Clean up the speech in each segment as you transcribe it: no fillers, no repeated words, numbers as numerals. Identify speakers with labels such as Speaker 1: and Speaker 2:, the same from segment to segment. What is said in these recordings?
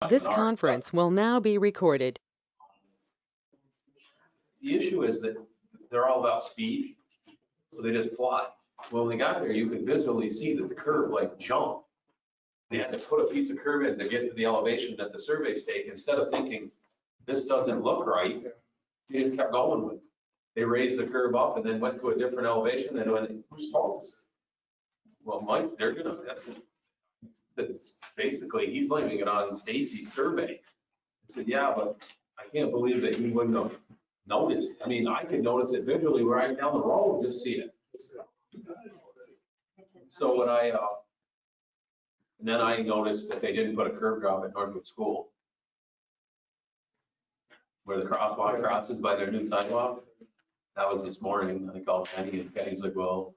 Speaker 1: This conference will now be recorded.
Speaker 2: The issue is that they're all about speed, so they just plot. When they got there, you could visually see that the curve like jumped. They had to put a piece of curve in to get to the elevation that the surveys take. Instead of thinking, this doesn't look right, they just kept going with it. They raised the curve up and then went to a different elevation. Then when,
Speaker 3: Whose fault is it?
Speaker 2: well, Mike, that's basically, he's blaming it on Stacy's survey. I said, yeah, but I can't believe that he wouldn't have noticed. I mean, I could notice it visually right down the road, just see it. So when and then I noticed that they didn't put a curb drop at Northwood School, where the crosswalk crosses by their new sidewalk. That was this morning. I called Kenny and Kenny's like, well,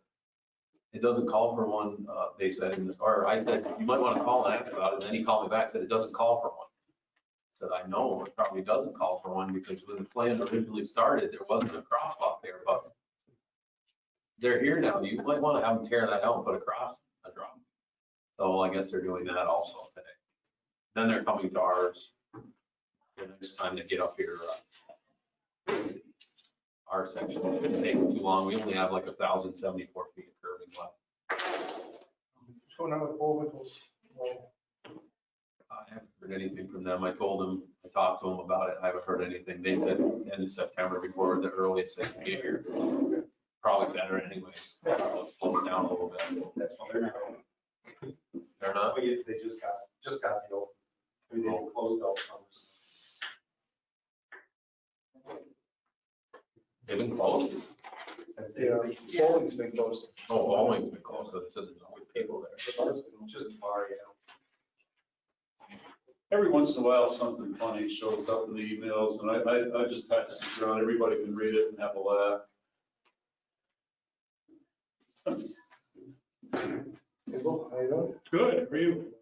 Speaker 2: it doesn't call for one, they said, or I said, you might want to call and ask about it. And then he called me back, said it doesn't call for one. I said, I know it probably doesn't call for one because when the plan originally started, there wasn't a crosswalk there, but they're here now. You might want to have them tear that out and put a drop. So I guess they're doing that also today. Then they're coming to ours the next time they get up here. Our section, it shouldn't take too long. We only have like 1,074 feet of curving left.
Speaker 3: What's going on with Bullwinkle's?
Speaker 2: I haven't heard anything from them. I told them, I talked to them about it. I haven't heard anything. They said end of September before the earliest they can get here. Probably better anyway. Slow it down a little bit.
Speaker 3: That's fine.
Speaker 2: They're not?
Speaker 3: They just got the open. I mean, they closed all summers.
Speaker 2: They've been closed?
Speaker 3: Yeah, Bowling's been closed.
Speaker 2: Oh, bowling's been closed, so they said there's always people there.
Speaker 3: The bar's been just a bar, yeah.
Speaker 4: Every once in a while, something funny shows up in the emails, and I just pass it around. Everybody can read it and have a laugh.
Speaker 3: Hazel, how you doing?
Speaker 4: Good, how are you?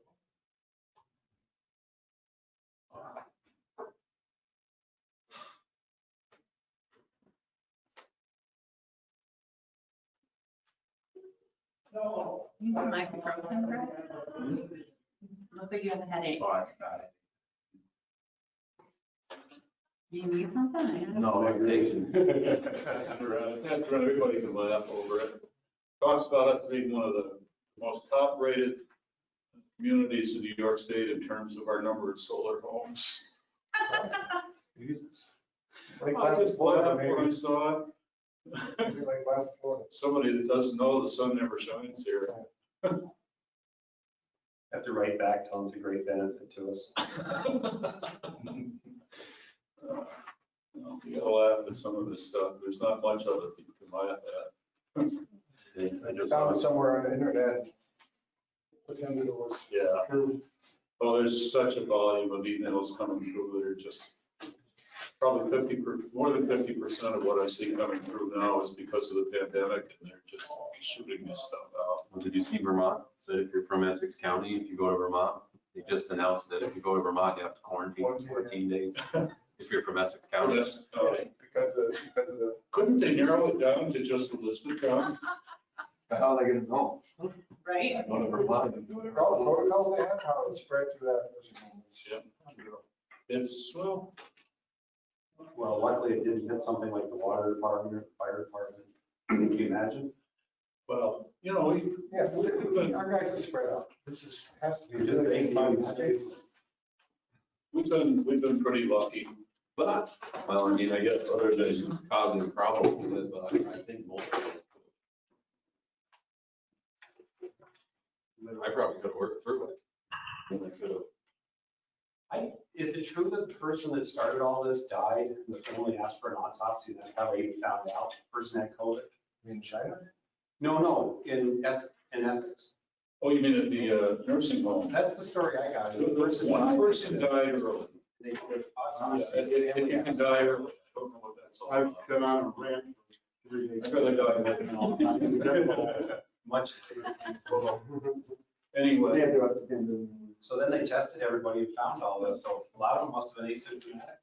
Speaker 5: You want my microphone, Brad? Looks like you have a headache.
Speaker 2: Oh, that's bad.
Speaker 5: Do you need something?
Speaker 2: No, I'm taking.
Speaker 4: Pass it around, everybody can laugh over it. Talks about us being one of the most top-rated communities in New York State in terms of our number of solar homes.
Speaker 3: Jesus. Like
Speaker 4: I
Speaker 3: last
Speaker 4: just
Speaker 3: Florida,
Speaker 4: laughed when I
Speaker 3: maybe.
Speaker 4: saw it.
Speaker 3: Maybe like last Florida.
Speaker 4: Somebody that doesn't know the sun never shines here.
Speaker 6: Have to write back, tell them it's a great benefit to us.
Speaker 4: You gotta laugh at some of this stuff. There's not much other people can laugh at.
Speaker 2: I just
Speaker 3: Found it somewhere on the internet. Pretended it was
Speaker 4: Yeah.
Speaker 3: true.
Speaker 4: Well, there's such a volume of emails coming through that are just probably more than 50% of what I see coming through now is because of the pandemic, and they're just shooting this stuff out.
Speaker 2: Well, did you see Vermont? So if you're from Essex County, if you go to Vermont, they just announced that if you go to Vermont, you have to quarantine for 14 days. If you're from Essex County.
Speaker 4: Yes,
Speaker 3: Because of the.
Speaker 4: couldn't they narrow it down to just Elizabeth County?
Speaker 2: How are they gonna know?
Speaker 5: Right?
Speaker 2: Go to Vermont and do
Speaker 3: All
Speaker 2: whatever.
Speaker 3: the protocols they have, how it spread through that.
Speaker 4: Yeah. It's, well,
Speaker 6: Well, luckily it didn't hit something like the water department or the fire department. Can you imagine?
Speaker 4: you know,
Speaker 3: Yeah, our guys are spread out. Has to be.
Speaker 6: Just
Speaker 3: really
Speaker 6: making
Speaker 3: spaces.
Speaker 4: we've been pretty lucky.
Speaker 2: But, well, I mean, I guess other than causing problems with it, but I think most of it. I probably could have worked through it. I could have.
Speaker 6: Is it true that the person that started all this died and the family asked for an autopsy? That's how they found out the person had COVID?
Speaker 3: In China?
Speaker 6: No, in Essex.
Speaker 4: Oh, you mean at the nursing home?
Speaker 6: That's the story I got. The
Speaker 4: One person died early.
Speaker 6: They did
Speaker 4: Yeah,
Speaker 6: autopsy.
Speaker 4: you can die early. I don't know what that's all
Speaker 3: I've
Speaker 4: about.
Speaker 3: been on a rant for 3 days.
Speaker 4: I'd rather die.
Speaker 6: Much.
Speaker 4: Anyway,
Speaker 6: So then they tested everybody and found all this. So a lot of them must have been asymptomatic,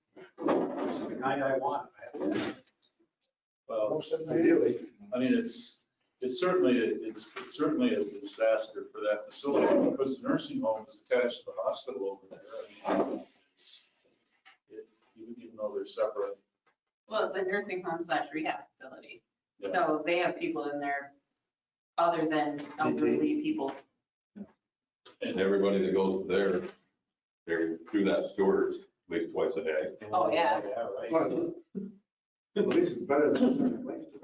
Speaker 6: which is the kind I want.
Speaker 4: well,
Speaker 3: Most of them ideally.
Speaker 4: I mean, it's, it's certainly a disaster for that facility because the nursing home is attached to the hospital over there. I mean, even though they're separate.
Speaker 5: Well, it's a nursing home / rehab facility.
Speaker 4: Yeah.
Speaker 5: So they have people in there other than elderly people.
Speaker 2: And everybody that goes there, they're through that steward at least twice a day.
Speaker 5: Oh, yeah.
Speaker 6: Yeah, right.
Speaker 7: Well, at least it's better than the place to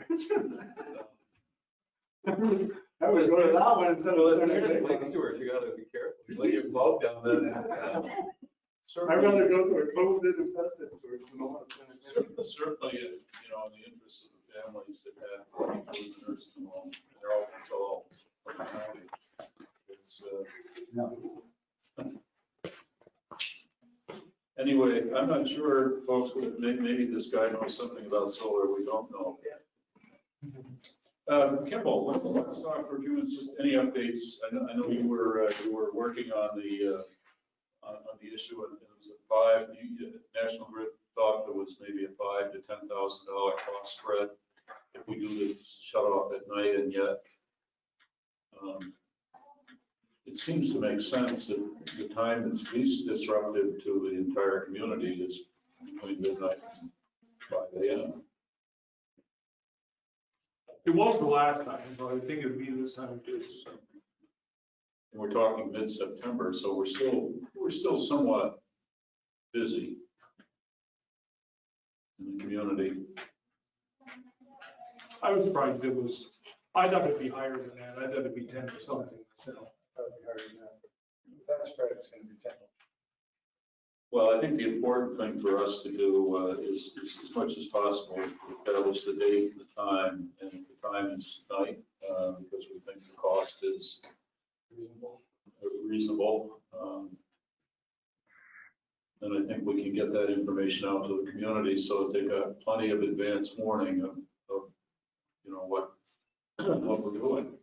Speaker 7: I would go to that one instead
Speaker 2: Well,
Speaker 7: of.
Speaker 2: if you're in lake stewards, you gotta be careful. You let your boat down there.
Speaker 7: I'd rather go to a COVID infested store than the one.
Speaker 4: Certainly, you know, in the interest of the families that have people in the nursing home, they're all from the county. It's, anyway, I'm not sure, folks, maybe this guy knows something about solar we don't know. Kimball, let's talk for a few minutes, just any updates. I know you were working on the issue, and it was a National Grid thought there was maybe a $5,000 to $10,000 cost spread if we do this shut off at night, and yet it seems to make sense that the time that's least disruptive to the entire community is between midnight and 5 a.m.
Speaker 8: It was the last time, but I think it'd be this time too. So.
Speaker 4: And we're talking mid-September, so we're still somewhat busy in the community.
Speaker 8: I was surprised it was, I thought it'd be higher than that. I thought it'd be 10 to something myself.
Speaker 7: That's right, it's gonna be 10.
Speaker 4: Well, I think the important thing for us to do is as much as possible establish the date and the time, and the time is night, because we think the cost is reasonable. And I think we can get that information out to the community so that they've got plenty of advance warning of you know, what we're doing.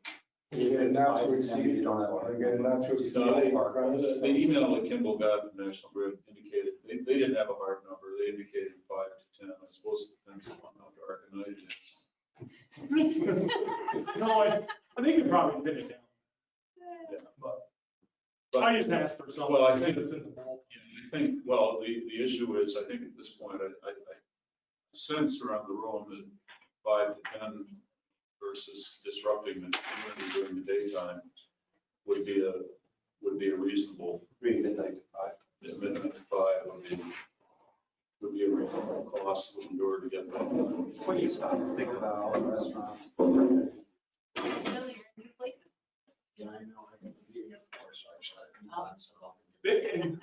Speaker 7: You get not to exceed, you don't have one. You get not to exceed.
Speaker 4: The email that Kimball got from National Grid indicated, they didn't have a hard number, they indicated 5 to 10. I suppose it depends on how dark a night it is.
Speaker 8: No, I think you'd probably pin it down.
Speaker 4: Yeah.
Speaker 8: But I just asked for something.
Speaker 4: Well, I think,
Speaker 8: it's in the bulk.
Speaker 4: well, the issue is, I think at this point, I sense around the room that 5 to 10 versus disrupting the community during the daytime would be a reasonable.
Speaker 6: Midnight to 5.
Speaker 4: Yeah, midnight to 5 would be a reasonable cost to endure to get that.
Speaker 6: When you stop and think about all the restaurants.
Speaker 5: Really, you're in good places.
Speaker 7: Yeah, I know. I can be here for, so I started.
Speaker 8: And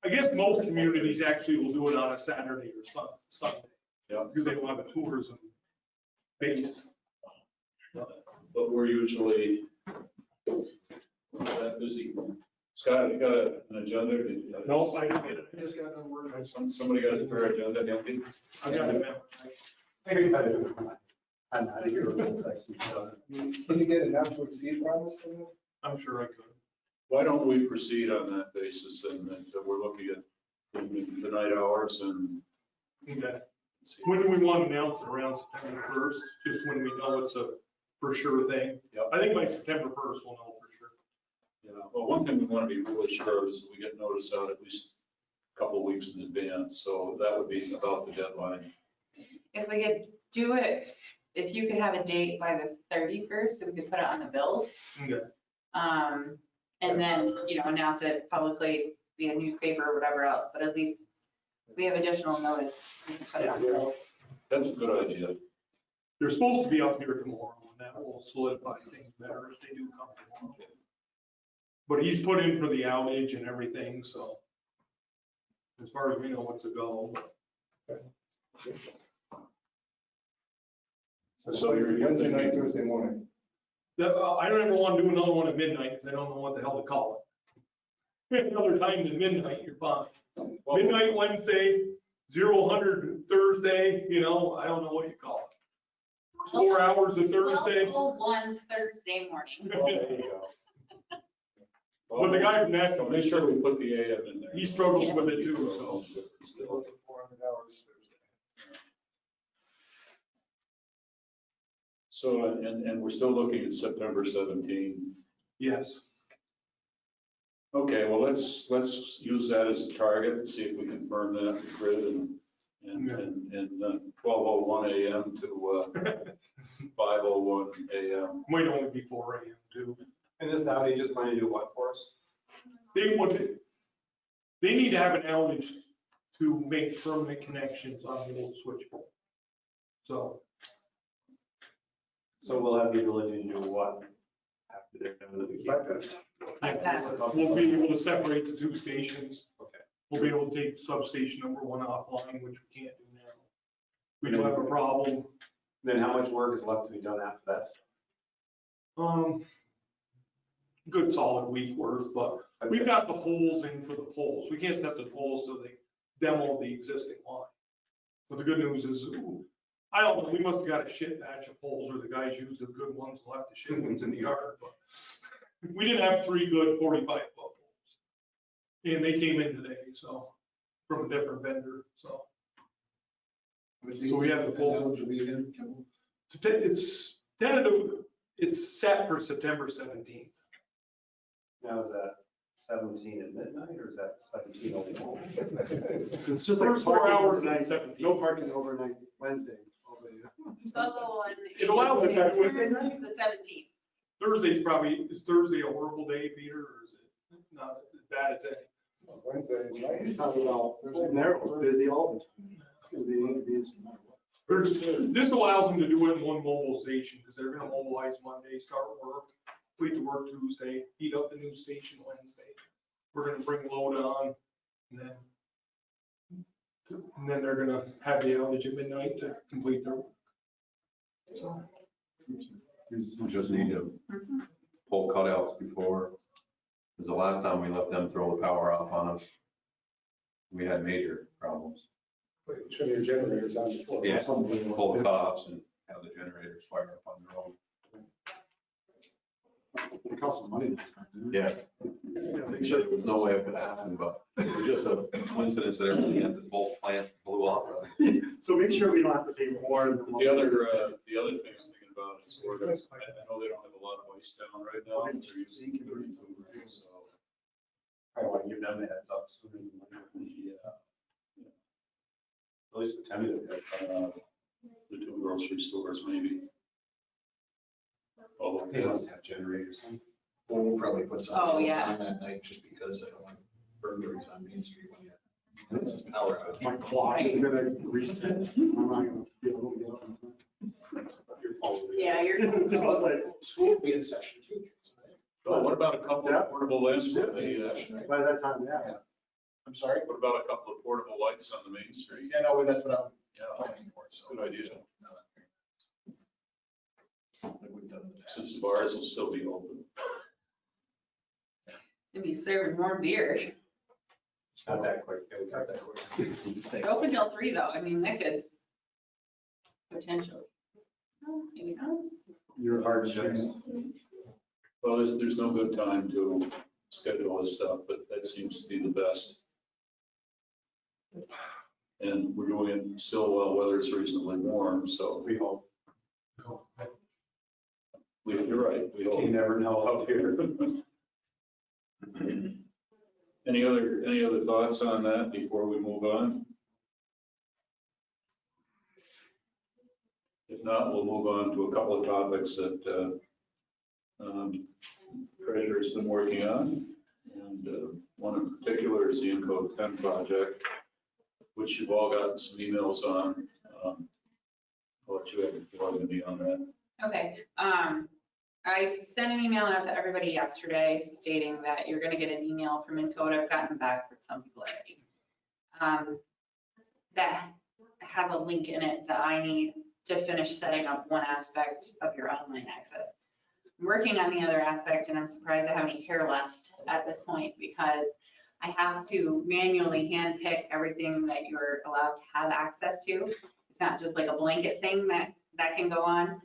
Speaker 8: I guess most communities actually will do it on a Saturday or Sunday.
Speaker 4: Yeah.
Speaker 8: Because they don't have a tourism base.
Speaker 4: But we're usually that busy. Scott, you got an agenda?
Speaker 8: No, I didn't get it. I just got done work.
Speaker 4: Somebody got a spare agenda, Andy?
Speaker 8: I got it.
Speaker 6: Maybe if I do. I'm out of here.
Speaker 7: Can you get a not to exceed promise from them?
Speaker 8: I'm sure I could.
Speaker 4: Why don't we proceed on that basis, and that we're looking at the night hours and
Speaker 8: Okay.
Speaker 4: see.
Speaker 8: When do we want to announce it? Around September 1st? Just when we know it's a for sure thing?
Speaker 4: Yep.
Speaker 8: I think by September 1st, we'll know for sure.
Speaker 4: Yeah, well, one thing we want to be really sure of is that we get notice out at least a couple of weeks in advance, so that would be about the deadline.
Speaker 5: If we could do it, if you could have a date by the 31st, so we could put it on the bills.
Speaker 8: Okay.
Speaker 5: And then, announce it publicly via newspaper or whatever else, but at least we have additional notice, we can put it on the bills.
Speaker 4: That's a good idea.
Speaker 8: They're supposed to be up here tomorrow, and that will solidify things better if they do come tomorrow. But he's put in for the outage and everything, so as far as we know, it's a go.
Speaker 7: So you're Wednesday night, Thursday morning.
Speaker 8: I don't ever want to do another one at midnight, because I don't know what the hell to call it. Another time than midnight, you're fine. Midnight Wednesday, 0-100 Thursday, I don't know what you call it. 4 hours of Thursday.
Speaker 5: 12:01 Thursday morning.
Speaker 6: Well, there you go.
Speaker 8: But the guy from National,
Speaker 4: Make sure we put the AM in there.
Speaker 8: he struggles with it too, so.
Speaker 7: Still 400 hours Thursday.
Speaker 4: So, and we're still looking at September 17.
Speaker 8: Yes.
Speaker 4: Okay, well, let's use that as a target and see if we can firm that with grid and 12:01 a.m. to 5:01 a.m.
Speaker 8: Might only be 4 AM too.
Speaker 6: And this outage is going to do what for us?
Speaker 8: They need to have an outage to make permanent connections on the old switchboard. So
Speaker 6: So we'll have the ability to do what? After they're done with the
Speaker 7: Bypass.
Speaker 8: we'll be able to separate the two stations.
Speaker 6: Okay.
Speaker 8: We'll be able to take substation number 1 offline, which we can't do now. We do have a problem.
Speaker 6: Then how much work is left to be done after that?
Speaker 8: Good solid week worth, but we've got the holes in for the poles. We can't set the poles till they demo the existing line. But the good news is, I don't know, we must have got a shit batch of poles, or the guys used the good ones and left the shit ones in the yard, but we didn't have 3 good 45-foot poles. And they came in today, so, from a different vendor, so. So we have the pole. It's tentative, it's set for September 17th.
Speaker 6: Now, is that 17 at midnight or is that 17 overnight?
Speaker 7: It's just like
Speaker 8: First 4
Speaker 7: parking
Speaker 8: hours
Speaker 7: overnight,
Speaker 8: and 17.
Speaker 7: no parking overnight Wednesday.
Speaker 8: It allows us to do it.
Speaker 5: The 17th.
Speaker 8: Is Thursday a horrible day, Peter, or is it not as bad as any?
Speaker 7: Wednesday, night, it's not about, they're busy all the time. It's gonna be inconvenience no matter what.
Speaker 8: This allows them to do it in one mobilization, because they're gonna mobilize Monday, start work, complete the work Tuesday, heat up the new station Wednesday. We're gonna bring load on, and then they're gonna have the outage at midnight to complete their work. So,
Speaker 2: We just need to pull cutouts before, because the last time we let them throw the power off on us, we had major problems.
Speaker 7: Should be generators on before.
Speaker 2: Yeah, pull the cutoffs and have the generators fire up on their own.
Speaker 7: It costs some money.
Speaker 2: Yeah. Make sure there was no way it could happen, but it was just a coincidence that everything at the both plant blew up.
Speaker 7: So make sure we don't have to pay more than.
Speaker 4: The other thing I was thinking about is, I know they don't have a lot of ice down right now, but they're using 32, so.
Speaker 6: I want to give them a heads up sooner than later.
Speaker 4: Yeah.
Speaker 6: At least the tentative.
Speaker 4: The 2 grocery stores maybe. Although,
Speaker 6: They must have generators. Huh?
Speaker 9: We'll probably put
Speaker 5: Oh,
Speaker 9: something
Speaker 5: yeah.
Speaker 9: else on that night just because I don't want burglaries on Main Street when it's just power outage.
Speaker 7: My clock is gonna reset. I'm not gonna be able to get up in time.
Speaker 6: Your phone.
Speaker 5: Yeah, you're.
Speaker 9: School will be in session too.
Speaker 4: oh, what about a couple of portable lamps?
Speaker 7: Yeah. By that time, yeah.
Speaker 9: I'm sorry?
Speaker 4: What about a couple of portable lights on the Main Street?
Speaker 9: Yeah, no, that's what I'm
Speaker 4: Yeah,
Speaker 9: planning for, so.
Speaker 4: good idea.
Speaker 9: Like we've done in the past.
Speaker 4: Since the bars will still be open.
Speaker 5: They'd be serving more beer.
Speaker 6: Not that quick. It was not that quick.
Speaker 5: They're open till 3 though. I mean, they could potentially. Maybe not.
Speaker 6: You're hard to judge.
Speaker 4: Well, there's no good time to schedule this stuff, but that seems to be the best. And we're doing it still while weather is reasonably warm, so
Speaker 6: We hope.
Speaker 4: you're right, we
Speaker 6: You
Speaker 4: hope.
Speaker 6: never know out here.
Speaker 4: Any other thoughts on that before we move on? If not, we'll move on to a couple of topics that Treasurer's been working on. And one in particular is the Encode 10 project, which you've all gotten some emails on. I'll let you have the floor to be on that.
Speaker 5: Okay, I sent an email out to everybody yesterday stating that you're gonna get an email from Encode. I've gotten back from some people already. That has a link in it that I need to finish setting up one aspect of your online access. I'm working on the other aspect and I'm surprised I have any hair left at this point because I have to manually handpick everything that you're allowed to have access to. It's not just like a blanket thing that can go on.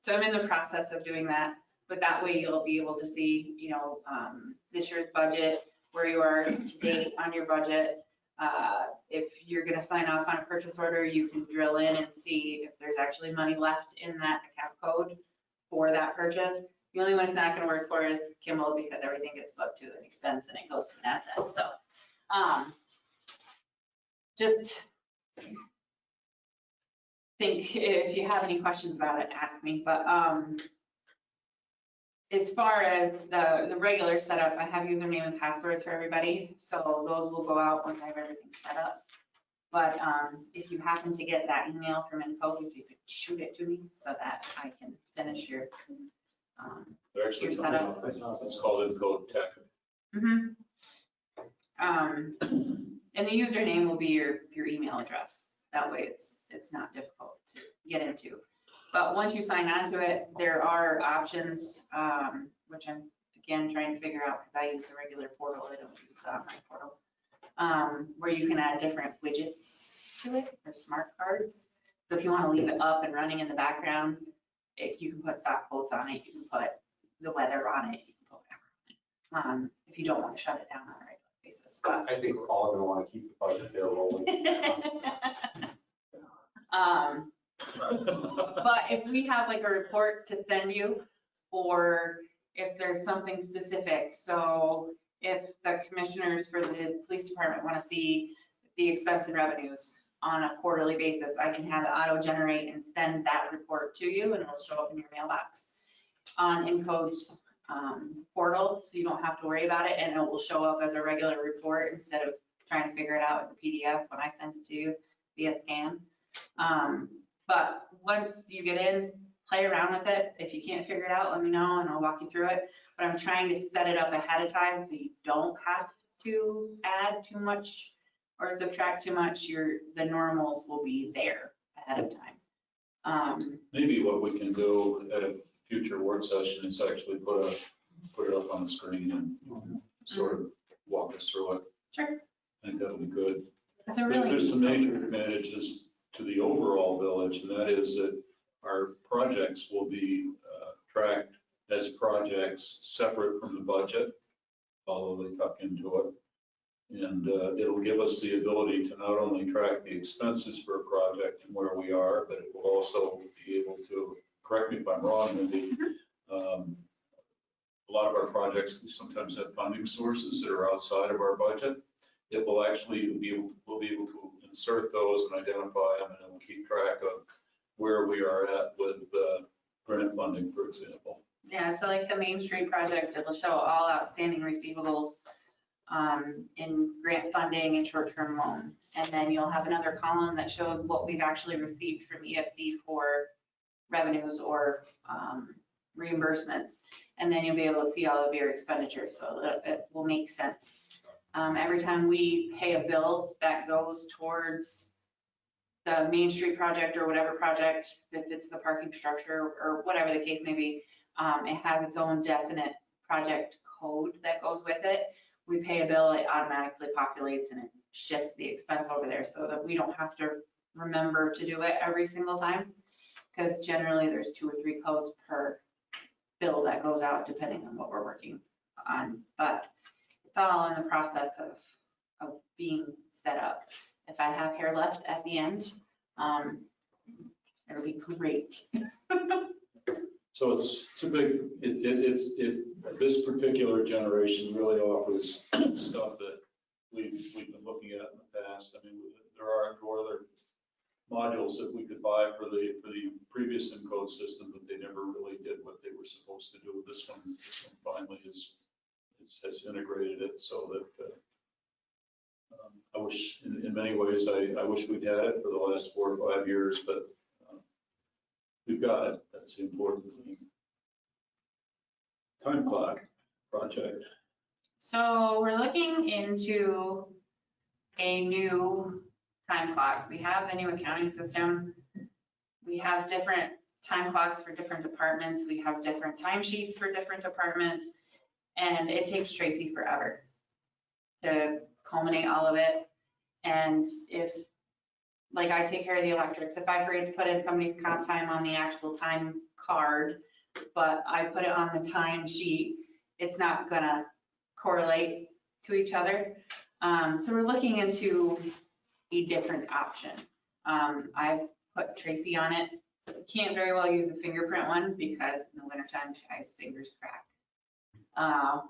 Speaker 5: So I'm in the process of doing that, but that way you'll be able to see, this year's budget, where you are to date on your budget, If you're gonna sign off on a purchase order, you can drill in and see if there's actually money left in that account code for that purchase. The only one it's not gonna work for is Kimball, because everything gets booked to an expense and it goes to an asset, so. Just think if you have any questions about it, ask me, but as far as the regular setup, I have username and passwords for everybody, so those will go out once I have everything set up. But if you happen to get that email from Encode, if you could shoot it to me so that I can finish your
Speaker 4: They're actually,
Speaker 5: your setup.
Speaker 4: it's called Encode Tech.
Speaker 5: Mhm. And the username will be your email address. That way it's not difficult to get into. But once you sign on to it, there are options, which I'm again trying to figure out because I use the regular portal. I don't use the online portal, where you can add different widgets to it or smart cards. So if you want to leave it up and running in the background, you can put stock quotes on it. You can put the weather on it. You can put whatever on it. If you don't want to shut it down on a regular basis. But
Speaker 6: I think we're all gonna wanna keep the budget there rolling.
Speaker 5: But if we have like a report to send you, or if there's something specific, so if the commissioners for the police department want to see the expense and revenues on a quarterly basis, I can have it auto generate and send that report to you, and it'll show up in your mailbox on Encode's portal, so you don't have to worry about it, and it will show up as a regular report instead of trying to figure it out as a PDF when I send it to you via scan. But once you get in, play around with it. If you can't figure it out, let me know and I'll walk you through it. But I'm trying to set it up ahead of time so you don't have to add too much or subtract too much. The normals will be there ahead of time.
Speaker 4: Maybe what we can do at a future work session is actually put it up on the screen and sort of walk us through it.
Speaker 5: Sure.
Speaker 4: I think that'll be good.
Speaker 5: That's a really.
Speaker 4: There's some major advantages to the overall village, and that is that our projects will be tracked as projects separate from the budget, although they tuck into it. And it'll give us the ability to not only track the expenses for a project and where we are, but it will also be able to, correct me if I'm wrong, Mindy, a lot of our projects, we sometimes have funding sources that are outside of our budget. It will actually we'll be able to insert those and identify them, and it will keep track of where we are at with grant funding, for example.
Speaker 5: Yeah, so like the Main Street project, it'll show all outstanding receivables in grant funding and short-term loan. And then you'll have another column that shows what we've actually received from EFC for revenues or reimbursements. And then you'll be able to see all of your expenditures, so that it will make sense. Every time we pay a bill that goes towards the Main Street project or whatever project, if it's the parking structure or whatever the case may be, it has its own definite project code that goes with it. We pay a bill, it automatically populates and it shifts the expense over there so that we don't have to remember to do it every single time. Because generally there's 2 or 3 codes per bill that goes out depending on what we're working on. But it's all in the process of being set up. If I have hair left at the end, it'll be great.
Speaker 4: So it's a big, this particular generation really offers stuff that we've been looking at in the past. I mean, there are other modules that we could buy for the previous Encode system, but they never really did what they were supposed to do. This one finally has integrated it so that I wish, in many ways, I wish we'd had it for the last 4 or 5 years, but we've got it. That's the important thing. Time clock project.
Speaker 5: So we're looking into a new time clock. We have the new accounting system. We have different time clocks for different departments. We have different timesheets for different departments. And it takes Tracy forever to culminate all of it. And if, like, I take care of the electrics, if I forget to put in somebody's comp time on the actual time card, but I put it on the time sheet, it's not gonna correlate to each other. So we're looking into a different option. I've put Tracy on it. Can't very well use the fingerprint one because in the wintertime, guy's fingers crack.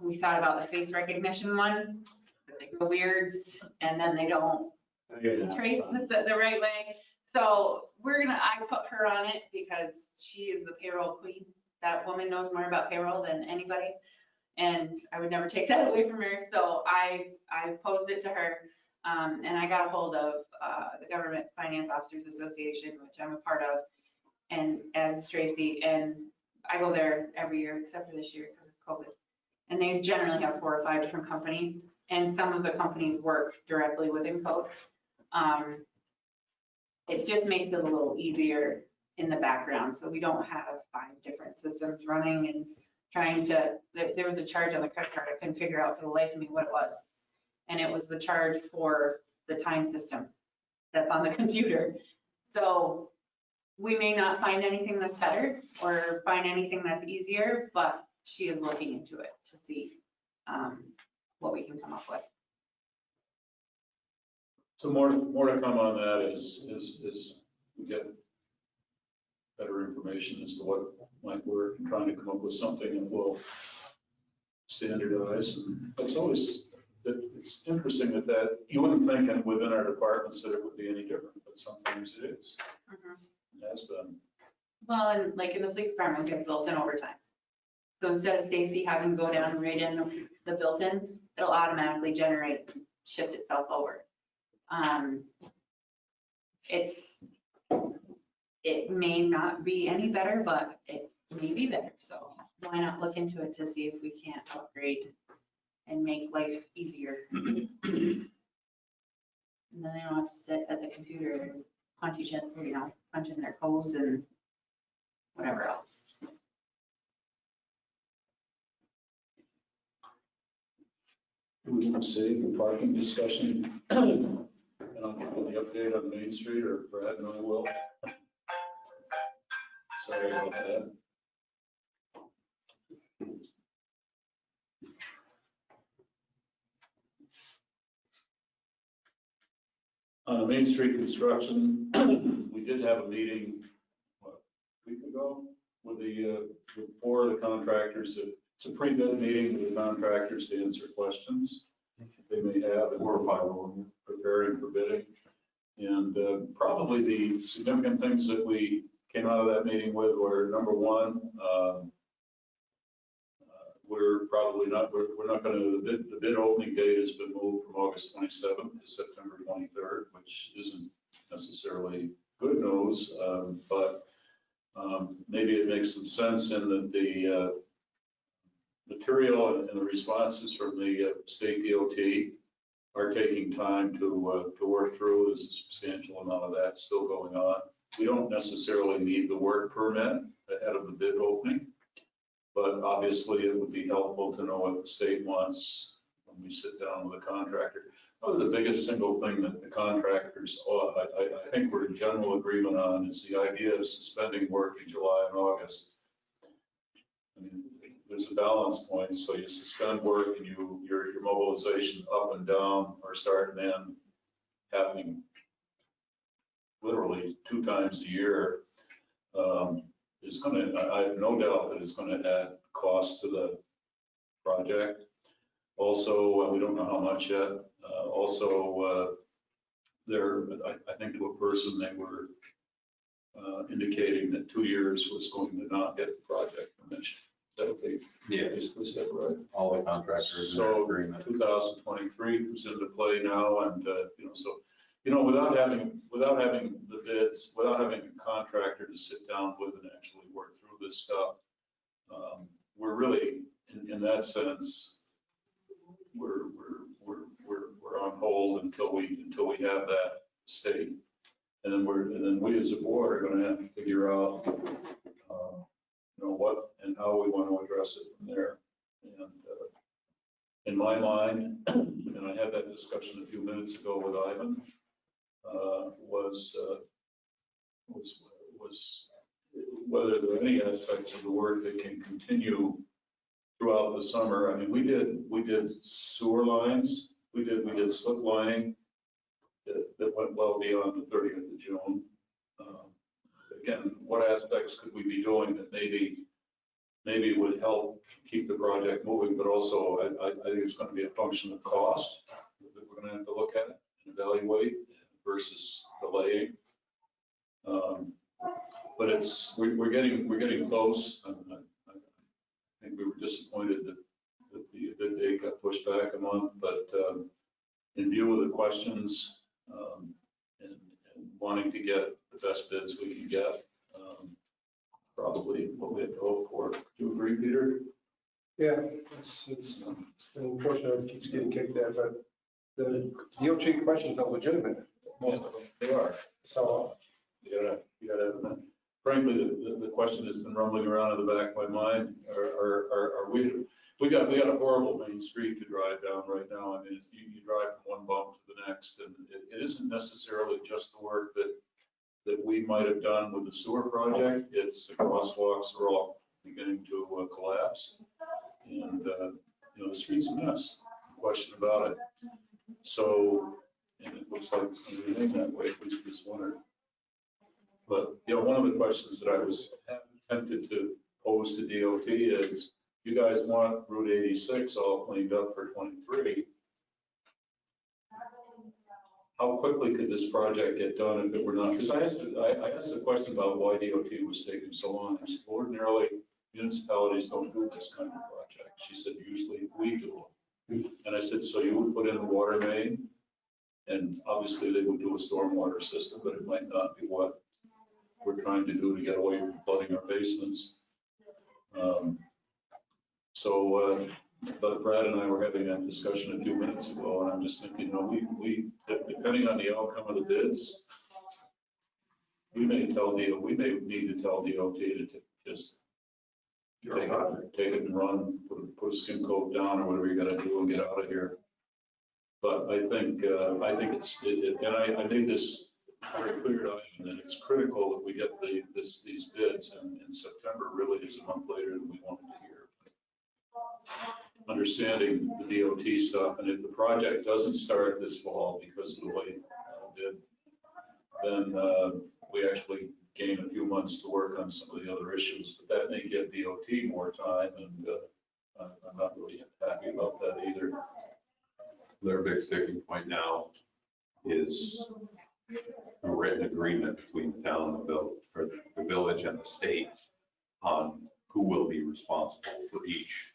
Speaker 5: We thought about the face recognition one, but they go weirds and then they don't trace the right way. So I put her on it because she is the payroll queen. That woman knows more about payroll than anybody. And I would never take that away from her. So I posed it to her. And I got a hold of the Government Finance Officers Association, which I'm a part of, and as is Tracy. And I go there every year except for this year because of COVID. And they generally have 4 or 5 different companies. And some of the companies work directly with Encode. It just makes it a little easier in the background. So we don't have 5 different systems running and trying to, there was a charge on the credit card. I couldn't figure out for the life of me what it was. And it was the charge for the time system that's on the computer. So we may not find anything that's better or find anything that's easier, but she is looking into it to see what we can come up with.
Speaker 4: So more to come on that as we get better information as to what might work and trying to come up with something that will standardize. And it's always, it's interesting that you wouldn't think within our departments that it would be any different, but sometimes it is. It has been.
Speaker 5: Well, and like in the police department, we have built-in overtime. So instead of Stacy having to go down and write in the built-in, it'll automatically shift itself over. It may not be any better, but it may be better. So why not look into it to see if we can't upgrade and make life easier? And then they don't have to sit at the computer and punch each other, punch in their codes and whatever else.
Speaker 4: We can save the parking discussion. And I'll give you the update on Main Street, or Brad and I will. Sorry about that. On the Main Street construction, we did have a meeting, what, a week ago, with with 4 of the contractors. It's a pre-bid meeting with the contractors to answer questions they may have.
Speaker 2: 4 or 5 of them.
Speaker 4: Preparing for bidding. And probably the significant things that we came out of that meeting with were, number one, we're not going to, the bid opening date has been moved from August 27th to September 23rd, which isn't necessarily good news, but maybe it makes some sense in that the material and the responses from the state DOT are taking time to work through. There's a substantial amount of that still going on. We don't necessarily need the work permit ahead of the bid opening, but obviously it would be helpful to know what the state wants when we sit down with a contractor. Probably the biggest single thing that the contractors, I think we're in general agreement on, is the idea of suspending work in July and August. I mean, there's a balance point, so you suspend work and your mobilization up and down or start and end happening literally 2 times a year. It's going to, I have no doubt that it's going to add cost to the project. Also, we don't know how much yet. I think to a person, they were indicating that 2 years was going to not get the project permission. Is that okay?
Speaker 2: Yeah.
Speaker 4: Basically said, right?
Speaker 2: All the contractors in
Speaker 4: So
Speaker 2: agreement.
Speaker 4: 2023 comes into play now, and without having the bids, without having a contractor to sit down with and actually work through this stuff, we're really, in that sense, we're on hold until we have that state, and then we as a board are going to have to figure out, what and how we want to address it from there. And in my mind, and I had that discussion a few minutes ago with Ivan, was whether there are any aspects of the work that can continue throughout the summer. I mean, we did sewer lines. We did slip lining that went well beyond the 30th of June. Again, what aspects could we be doing that maybe would help keep the project moving, but also I think it's going to be a function of cost that we're going to have to look at and evaluate versus delaying. But we're getting close. I think we were disappointed that the bid date got pushed back a month, but in view of the questions and wanting to get the best bids we can get, probably what we have to hope for. Do you agree, Peter?
Speaker 3: Yeah, it's been unfortunate, it keeps getting kicked there, but the DOT questions are legitimate, most of them.
Speaker 4: They are.
Speaker 3: So,
Speaker 4: You gotta, frankly, the question has been rumbling around in the back of my mind. Are we got a horrible main street to drive down right now. I mean, you drive from one bump to the next, and it isn't necessarily just the work that we might have done with the sewer project. It's the crosswalks are all beginning to collapse. And, the street's a mess, no question about it. So, and it looks like it's going to remain that way at least this winter. But, one of the questions that I was tempted to pose to DOT is, you guys want Route 86 all cleaned up for 23. How quickly could this project get done if it were not? Because I asked the question about why DOT was taking so long. I said, ordinarily, municipalities don't do this kind of project. She said, usually we do them. And I said, so you would put in a water main? And obviously they would do a stormwater system, but it might not be what we're trying to do to get away from flooding our basements. But Brad and I were having that discussion a few minutes ago, and I'm just thinking, we depending on the outcome of the bids, we may need to tell DOT to just take it and run, put a skim coat down or whatever you got to do and get out of here. But I think and I made this very clear to Ivan that it's critical that we get these bids, and in September really is a month later than we wanted to hear. Understanding the DOT stuff, and if the project doesn't start this fall because of the way it did, then we actually gain a few months to work on some of the other issues, but that may give DOT more time, and I'm not really happy about that either.
Speaker 2: Their big sticking point now is a written agreement between the town and the village and the state on who will be responsible for each.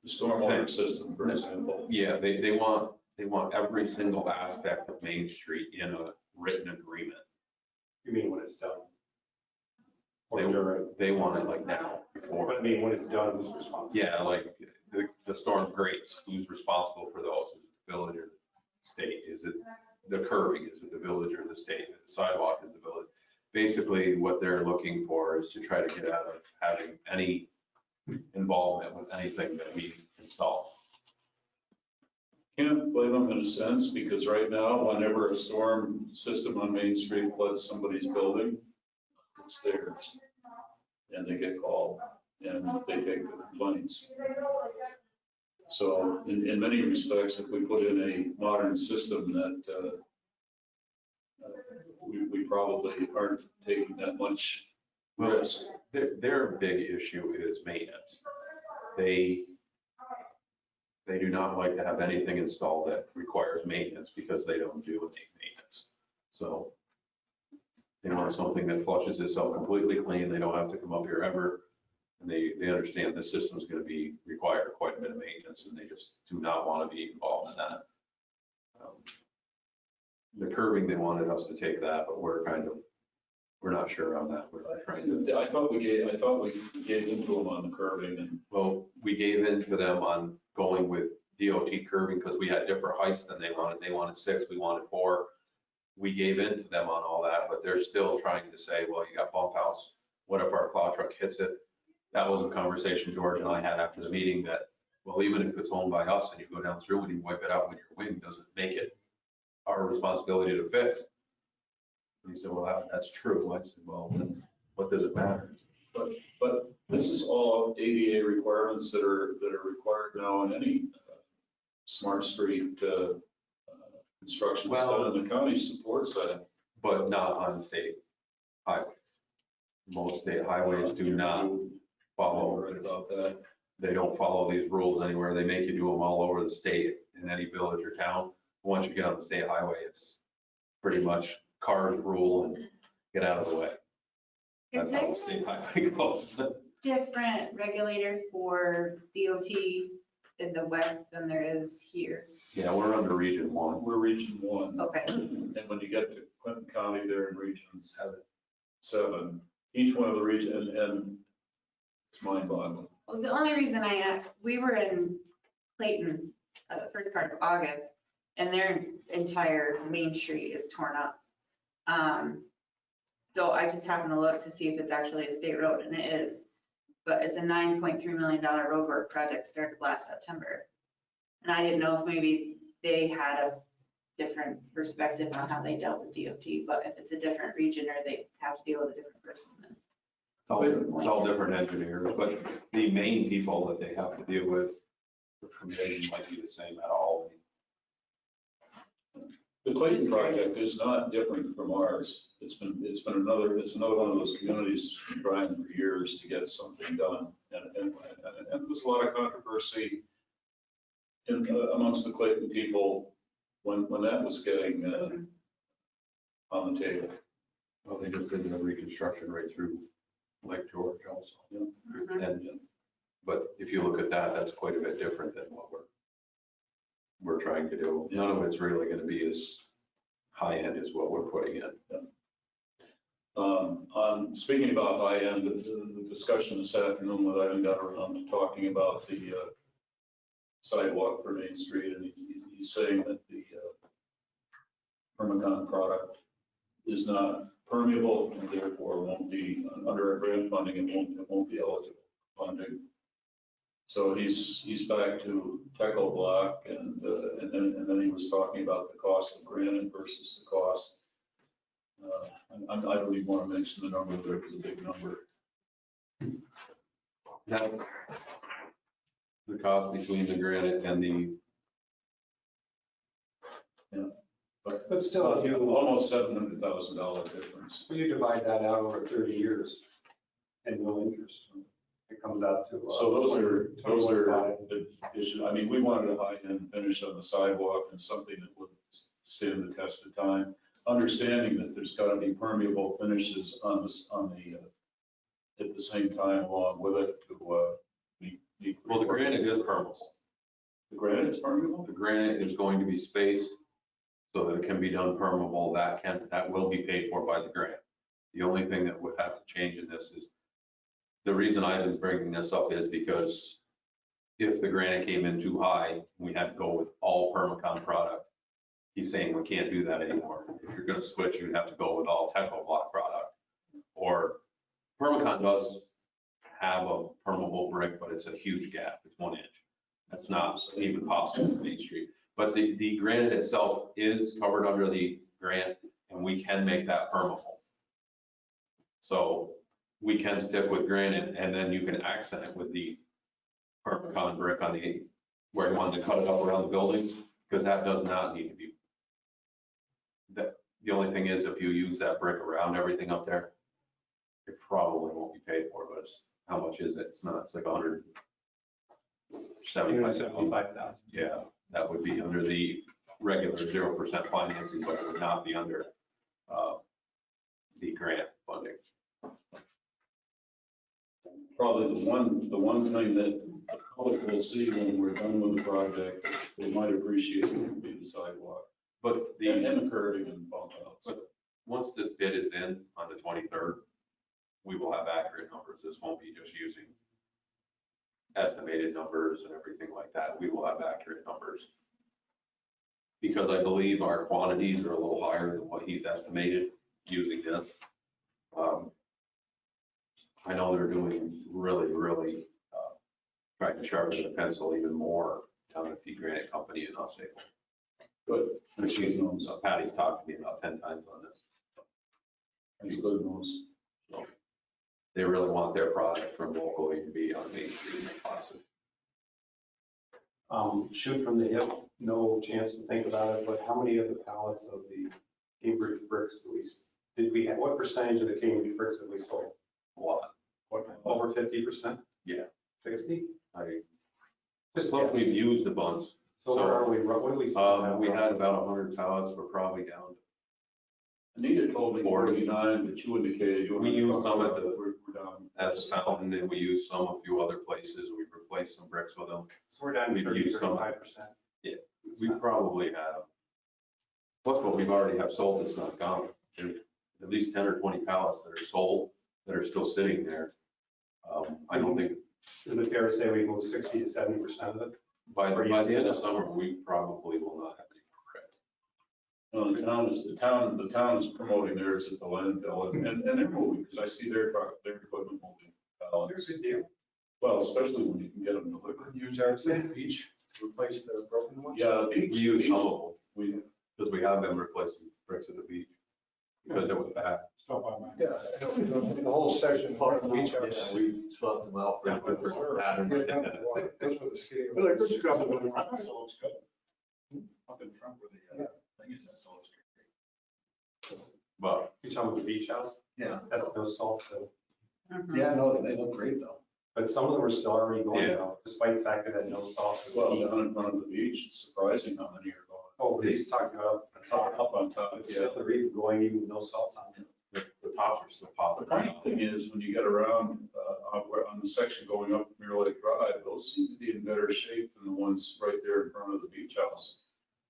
Speaker 4: The stormwater system, for example.
Speaker 2: Yeah, they want every single aspect of Main Street in a written agreement.
Speaker 6: You mean when it's done?
Speaker 2: They want it like now, before.
Speaker 6: But I mean, when it's done, who's responsible?
Speaker 2: Yeah, like the storm grates, who's responsible for those? Is it the village or the state? Is it the curbing? Is it the village or the state? The sidewalk is the village. Basically, what they're looking for is to try to get out of having any involvement with anything that we install.
Speaker 4: Can't blame them in a sense, because right now, whenever a storm system on Main Street floods somebody's building, it's theirs. And they get called and they take the complaints. So in many respects, if we put in a modern system that we probably aren't taking that much risk.
Speaker 2: Their big issue is maintenance. They do not like to have anything installed that requires maintenance because they don't do any maintenance. So they want something that flushes itself completely clean. They don't have to come up here ever. And they understand the system's going to require quite a bit of maintenance, and they just do not want to be involved in that. The curbing, they wanted us to take that, but we're not sure on that. We're trying to.
Speaker 4: I thought we gave into them on the curbing, and
Speaker 2: Well, we gave in to them on going with DOT curbing because we had different heights than they wanted. They wanted 6, we wanted 4. We gave in to them on all that, but they're still trying to say, well, you got bump outs. What if our plow truck hits it? That was a conversation George and I had after the meeting that, well, even if it's owned by us and you go down through and you wipe it out with your wing, doesn't make it our responsibility to fix. And he said, well, that's true. I said, well, then what does it matter?
Speaker 4: but this is all ADA requirements that are required now in any Smart Street construction is
Speaker 2: Well-
Speaker 4: done, and the county supports that.
Speaker 2: But not on state highways. Most state highways do not follow.
Speaker 4: Right about that.
Speaker 2: They don't follow these rules anywhere. They make you do them all over the state in any village or town. Once you get on the state highway, it's pretty much cars rule and get out of the way.
Speaker 5: Is
Speaker 2: That's how
Speaker 5: there
Speaker 2: the state highway goes.
Speaker 5: different regulator for DOT in the west than there is here?
Speaker 2: Yeah, we're under Region 1.
Speaker 4: We're Region 1.
Speaker 5: Okay.
Speaker 4: And when you get to Clinton County, they're in Region 7. Each one of the region, and it's mind-boggling.
Speaker 5: Well, the only reason I asked, we were in Clayton, the first part of August, and their entire main street is torn up. So I just happened to look to see if it's actually a state road, and it is. But it's a $9.3 million road work project started last September. And I didn't know if maybe they had a different perspective on how they dealt with DOT, but if it's a different region or they have to deal with a different person, then.
Speaker 2: It's all different engineers, but the main people that they have to deal with, the permitting might be the same at all.
Speaker 4: The Clayton project is not different from ours. It's another one of those communities trying for years to get something done. And there's a lot of controversy amongst the Clayton people when that was getting on the table.
Speaker 2: Well, they just did the reconstruction right through Lake George also.
Speaker 5: Mhm.
Speaker 2: And, but if you look at that, that's quite a bit different than what we're trying to do. None of it's really going to be as high end as what we're putting in.
Speaker 4: Speaking about high end, the discussion this afternoon, that I haven't got around to talking about the sidewalk for Main Street, and he's saying that the permacon product is not permeable and therefore won't be, under our grant funding, it won't be eligible funding. So he's back to Teco block, and then he was talking about the cost of granite versus the cost. I don't even want to mention the number, but it was a big number.
Speaker 2: Now, the cost between the granite and the,
Speaker 6: But still,
Speaker 4: Almost $700,000 difference.
Speaker 6: you divide that out over 30 years and no interest. It comes out to.
Speaker 4: So those are
Speaker 6: 21.5.
Speaker 4: the issues. I mean, we wanted a high-end finish on the sidewalk and something that would stand the test of time. Understanding that there's got to be permeable finishes on at the same time along with it to meet.
Speaker 2: well, the granite is permeable.
Speaker 4: The granite is permeable?
Speaker 2: The granite is going to be spaced so that it can be done permeable. That will be paid for by the grant. The only thing that would have to change in this is, the reason Ivan's bringing this up is because if the granite came in too high, we had to go with all permacon product. He's saying we can't do that anymore. If you're going to switch, you'd have to go with all Teco block product. Or permacon does have a permeable brick, but it's a huge gap. It's 1 inch. That's not even possible in Main Street. But the granite itself is covered under the grant, and we can make that permeable. So we can stick with granite, and then you can accent it with the permacon brick on where you want to cut it up around the buildings, because that does not need to be. The only thing is, if you use that brick around everything up there, it probably won't be paid for, but how much is it? It's not, it's like 175,000. Yeah, that would be under the regular 0% financing, but it would not be under the grant funding.
Speaker 4: Probably the one thing that the public will see when we're done with the project, they might appreciate would be the sidewalk.
Speaker 2: But
Speaker 4: And the curving and bump outs.
Speaker 2: But once this bid is in on the 23rd, we will have accurate numbers. This won't be just using estimated numbers and everything like that. We will have accurate numbers. Because I believe our quantities are a little higher than what he's estimated using this. I know they're doing really trying to sharpen the pencil even more down at the granite company in Osceola.
Speaker 4: Good.
Speaker 2: And Patty's talked to me about 10 times on this.
Speaker 4: That's good news.
Speaker 2: So they really want their product from locally to be on Main Street and Placid.
Speaker 6: Shoot from the hip, no chance to think about it, but how many of the pallets of the Cambridge bricks what percentage of the Cambridge bricks have we sold?
Speaker 2: A lot.
Speaker 6: What, over 50%?
Speaker 2: Yeah.
Speaker 6: 60?
Speaker 2: Just plus we've used a bunch.
Speaker 6: So where are we, what do we?
Speaker 2: We had about 100 pallets. We're probably down.
Speaker 4: Anita told me 49, but you indicated you.
Speaker 2: We used some at the,
Speaker 4: We're down.
Speaker 2: at the fountain, and we used some a few other places. We've replaced some bricks with them.
Speaker 6: So we're down to
Speaker 2: We've
Speaker 6: 30,
Speaker 2: used some.
Speaker 6: 35%.
Speaker 2: We probably have. Plus what we've already have sold that's not gone. There's at least 10 or 20 pallets that are sold that are still sitting there. I don't think
Speaker 6: Is it fair to say we move 60 to 70% of it?
Speaker 2: by the end of summer, we probably will not have any more.
Speaker 4: No, the town is promoting theirs at the landfill and they're moving, because I see their equipment moving.
Speaker 3: Here's the deal.
Speaker 4: Well, especially when you can get them delivered.
Speaker 3: Use ours at the beach to replace the broken ones.
Speaker 4: Yeah, the
Speaker 2: We
Speaker 4: beach.
Speaker 2: use some of
Speaker 4: We,
Speaker 2: them, because we have been replacing bricks at the beach, because it was bad.
Speaker 7: Stop by my.
Speaker 3: Yeah, I know, the whole section, part of the beach house.
Speaker 2: We swapped them out for a different pattern.
Speaker 3: Those were the skating.
Speaker 7: But like, you grab the one in front, that still looks good.
Speaker 9: Up in front where the thing is, that still looks great.
Speaker 2: But
Speaker 6: You're talking about the beach house?
Speaker 9: Yeah.
Speaker 6: That's no salt though.
Speaker 9: Yeah, no, they look great though.
Speaker 6: But some of them are still already going
Speaker 2: Yeah.
Speaker 6: though, despite the fact that it had no salt.
Speaker 4: well, down in front of the beach, it's surprising how many are going.
Speaker 6: Oh, he's talking about up on top.
Speaker 4: Up on top,
Speaker 6: It's
Speaker 4: yeah.
Speaker 6: still the reef going even with no salt on it.
Speaker 2: the tops are still
Speaker 4: The
Speaker 2: popping.
Speaker 4: funny thing is, when you get around on the section going up Mirror Lake Drive, those seem to be in better shape than the ones right there in front of the beach house.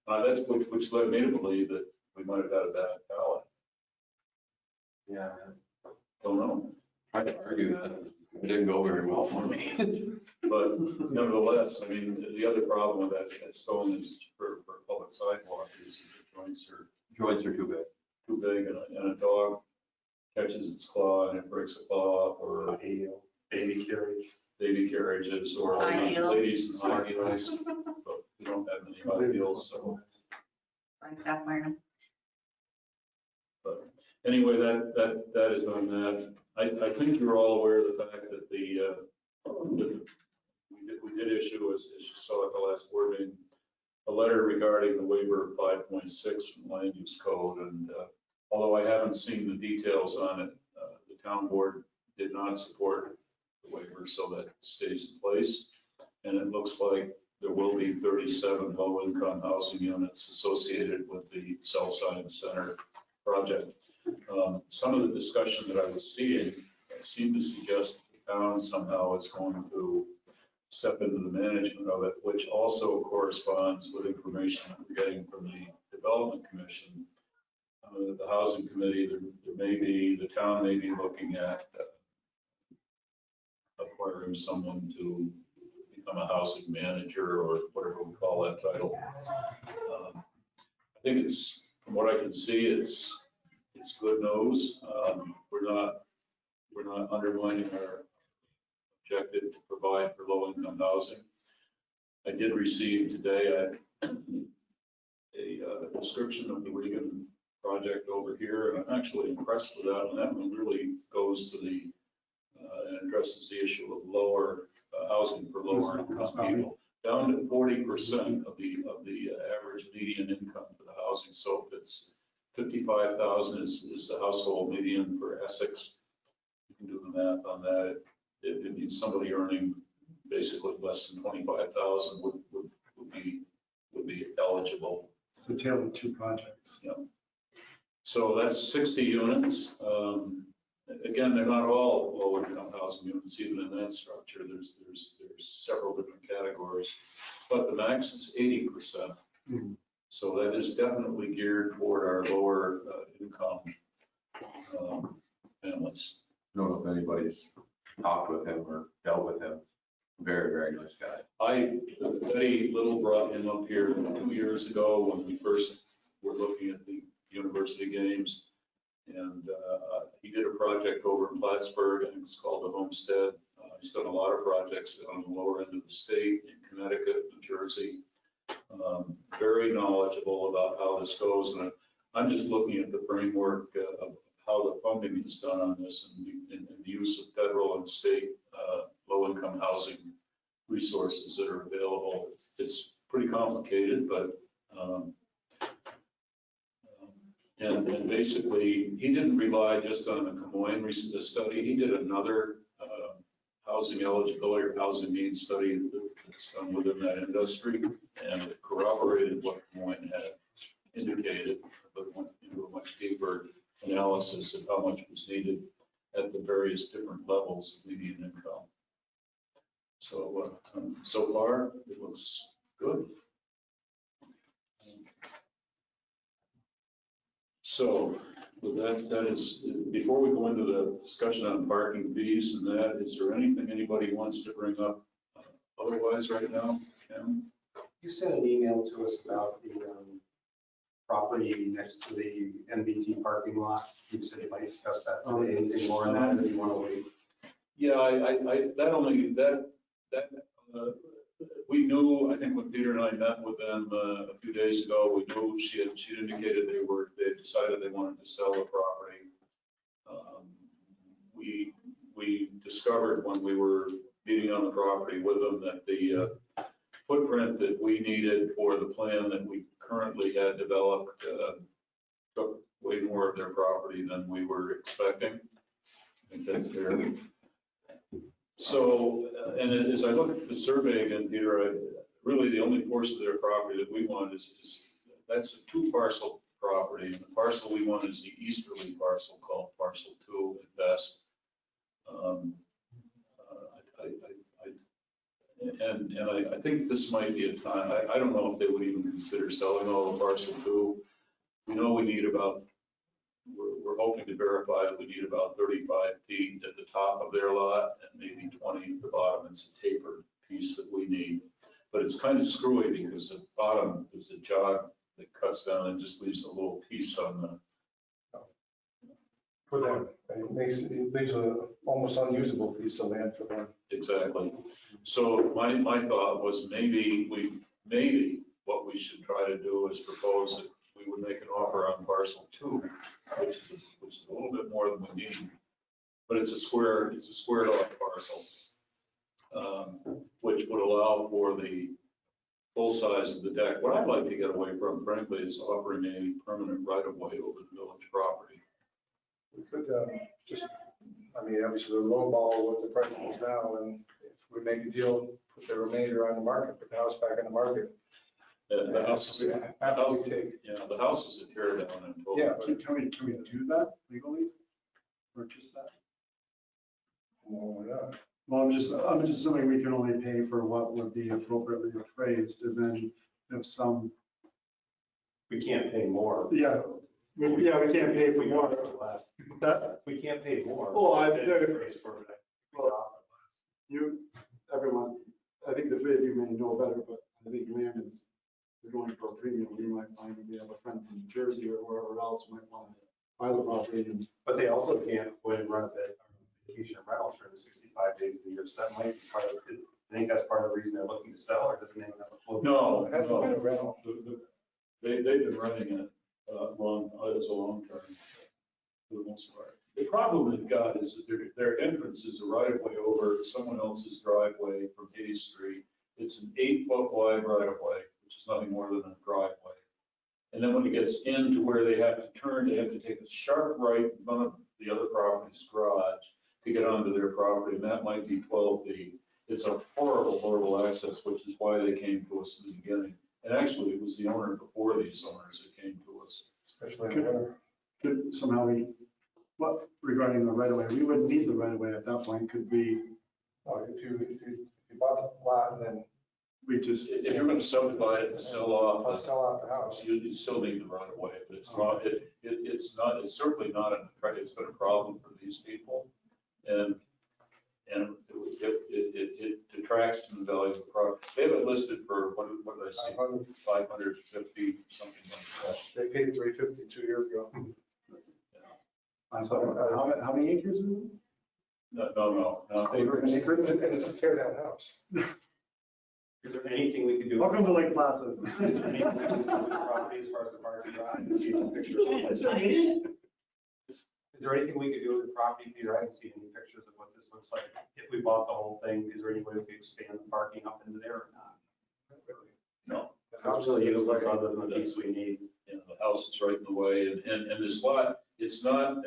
Speaker 4: That's which led me to believe that we might have had a bad pallet.
Speaker 2: Yeah,
Speaker 4: Don't know.
Speaker 2: tried to argue that. It didn't go very well for me.
Speaker 4: But nevertheless, I mean, the other problem with that stone is for public sidewalk is the joints are
Speaker 2: Joints are too big.
Speaker 4: too big and a dog catches its claw and it breaks a claw off, or
Speaker 6: Baby carriage.
Speaker 4: baby carriages or
Speaker 5: High heel.
Speaker 4: ladies in high heels. But we don't have many high heels, so.
Speaker 5: Brian staff wearing them.
Speaker 4: But anyway, that is on that. I think you're all aware of the fact that we did issue, as you saw at the last board meeting, a letter regarding the waiver of 5.6 from the land use code. And although I haven't seen the details on it, the town board did not support the waiver, so that stays in place. And it looks like there will be 37 low-income housing units associated with the Southside Center project. Some of the discussion that I was seeing seemed to suggest the town somehow is going to step into the management of it, which also corresponds with information that we're getting from the Development Commission. The Housing Committee, the town may be looking at acquiring someone to become a housing manager or whatever we call that title. I think it's, from what I can see, it's good news. We're not undermining our objective to provide for low-income housing. I did receive today a description of the Regan project over here, and I'm actually impressed with that. And that one really goes to and addresses the issue of lower housing for lower income people, down to 40% of the average median income for the housing. So if it's 55,000 is the household median for Essex, you can do the math on that. It means somebody earning basically less than 25,000 would be eligible.
Speaker 7: It's the tale of two projects.
Speaker 4: Yeah. So that's 60 units. Again, they're not all low income housing units, even in that structure. There's several different categories, but the max is 80%.
Speaker 7: Mhm.
Speaker 4: So that is definitely geared toward our lower income families.
Speaker 2: I don't know if anybody's talked with him or dealt with him. Very, very nice guy.
Speaker 4: Betty Little brought him up here 2 years ago when we first were looking at the university games. And he did a project over in Plattsburgh, I think it's called the Homestead. He's done a lot of projects on the lower end of the state, in Connecticut, New Jersey. Very knowledgeable about how this goes. And I'm just looking at the framework of how the funding is done on this and the use of federal and state low-income housing resources that are available. it's pretty complicated, but, and basically, he didn't rely just on the Camoin study. He did another housing eligibility or housing needs study that's done within that industry, and it corroborated what Camoin had indicated, but went into a much deeper analysis of how much was needed at the various different levels of median income. So, so far, it looks good. So with that is, before we go into the discussion on parking fees and that, is there anything anybody wants to bring up otherwise right now? Ken?
Speaker 6: You sent an email to us about the property next to the MBT parking lot. You said you might discuss that today. Anything more on that, or do you want to wait?
Speaker 4: Yeah, we knew, I think when Peter and I met with them a few days ago, we knew she indicated they had decided they wanted to sell the property. We discovered when we were meeting on the property with them that the footprint that we needed for the plan that we currently had developed took way more of their property than we were expecting. I think that's fair. So, and as I look at the survey again, Peter, really the only portion of their property that we want is that's a 2-parcel property. And the parcel we want is the easterly parcel called parcel 2 at best. I think this might be a time, I don't know if they would even consider selling all of parcel 2. We know we need about, we're hoping to verify that we need about 35 feet at the top of their lot and maybe 20 at the bottom. It's a tapered piece that we need. But it's kind of screwy because at the bottom there's a jog that cuts down and just leaves a little piece on the.
Speaker 3: For them, it leaves a almost unusable piece of land for them.
Speaker 4: Exactly. So my thought was maybe what we should try to do is propose that we would make an offer on parcel 2, which is a little bit more than we need. But it's a squared off parcel, which would allow for the full size of the deck. What I'd like to get away from, frankly, is offering a permanent right of way over the village property.
Speaker 3: We could just, I mean, obviously the low ball what the price is now, and if we make a deal, put the remainder on the market, put the house back on the market.
Speaker 4: The house is,
Speaker 3: After we take.
Speaker 4: yeah, the house is a tear down in total.
Speaker 3: Yeah,
Speaker 7: Can we do that legally? Purchase that?
Speaker 3: well, why not?
Speaker 7: Well, I'm just assuming we can only pay for what would be appropriately appraised, and then if some,
Speaker 6: We can't pay more.
Speaker 7: we can't pay for more. That,
Speaker 6: We can't pay more.
Speaker 7: Oh,
Speaker 6: Well,
Speaker 7: everyone, I think the 3 of you may know better, but I think land is going for a premium. You might find we have a friend from New Jersey or wherever else might want to buy the property.
Speaker 6: But they also can't go and run the vacation rentals for the 65 days of the year. So that might be part of it. I think that's part of the reason they're looking to sell, or doesn't anyone have a float?
Speaker 4: No,
Speaker 3: It hasn't been a rental.
Speaker 4: They've been running it as a long term for the most part. The problem they've got is that their entrance is a right of way over someone else's driveway from Hayes Street. It's an 8-foot wide right of way, which is nothing more than a driveway. And then when it gets into where they have to turn, they have to take a sharp right in front of the other property's garage to get onto their property, and that might be 12 feet. It's a horrible, horrible access, which is why they came to us in the beginning. And actually, it was the owner before these owners that came to us.
Speaker 3: Especially in the winter.
Speaker 7: Could somehow what regarding the right of way, we wouldn't need the right of way at that point. Could we,
Speaker 3: If you bought the lot and then
Speaker 7: we just,
Speaker 4: If you're going to subdivide it and sell off,
Speaker 3: sell off the house.
Speaker 4: you still need the right of way, but it's not, it's certainly not, it's been a problem for these people. And it detracts from the value of the property. They have it listed for, what did I say? 550, something like that.
Speaker 3: They paid $350 2 years ago.
Speaker 7: how many acres is it?
Speaker 4: No.
Speaker 3: And it's a tear down house.
Speaker 6: Is there anything we could do?
Speaker 7: Welcome to Lake Placid.
Speaker 6: Is there anything we can do with the property as far as the parking lot? I haven't seen any pictures. Is there anything we could do with the property, Peter? I haven't seen any pictures of what this looks like. If we bought the whole thing, is there any way we could expand the parking up into there or not?
Speaker 4: No.
Speaker 3: The house
Speaker 6: Really
Speaker 3: is
Speaker 6: useless
Speaker 3: like-
Speaker 6: other than the piece we need.
Speaker 4: You know, the house is right in the way, and this lot, it's not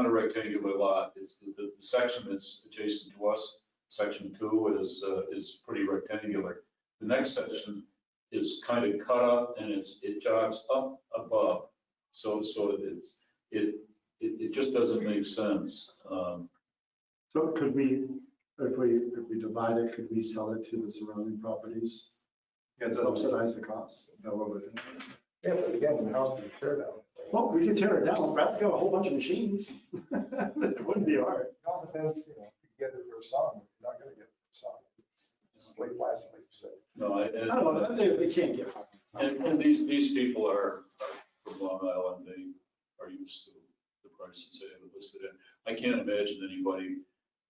Speaker 4: a rectangular lot. It's the section that's adjacent to us, section 2 is pretty rectangular. The next section is kind of cut up and it jogs up above. So it just doesn't make sense.
Speaker 7: So could we, if we divide it, could we sell it to the surrounding properties and subsidize the cost? Is that what we're thinking?
Speaker 3: Yeah, but again, the house is tear down.
Speaker 7: Well, we could tear it down. Brad's got a whole bunch of machines. It wouldn't be hard.
Speaker 3: It all depends, you know, if you get it for a song, you're not gonna get it for a song. It's like Placid, like you said.
Speaker 4: No,
Speaker 7: I don't know, they can't get.
Speaker 4: and these people are from Long Island. They are used to the prices they have it listed in. I can't imagine anybody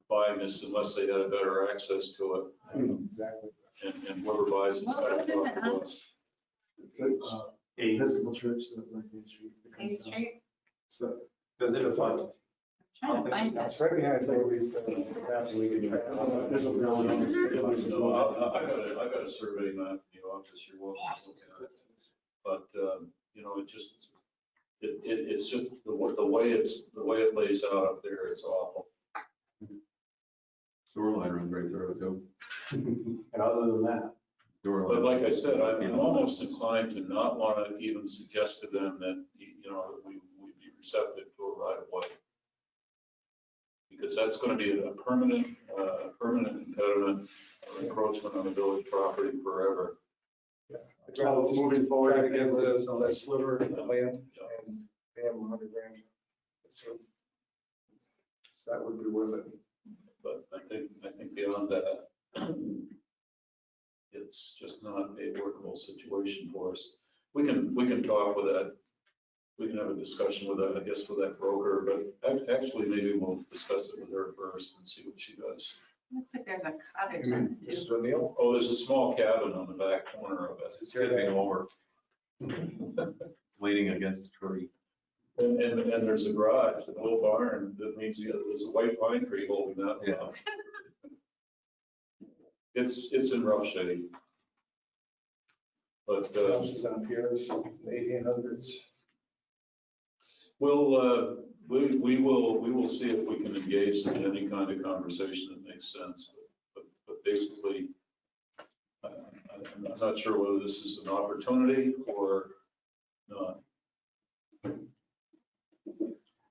Speaker 4: buying this unless they had a better access to it.
Speaker 3: Exactly.
Speaker 4: And whoever buys it's got to talk to us.
Speaker 7: Episcopal church, that like Main Street. that comes
Speaker 5: 8th
Speaker 7: down.
Speaker 5: Street,
Speaker 7: So,
Speaker 6: Does it apply?
Speaker 5: trying to find
Speaker 3: It's
Speaker 5: it.
Speaker 3: right behind Sobeys.
Speaker 7: there's a brown house.
Speaker 4: No, I got a survey map in the office. You're welcome to look at it. But, you know, it's just the way it lays out up there, it's awful.
Speaker 2: Sewer line runs right through it too.
Speaker 6: And other than that,
Speaker 2: Sewer
Speaker 4: But
Speaker 2: line.
Speaker 4: like I said, I'm almost inclined to not want to even suggest to them that, you know, that we'd be receptive to a right of way. Because that's going to be a permanent impediment or encroachment on the village property forever.
Speaker 7: So moving forward,
Speaker 3: Try to get
Speaker 7: we're-
Speaker 3: the sliver of land and pay them $100,000. So that would be worth it.
Speaker 4: But I think beyond that, it's just not a workable situation for us. We can talk with that. We can have a discussion with that, I guess, with that broker, but actually maybe we'll discuss it with her first and see what she does.
Speaker 5: Looks like there's a cottage on it too.
Speaker 3: Mr. O'Neill?
Speaker 4: Oh, there's a small cabin on the back corner of it.
Speaker 2: It's tipping over. It's leaning against a tree.
Speaker 4: And there's a garage, a little barn, that means there's a white pine tree holding that one up. It's in rough shape. But,
Speaker 3: Houses on piers, in the 1800s.
Speaker 4: we will see if we can engage in any kind of conversation that makes sense. But basically, I'm not sure whether this is an opportunity or not.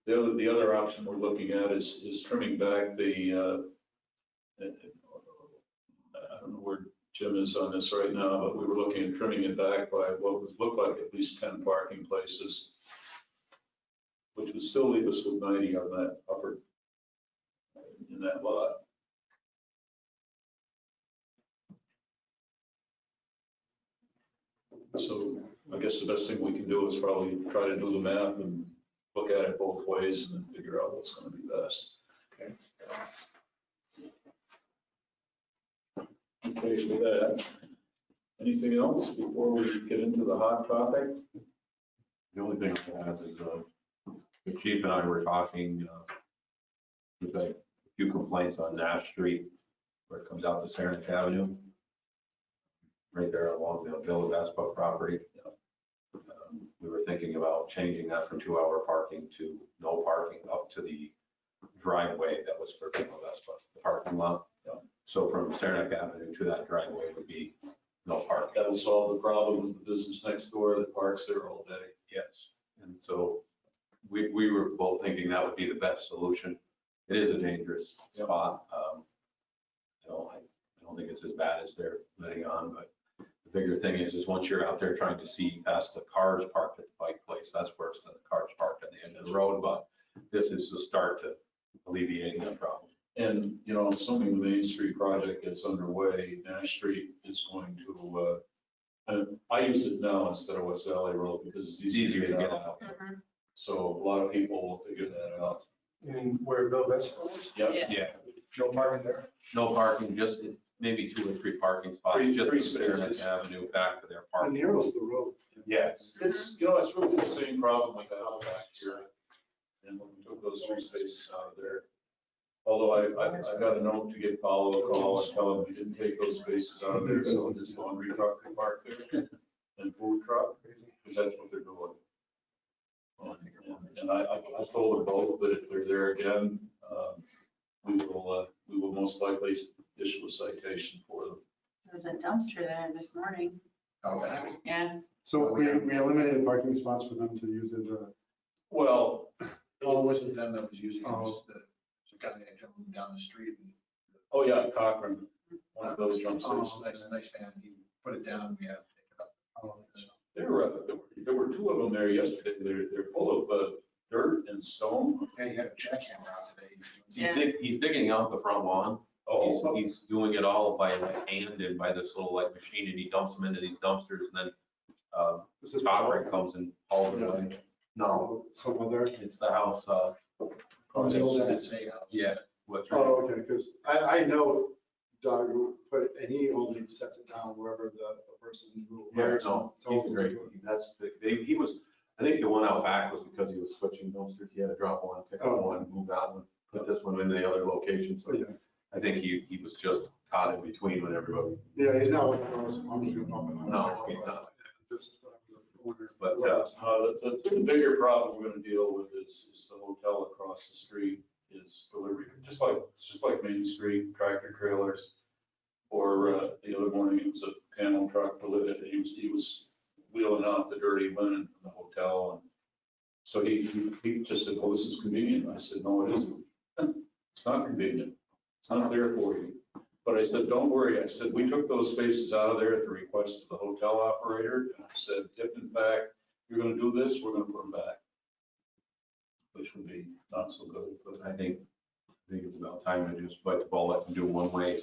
Speaker 4: The other option we're looking at is trimming back the, I don't know where Jim is on this right now, but we were looking at trimming it back by what would look like at least 10 parking places, which would still leave us with 90 on that upper, in that lot. So I guess the best thing we can do is probably try to do the math and look at it both ways and then figure out what's going to be best. Okay, with that, anything else before we get into the hot topic?
Speaker 2: The only thing I have is, the chief and I were talking, we've got a few complaints on Nash Street where it comes out to Saranac Avenue. Right there along the Villa Vespa property. We were thinking about changing that from 2-hour parking to no parking up to the driveway that was for Villa Vespa, the parking lot. So from Saranac Avenue to that driveway would be no parking.
Speaker 4: That'll solve the problem with the business next door that parks there all day.
Speaker 2: Yes. And so we were both thinking that would be the best solution. It is a dangerous spot. I don't think it's as bad as they're letting on, but the bigger thing is once you're out there trying to see past the cars parked at the bike place, that's worse than the cars parked at the end of the road. But this is the start to alleviating that problem.
Speaker 4: And, you know, assuming the Main Street project gets underway, Nash Street is going to, I use it now instead of West Valley Road because it's
Speaker 2: It's easier to get out.
Speaker 5: Mhm.
Speaker 4: So a lot of people will figure that out.
Speaker 3: And where Bill Vespa is,
Speaker 4: Yep.
Speaker 5: Yeah.
Speaker 2: Yeah,
Speaker 3: no parking there.
Speaker 2: no parking, just maybe 2 or 3 parking spots,
Speaker 4: Three
Speaker 2: just from Saranac
Speaker 4: spaces.
Speaker 2: Avenue back to their
Speaker 7: How
Speaker 2: parking.
Speaker 7: narrow's the road?
Speaker 2: Yes.
Speaker 4: It's, you know, it's really the same problem we had back here. And when we took those 3 spaces out of there. Although I got a note to give Paulo a call and tell him we didn't take those spaces out of there, so this laundry truck can park there and food truck, because that's what they're doing. And I told them both that if they're there again, we will most likely issue a citation for them.
Speaker 5: There's a dumpster there this morning.
Speaker 9: Okay.
Speaker 5: Yeah.
Speaker 7: So we eliminated parking spots for them to use as a,
Speaker 4: Well,
Speaker 9: No, it wasn't them that was using it, it
Speaker 7: Oh.
Speaker 9: was the guy that come down the street and
Speaker 4: oh yeah, Cochran, one of those
Speaker 9: it was
Speaker 4: dumpsters.
Speaker 9: a nice man, he put it down, we had to pick it up. So,
Speaker 4: There were two of them there yesterday. They're full of dirt and stone.
Speaker 9: yeah, he had a jackhammer out today.
Speaker 2: He's digging out the front lawn.
Speaker 4: Oh,
Speaker 2: He's doing it all by like hand and by this little like machine, and he dumps them into these dumpsters, and then
Speaker 7: this is
Speaker 2: Cochran comes and hauls them away. No,
Speaker 7: some other,
Speaker 2: it's the house,
Speaker 9: Probably the old NSA house.
Speaker 2: yeah, what's
Speaker 7: oh, okay, because I know Doug who put, and he only sets it down wherever the person who.
Speaker 2: Yeah,
Speaker 7: hires him
Speaker 2: no,
Speaker 7: tells
Speaker 2: he's
Speaker 7: him to
Speaker 2: great.
Speaker 7: do it.
Speaker 2: That's, he was, I think the one out back was because he was switching dumpsters. He had to drop one, pick up
Speaker 7: Oh.
Speaker 2: one, move that one, put this one in the other location. So
Speaker 7: Yeah.
Speaker 2: I think he was just caught in between when everybody,
Speaker 7: Yeah, he's not one of those, I'm just gonna bump it on.
Speaker 2: No, he's not.
Speaker 7: Just wondering.
Speaker 2: But,
Speaker 4: the bigger problem we're gonna deal with is the hotel across the street is delivery, just like Main Street, tractor trailers. Or the other morning, it was a panel truck delivered, he was wheeling out the dirty linen from the hotel. And so he just said, well, this is convenient. I said, no, it isn't. It's not convenient. It's not there for you. But I said, don't worry. I said, we took those spaces out of there at the request of the hotel operator. And I said, if in fact you're gonna do this, we're gonna put them back. Which would be not so good, but
Speaker 2: I think it's about time to just bite the bullet and do one way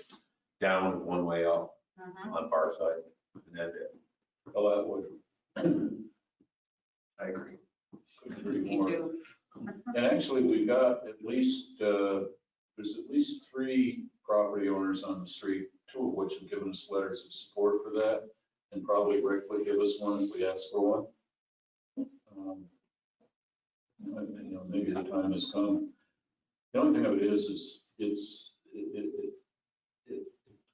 Speaker 2: down and one way up
Speaker 5: Mhm.
Speaker 2: on our side. And then
Speaker 4: well, that would.
Speaker 2: I agree.
Speaker 4: Agree
Speaker 5: Me
Speaker 4: more.
Speaker 5: too.
Speaker 4: And actually, we've got at least, there's at least 3 property owners on the street, 2 of which have given us letters of support for that. And probably Rick would give us one if we ask for one. Maybe the time has come. The only thing of it is it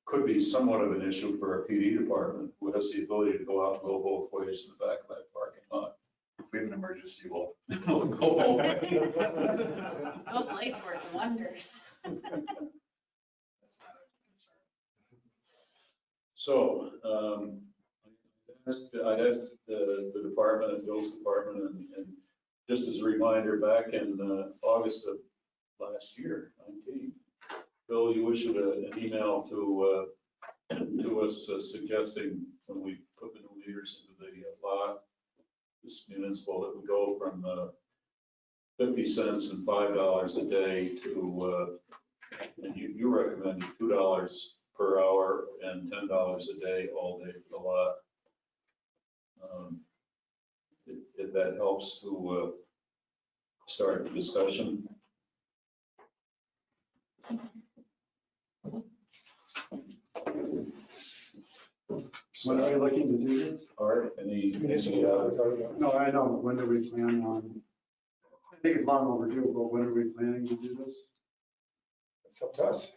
Speaker 4: could be somewhat of an issue for our PD department, who has the ability to go out and go both ways in the back of that parking lot.
Speaker 9: If we have an emergency, we'll.
Speaker 2: We'll go both ways.
Speaker 5: Those lights work wonders.
Speaker 9: That's not a concern.
Speaker 4: So, I'd ask the department and Bill's department, and just as a reminder, back in August of last year, 19, Bill, you issued an email to us suggesting when we put the new meters into the lot, this municipal, that we go from 50 cents and $5 a day to, and you recommended $2 per hour and $10 a day all day for the lot. If that helps to start the discussion.
Speaker 7: When are we looking to do this?
Speaker 4: Art, any,
Speaker 7: No, I know, when do we plan on, I think it's long overdue, but when are we planning to do this?
Speaker 3: It's up to us.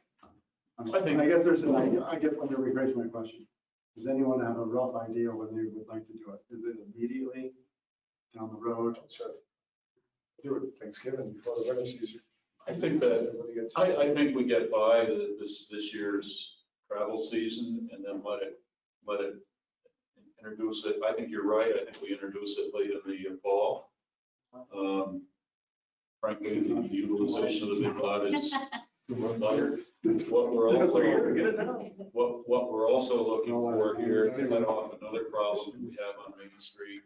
Speaker 4: I think-
Speaker 7: I guess there's an idea, I guess let me rephrase my question. Does anyone have a rough idea when they would like to do it? Is it immediately down the road?
Speaker 3: So do it Thanksgiving before the winter season.
Speaker 4: I think that,
Speaker 3: Everybody gets-
Speaker 4: I think we get by this year's travel season and then let it introduce it. I think you're right. I think we introduce it late in the fall. Frankly, the utilization of the big lot is higher. What we're also looking for here, to head off another problem we have on Main Street,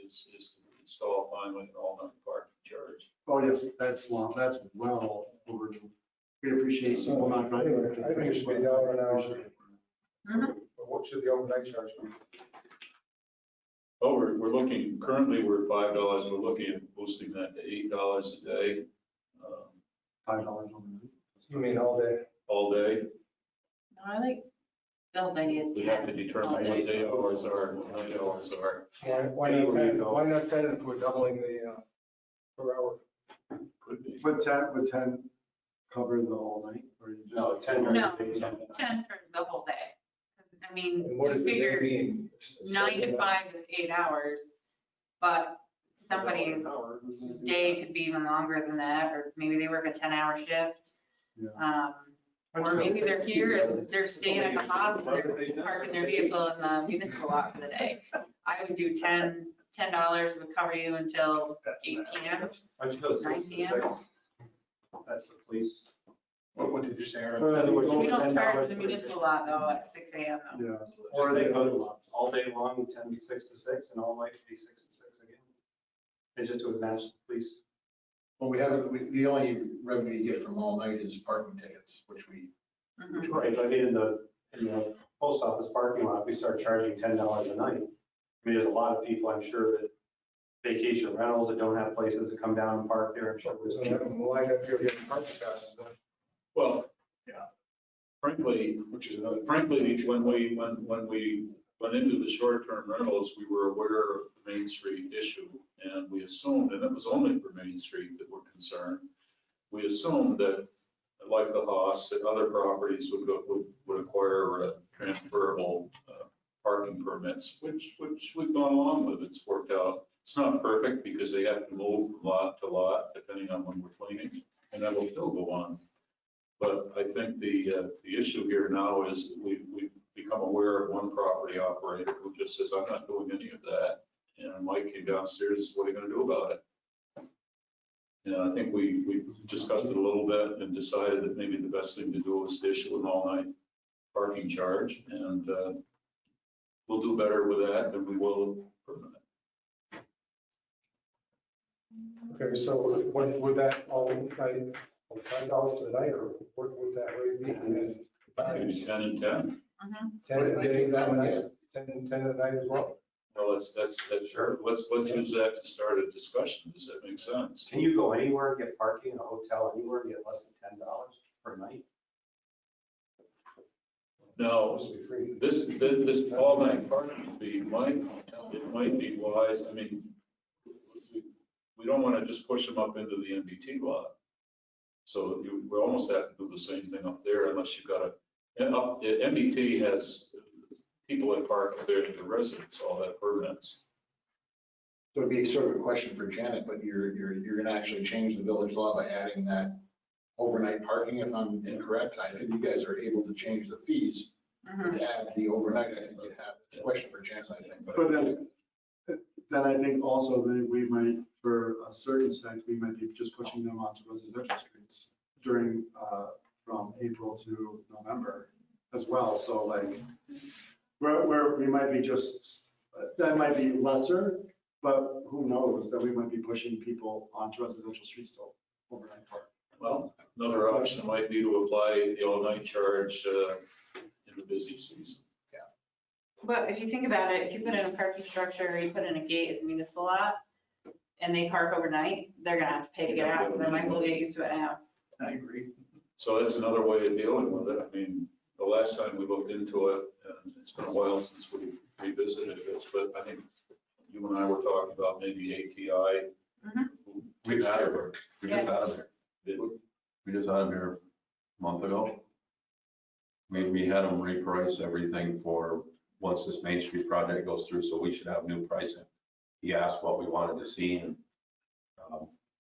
Speaker 4: is to install finally an all-night parking charge.
Speaker 7: Oh, yes, that's long, that's well overdue. We appreciate people not driving.
Speaker 3: I think it should be a dollar an hour.
Speaker 5: Mhm.
Speaker 3: But what should the overnight charge be?
Speaker 4: Oh, we're looking, currently we're at $5. We're looking at boosting that to $8 a day,
Speaker 7: $5 on
Speaker 3: You mean all day?
Speaker 4: all day.
Speaker 5: No, I like Bill's idea.
Speaker 4: We have to determine what day hours are, and what night hours are.
Speaker 3: Why not 10? Why not 10 if we're doubling the per hour?
Speaker 4: Could be.
Speaker 7: Would 10 cover the whole night or you just?
Speaker 6: No, 10 during
Speaker 5: No.
Speaker 6: the daytime.
Speaker 5: 10 for the whole day. I mean,
Speaker 3: And what
Speaker 5: you
Speaker 3: does the day
Speaker 5: figure
Speaker 3: mean?
Speaker 5: 9 to 5 is 8 hours, but somebody's day could be even longer than that, or maybe they work a 10-hour shift. Or maybe they're here and they're staying at the hospital, parking their vehicle in the municipal lot for the day. I would do $10 would cover you until 8 PM.
Speaker 6: I just go
Speaker 5: 9
Speaker 6: 6 to
Speaker 5: PM.
Speaker 6: 6. That's the police.
Speaker 9: What did you say, Aaron?
Speaker 5: We don't charge the municipal lot though at 6 AM though.
Speaker 7: Yeah.
Speaker 6: Or they go all day long, 10 be 6 to 6, and all night be 6 to 6 again. It's just to match the police.
Speaker 9: Well, the only revenue you get from all night is parking tickets, which we,
Speaker 5: Mhm.
Speaker 6: Right, I mean, in the post office parking lot, we start charging $10 a night. I mean, there's a lot of people, I'm sure, that vacation rentals that don't have places to come down and park there. I'm sure
Speaker 3: So
Speaker 6: there's
Speaker 3: having a line up here getting parking passes, then
Speaker 4: Well,
Speaker 9: Yeah.
Speaker 4: frankly,
Speaker 9: which is another.
Speaker 4: frankly, when we went into the short-term rentals, we were aware of the Main Street issue, and we assumed, and it was only for Main Street that we're concerned, we assumed that, like the Haas, that other properties would acquire transferable parking permits, which we've gone along with. It's worked out. It's not perfect because they have to move from lot to lot depending on when we're cleaning, and that will still go on. But I think the issue here now is we've become aware of one property operator who just says, I'm not doing any of that. And Mike came downstairs, what are you gonna do about it? And I think we discussed it a little bit and decided that maybe the best thing to do is to issue an all-night parking charge. And we'll do better with that than we will permanent.
Speaker 3: okay, so what would that all night, $5 a night, or what would that rate be? And
Speaker 4: Maybe 10 and 10.
Speaker 3: 10 a day, that night, 10 at night as well?
Speaker 4: Well, that's sure. Let's use that to start a discussion. Does that make sense?
Speaker 6: Can you go anywhere and get parking in a hotel anywhere and get less than $10 per night?
Speaker 4: No,
Speaker 3: Supposed to be free.
Speaker 4: this all-night parking fee it might be wise. I mean, we don't want to just push them up into the MBT lot. So we almost have to do the same thing up there unless you've got MBT has people that park up there in the residents, all that permits.
Speaker 9: So it'd be sort of a question for Janet, but you're gonna actually change the village law by adding that overnight parking, if I'm incorrect. I think you guys are able to change the fees
Speaker 5: Mhm.
Speaker 9: to add the overnight. I think you'd have, it's a question for Janet, I think.
Speaker 7: But then I think also that we might, for a certain sect, we might be just pushing them onto residential streets during, from April to November as well. So like, we might be just, that might be lesser, but who knows that we might be pushing people onto residential streets to overnight park.
Speaker 4: Well, another option might be to apply the all-night charge in the busy season.
Speaker 5: But if you think about it, if you put in a parking structure, or you put in a gate as a municipal lot, and they park overnight, they're gonna have to pay to get out, so they might as well get used to it now.
Speaker 9: I agree.
Speaker 4: So that's another way of dealing with it. I mean, the last time we looked into it, and it's been a while since we revisited this, but I think you and I were talking about maybe ATI.
Speaker 5: Mhm.
Speaker 10: We've had it, we just had them there.
Speaker 4: Did we?
Speaker 10: We just had them here a month ago. We had them reprice everything for, once this Main Street project goes through, so we should have new pricing. He asked what we wanted to see, and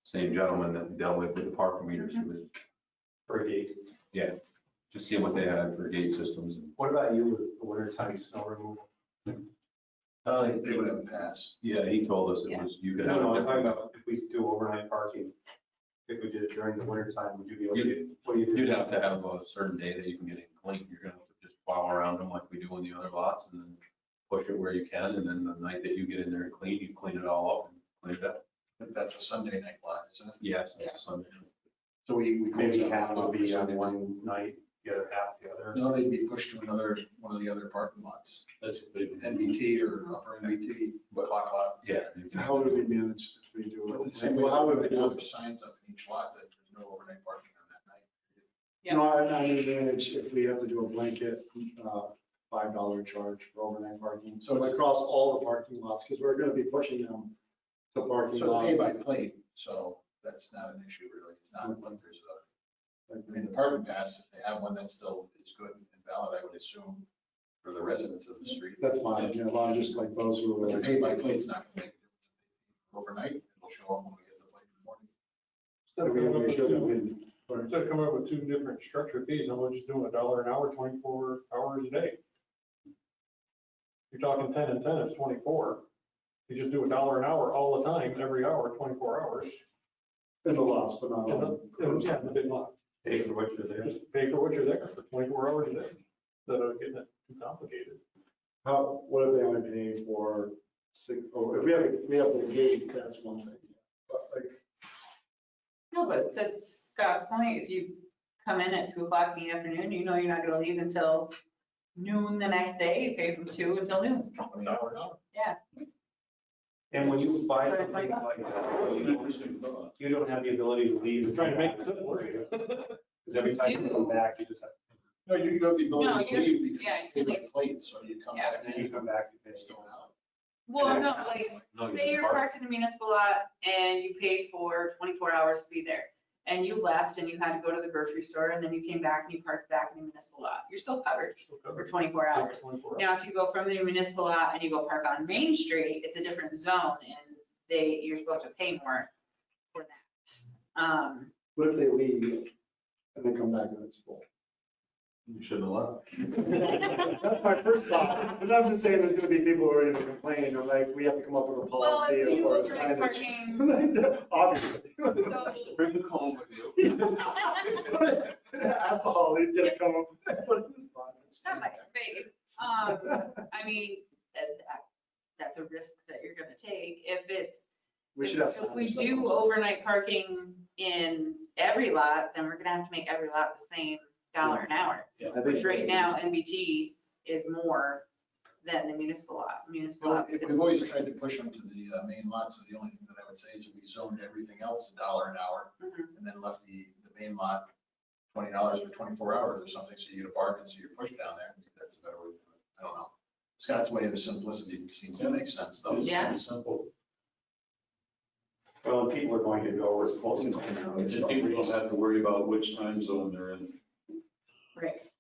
Speaker 10: same gentleman that dealt with the parking meters, he was,
Speaker 6: For a gate.
Speaker 10: just seeing what they had for gate systems.
Speaker 6: What about you with the wintertime snow removal?
Speaker 9: They would have a pass.
Speaker 10: Yeah, he told us it was, you could have.
Speaker 6: No,
Speaker 10: a
Speaker 6: I'm talking
Speaker 10: different-
Speaker 6: about if we do overnight parking, if we did it during the winter time, would you be able to, what do you think?
Speaker 10: You'd have to have a certain day that you can get it clean. You're gonna have to just plow around them like we do in the other lots, and then push it where you can, and then the night that you get in there and clean, you clean it all up and clean it up.
Speaker 9: But that's a Sunday night lot, isn't it?
Speaker 10: Yes, that's a Sunday.
Speaker 9: So we.
Speaker 6: Maybe
Speaker 9: close
Speaker 6: half
Speaker 9: that
Speaker 6: would
Speaker 9: off
Speaker 6: be
Speaker 9: for
Speaker 6: on
Speaker 9: Sunday.
Speaker 6: one night, the other half the other.
Speaker 9: No, they'd be pushed to one of the other parking lots,
Speaker 4: That's a big.
Speaker 9: NBT or upper NBT, clock lot.
Speaker 10: Yeah.
Speaker 7: How would we manage if we do
Speaker 9: Well,
Speaker 7: it?
Speaker 9: the same way
Speaker 7: Well, how would we
Speaker 9: right
Speaker 7: do
Speaker 9: now,
Speaker 7: it?
Speaker 9: there's signs up in each lot that there's no overnight parking on that night.
Speaker 5: Yeah.
Speaker 7: No, I mean, manage if we have to do a blanket, $5 charge for overnight parking. So it's across all the parking lots, because we're gonna be pushing them to parking
Speaker 9: So it's pay by
Speaker 7: lots.
Speaker 9: plate, so that's not an issue really. It's not like there's I mean, the parking pass, if they have one that still is good and valid, I would assume, for the residents of the street.
Speaker 7: That's fine, you know, I'm just like those who
Speaker 9: But
Speaker 7: are
Speaker 9: the
Speaker 7: like,
Speaker 9: pay by plate's not gonna make a difference. Overnight, it'll show up when we get the plate in the morning.
Speaker 8: Instead of coming up
Speaker 7: we
Speaker 8: with
Speaker 7: should have
Speaker 8: two-
Speaker 7: been.
Speaker 8: instead of coming up with two different structure fees, how about just doing $1 an hour, 24 hours a day? You're talking 10 and 10 is 24. You just do $1 an hour all the time, every hour, 24 hours.
Speaker 7: In the lots, but not
Speaker 8: In
Speaker 7: on.
Speaker 8: yeah, in the big lot.
Speaker 6: Pay for what you're there.
Speaker 8: Just pay for what you're there for 24 hours a day. Instead of getting it too complicated.
Speaker 7: How, what if they only pay for 6, or if we have the gate, that's one thing. But like,
Speaker 5: No, but to Scott's point, if you come in at 2 o'clock in the afternoon, you know you're not gonna leave until noon the next day, you pay from 2 until noon. Yeah.
Speaker 6: And when you buy
Speaker 5: For
Speaker 6: something
Speaker 5: 20 bucks.
Speaker 6: like that, you don't have the ability to leave.
Speaker 8: We're trying to make it simple.
Speaker 6: Because every time you come back, you just have,
Speaker 9: No, you have the
Speaker 5: No,
Speaker 9: ability to
Speaker 5: you-
Speaker 9: leave because
Speaker 5: yeah,
Speaker 9: it's paid by plate, so you come
Speaker 5: Yeah.
Speaker 9: back
Speaker 6: and then you come back, you pay.
Speaker 9: still out.
Speaker 5: Well, no, like,
Speaker 10: No,
Speaker 5: say you're parked in the municipal lot and you paid for 24 hours to be there. And you left and you had to go to the grocery store and then you came back and you parked back in the municipal lot. You're still covered for 24 hours.
Speaker 8: 24
Speaker 5: Now, if you go from the municipal lot and you go park on Main Street, it's a different zone and you're supposed to pay more for that.
Speaker 7: what if they leave and they come back and it's full?
Speaker 10: You shouldn't have left.
Speaker 7: That's my first thought, but I'm just saying there's gonna be people who are gonna complain, or like, we have to come up with a
Speaker 5: Well, if
Speaker 7: policy
Speaker 5: we do
Speaker 7: or
Speaker 5: overnight
Speaker 7: signage.
Speaker 5: parking,
Speaker 7: Obviously.
Speaker 5: so
Speaker 10: Bring the comb with you.
Speaker 7: Ask the hall, he's gonna come up and put it in his spot.
Speaker 5: it's not my space. I mean, that's a risk that you're gonna take. If it's,
Speaker 7: We should have.
Speaker 5: if we
Speaker 7: signage,
Speaker 5: do
Speaker 7: that's all.
Speaker 5: overnight parking in every lot, then we're gonna have to make every lot the same $1 an hour.
Speaker 7: I
Speaker 5: Which
Speaker 7: think-
Speaker 5: right now, NBT is more than the municipal lot. Municipal lot.
Speaker 9: We've always tried to push them to the main lot, so the only thing that I would say is we zoned everything else $1 an hour
Speaker 5: Mhm.
Speaker 9: and then left the main lot $20 for 24 hours or something, so you get a bargain, so you're pushed down there. Maybe that's a better way to do it. I don't know. Scott's way of simplicity seems to make sense though.
Speaker 4: It's
Speaker 5: Yeah.
Speaker 4: pretty simple.
Speaker 6: Well, people are going to go as close as they can.
Speaker 4: And people don't have to worry about which time zone they're in.
Speaker 5: Right.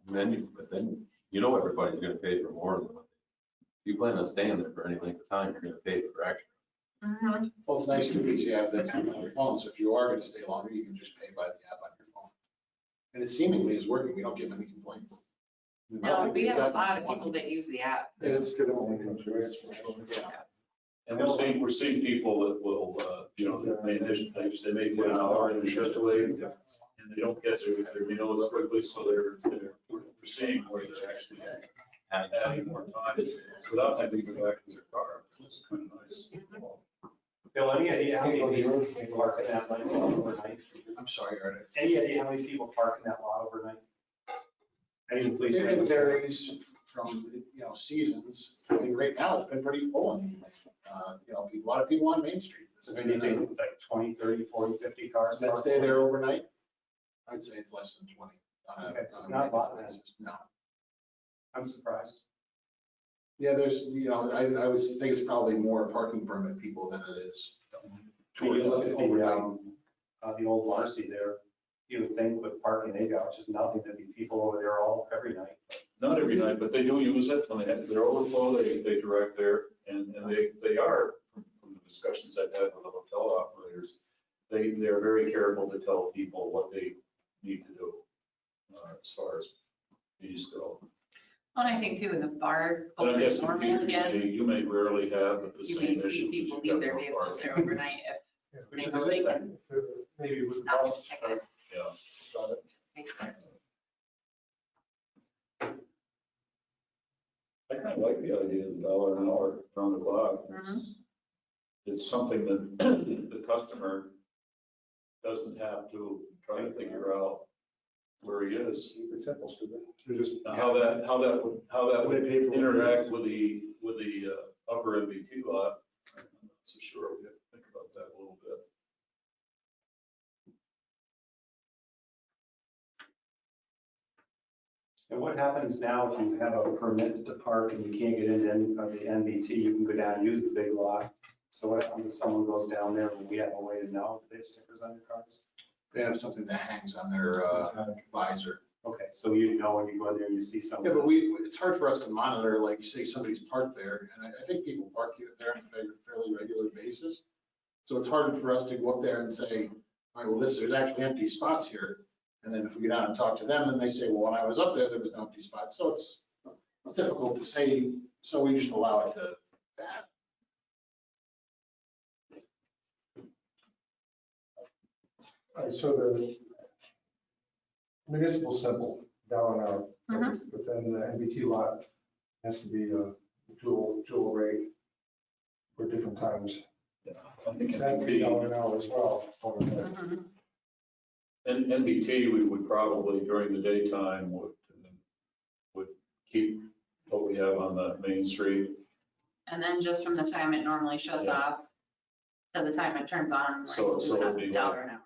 Speaker 10: And then, but then, you know everybody's gonna pay for more than what. If you plan on staying there for any length of time, you're gonna pay for extra.
Speaker 5: Mhm.
Speaker 9: Well, it's nice too because you have that app on your phone, so if you are going to stay longer, you can just pay by the app on your phone. And it seemingly is working. We don't get many complaints.
Speaker 5: No, we have a lot of people that use the app.
Speaker 7: It's gonna only come through, that's for sure.
Speaker 9: Yeah.
Speaker 4: And we're seeing people that will, they may put an hour in just away and they don't get their meals quickly, so we're seeing where they're actually adding more time without having to go back to their car. It's kind of nice.
Speaker 6: Bill, any idea how many people park in that lot overnight?
Speaker 9: I'm sorry, Art.
Speaker 6: Any idea how many people park in that lot overnight? Any police?
Speaker 9: It varies from, seasons. I mean, right now, it's been pretty full in the evening. A lot of people on Main Street. This is
Speaker 6: Anything like 20, 30, 40, 50 cars?
Speaker 9: that
Speaker 6: parked
Speaker 9: stay there overnight. I'd say it's less than 20.
Speaker 6: Okay, so it's not a lot then.
Speaker 9: No.
Speaker 6: I'm surprised.
Speaker 9: Yeah, there's, I would think it's probably more parking permit people than it is.
Speaker 6: When you look at
Speaker 9: Overnight.
Speaker 6: the old Marcy there, you would think with parking they got, which is nothing, there'd be people over there every night.
Speaker 4: Not every night, but they do use it when they have their overflow, they direct there, and they are, from the discussions I've had with the hotel operators, they're very careful to tell people what they need to do, as far as fees go.
Speaker 5: Well, I think too, in the bars
Speaker 4: And I
Speaker 5: open
Speaker 4: guess
Speaker 5: normal again,
Speaker 4: you may rarely have the
Speaker 5: you
Speaker 4: same
Speaker 5: may
Speaker 4: issue.
Speaker 5: see people
Speaker 4: because
Speaker 5: leave their
Speaker 4: you've got no
Speaker 5: vehicles
Speaker 4: parking.
Speaker 5: there overnight
Speaker 7: We
Speaker 5: if
Speaker 7: should
Speaker 5: they
Speaker 7: have
Speaker 5: were
Speaker 7: that.
Speaker 5: vacant.
Speaker 3: Maybe it was a
Speaker 5: Not
Speaker 3: bus.
Speaker 5: check it.
Speaker 4: Yeah. I kind of like the idea of $1 an hour around the clock. It's something that the customer doesn't have to try to figure out where he is.
Speaker 3: Keep it simple, stupid. You just.
Speaker 4: Now, how that would
Speaker 3: They pay for it.
Speaker 4: interact with the upper MBT lot, I'm not so sure. We have to think about that a little bit.
Speaker 6: And what happens now if you have a permit to park and you can't get into the NBT, you can go down and use the big lot. So what happens if someone goes down there and we have a way to know if they have stickers on their cars?
Speaker 9: They have something that hangs on their visor.
Speaker 6: Okay, so you know when you go in there and you see
Speaker 9: Yeah,
Speaker 6: something.
Speaker 9: but it's hard for us to monitor, like you say, somebody's parked there, and I think people park there on a fairly regular basis. So it's hard for us to go up there and say, all right, well, there's actually empty spots here. And then if we get out and talk to them, and they say, well, when I was up there was no empty spots. So it's difficult to say, so we just allow it to happen.
Speaker 3: All right, so the municipal simple down out, but then the MBT lot has to be a dual rate for different times.
Speaker 4: I think
Speaker 3: It has to be $1 an hour as well.
Speaker 4: And NBT, we would probably during the daytime would keep what we have on the main street.
Speaker 5: And then just from the time it normally shuts
Speaker 4: Yeah.
Speaker 5: off to the time it turns on,
Speaker 4: So
Speaker 5: we're
Speaker 4: it'd be
Speaker 5: $1 an hour.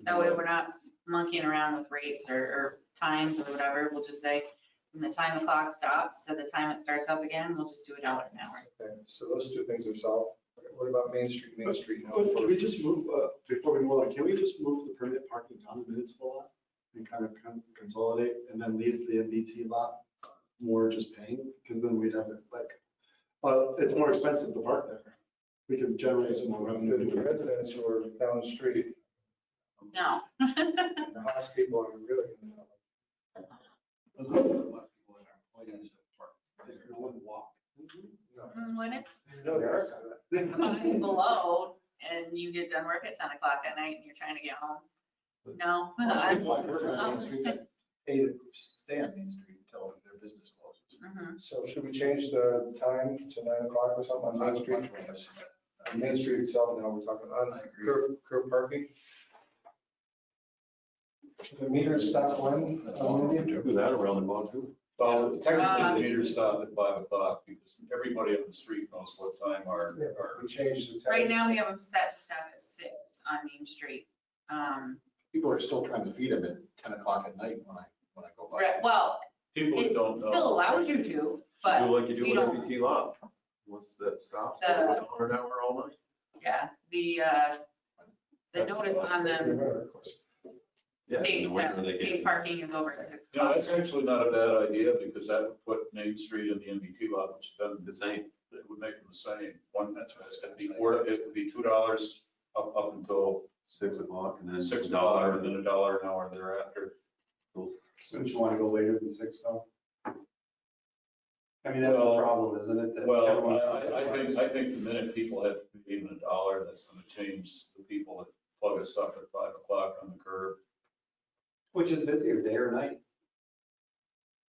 Speaker 5: That way we're not monkeying around with rates or times or whatever. We'll just say from the time the clock stops to the time it starts up again, we'll just do $1 an hour.
Speaker 3: Okay, so those two things are solved. What about Main Street now?
Speaker 7: Can we just move, before we move on, can we just move the permit parking down the municipal lot and kind of consolidate and then leave the MBT lot more just paying? Because then we'd have it like, it's more expensive to park there. We can generate some more revenue.
Speaker 3: The residents who are down the street,
Speaker 5: No.
Speaker 3: the house people are really going to know.
Speaker 9: There's a lot of people that are employees that park.
Speaker 7: No one walk.
Speaker 5: When it's
Speaker 3: No, they are.
Speaker 5: 5 below and you get done work at 10 o'clock at night and you're trying to get home. No.
Speaker 9: People I work on Main Street that pay to stay on Main Street until their business closes.
Speaker 5: Mhm.
Speaker 3: So should we change the time to 9 o'clock or something on Main Street? On Main Street itself, now we're talking on
Speaker 9: I agree.
Speaker 3: curb parking. The meters stop when?
Speaker 9: That's all we can do.
Speaker 10: Do that around the ball too.
Speaker 4: Well, technically, the meters stop at 5 o'clock because everybody on the street knows what time our
Speaker 3: We changed the time.
Speaker 5: Right now, we have them set to stop at 6 on Main Street.
Speaker 9: People are still trying to feed them at 10 o'clock at night when I go by.
Speaker 5: Well,
Speaker 4: people that
Speaker 5: it
Speaker 4: don't know.
Speaker 5: still allows you to, but
Speaker 10: Do like you do
Speaker 5: you
Speaker 10: with
Speaker 5: don't-
Speaker 10: MBT lot. Once that stops,
Speaker 5: The-
Speaker 10: $1 an hour all night.
Speaker 5: yeah, the notice on them
Speaker 3: Of course.
Speaker 10: Yeah, in the
Speaker 5: states
Speaker 10: winter
Speaker 5: that
Speaker 10: they
Speaker 5: paid
Speaker 10: get-
Speaker 5: parking is over at 6
Speaker 4: No,
Speaker 5: o'clock.
Speaker 4: that's actually not a bad idea because that would put Main Street and the MBT lot, which then
Speaker 10: The same.
Speaker 4: it would make them the same. One,
Speaker 9: That's what I was
Speaker 4: it'd
Speaker 9: gonna
Speaker 4: be
Speaker 9: say.
Speaker 4: it would be $2 up until
Speaker 10: 6 o'clock and then
Speaker 4: $6
Speaker 10: $1.
Speaker 4: and then $1 an hour thereafter.
Speaker 6: Don't you want to go later than 6 though? I mean, that's the
Speaker 4: Well-
Speaker 6: problem, isn't it? that
Speaker 4: Well,
Speaker 6: everyone's-
Speaker 4: I think the minute people have to pay even $1, that's going to change the people that plug us up at 5 o'clock on the curb.
Speaker 6: Which is busier, day or night?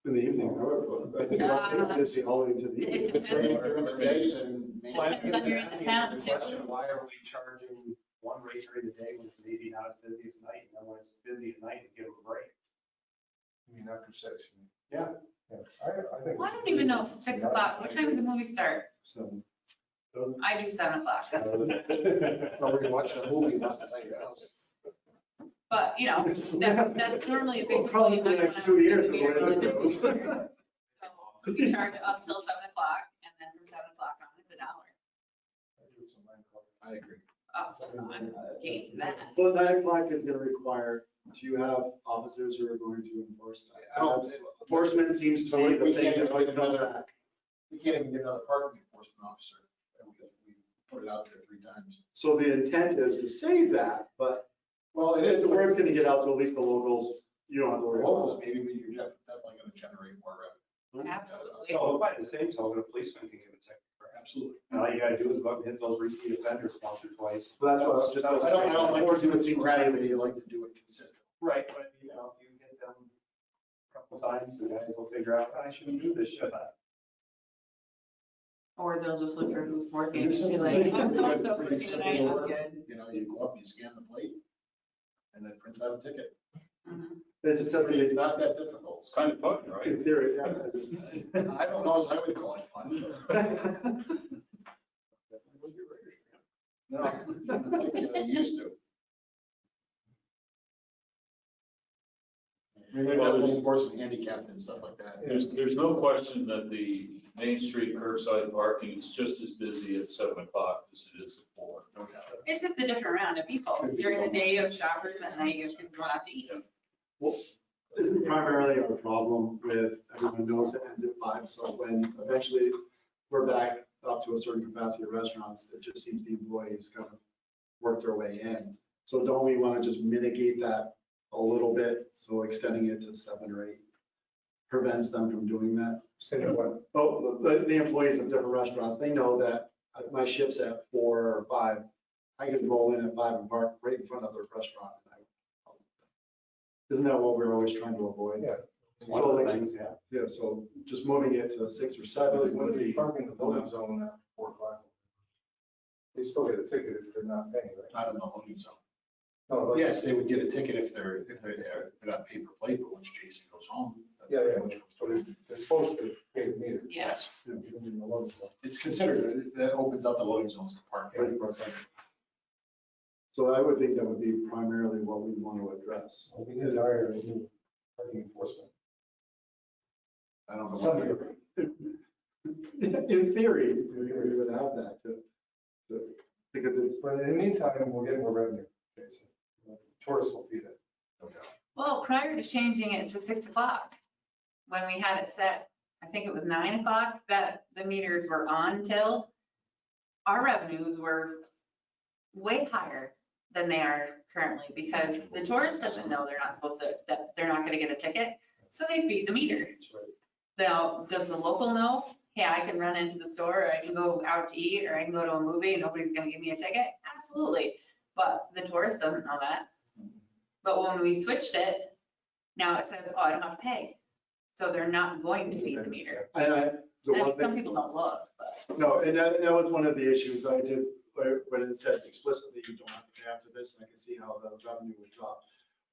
Speaker 7: In the evening, however, I think it's busy all the way to the evening.
Speaker 5: It
Speaker 9: If it's raining during the day, then maybe.
Speaker 5: Depends on your town,
Speaker 6: The question, why are we charging one rate during the day when it's maybe not as busy as night, and then when it's busy at night, we give them a break?
Speaker 3: I mean, after 6.
Speaker 6: Yeah.
Speaker 3: Yeah, I think.
Speaker 5: Well, I don't even know, 6 o'clock, what time does the movie start?
Speaker 7: So,
Speaker 5: I do 7 o'clock,
Speaker 9: Nobody watching a movie unless it's at your house.
Speaker 5: but you know, that's normally a big.
Speaker 7: well, probably for the next 2 years is the way this goes.
Speaker 5: So we charge up till 7 o'clock and then from 7 o'clock on, it's $1.
Speaker 9: I agree.
Speaker 5: Oh, I'm game for that.
Speaker 7: Well, 9 o'clock is gonna require, do you have officers who are going to enforce that?
Speaker 9: I don't-
Speaker 7: Enforcement seems to
Speaker 9: So
Speaker 7: be
Speaker 9: we
Speaker 7: the thing
Speaker 9: can't
Speaker 7: that
Speaker 9: even
Speaker 7: always
Speaker 9: get
Speaker 7: comes
Speaker 9: another-
Speaker 7: back.
Speaker 9: We can't even get another parking enforcement officer. And we put it out there 3 times.
Speaker 7: So the intent is to say that, but
Speaker 9: Well, it is.
Speaker 7: the word's gonna get out to at least the locals, you don't have to worry about
Speaker 9: Locals, maybe, but you're definitely going to generate more revenue.
Speaker 5: Absolutely.
Speaker 6: No, by the same token, a policeman can give a ticket, correct?
Speaker 9: Absolutely.
Speaker 6: And all you gotta do is go up and hit those repeat offenders once or twice.
Speaker 7: Well, that's what I was just.
Speaker 9: I don't like to do it sporadically, you like to do it consistent.
Speaker 6: Right, but you know, if you hit them a couple times, the guys will figure out, I shouldn't do this, should I?
Speaker 5: Or they'll just look for who's working and
Speaker 9: It's
Speaker 5: be like, I'm so working tonight, I'm good.
Speaker 9: You know, you go up, you scan the plate, and it prints out a ticket.
Speaker 5: Mhm.
Speaker 7: It just doesn't,
Speaker 9: It's not that difficult.
Speaker 4: It's kind of fun, right?
Speaker 7: in theory, yeah, I just.
Speaker 9: I don't know as I would call it fun. No, like you used to. I mean, they're definitely enforcing handicapped and stuff like that.
Speaker 4: There's no question that the Main Street curbside parking is just as busy at 7 o'clock as it is at 4.
Speaker 9: No doubt.
Speaker 5: It's just a different round of people. During the day of shoppers, at night you have people going out to eat.
Speaker 7: Well, isn't primarily our problem with everyone knows it ends at 5, so when eventually we're back up to a certain capacity of restaurants, it just seems the employees kind of work their way in. So don't we want to just mitigate that a little bit, so extending it to 7 or 8 prevents them from doing that?
Speaker 3: Say that what?
Speaker 7: Oh, the employees of different restaurants, they know that my shift's at 4 or 5. I can roll in at 5 and park right in front of their restaurant. Isn't that what we're always trying to avoid?
Speaker 3: Yeah.
Speaker 6: It's one of the things, yeah.
Speaker 7: Yeah, so just moving it to 6 or 7
Speaker 3: When
Speaker 7: would
Speaker 3: they
Speaker 7: be.
Speaker 3: park in the loading zone at 4 o'clock, they still get a ticket if they're not paying, right?
Speaker 9: Not in the loading zone.
Speaker 3: No, but-
Speaker 9: Yes, they would get a ticket if they're not paper plate, but once Jason goes home.
Speaker 3: Yeah, but they're supposed to pay the meter.
Speaker 5: Yes.
Speaker 3: Even in the loading zone.
Speaker 9: It's considered, that opens up the loading zones to park.
Speaker 7: So I would think that would be primarily what we want to address.
Speaker 3: We need to hire a new parking enforcement.
Speaker 9: I don't know.
Speaker 3: Somebody.
Speaker 7: In theory, we would have that because it's,
Speaker 3: But in the meantime, we'll get more revenue, Jason. Tourists will feed it.
Speaker 5: Well, prior to changing it to 6 o'clock, when we had it set, I think it was 9 o'clock that the meters were on till, our revenues were way higher than they are currently because the tourist doesn't know they're not supposed to, that they're not going to get a ticket. So they feed the meter.
Speaker 3: That's right.
Speaker 5: Now, does the local know, hey, I can run into the store, or I can go out to eat, or I can go to a movie and nobody's going to give me a ticket? Absolutely. But the tourist doesn't know that. But when we switched it, now it says, oh, I don't have to pay. So they're not going to feed the meter.
Speaker 7: and the one
Speaker 5: And some
Speaker 7: thing,
Speaker 5: people don't look, but.
Speaker 7: no, and that was one of the issues I did, when it said explicitly, you don't have to pay after this, and I can see how the revenue would drop.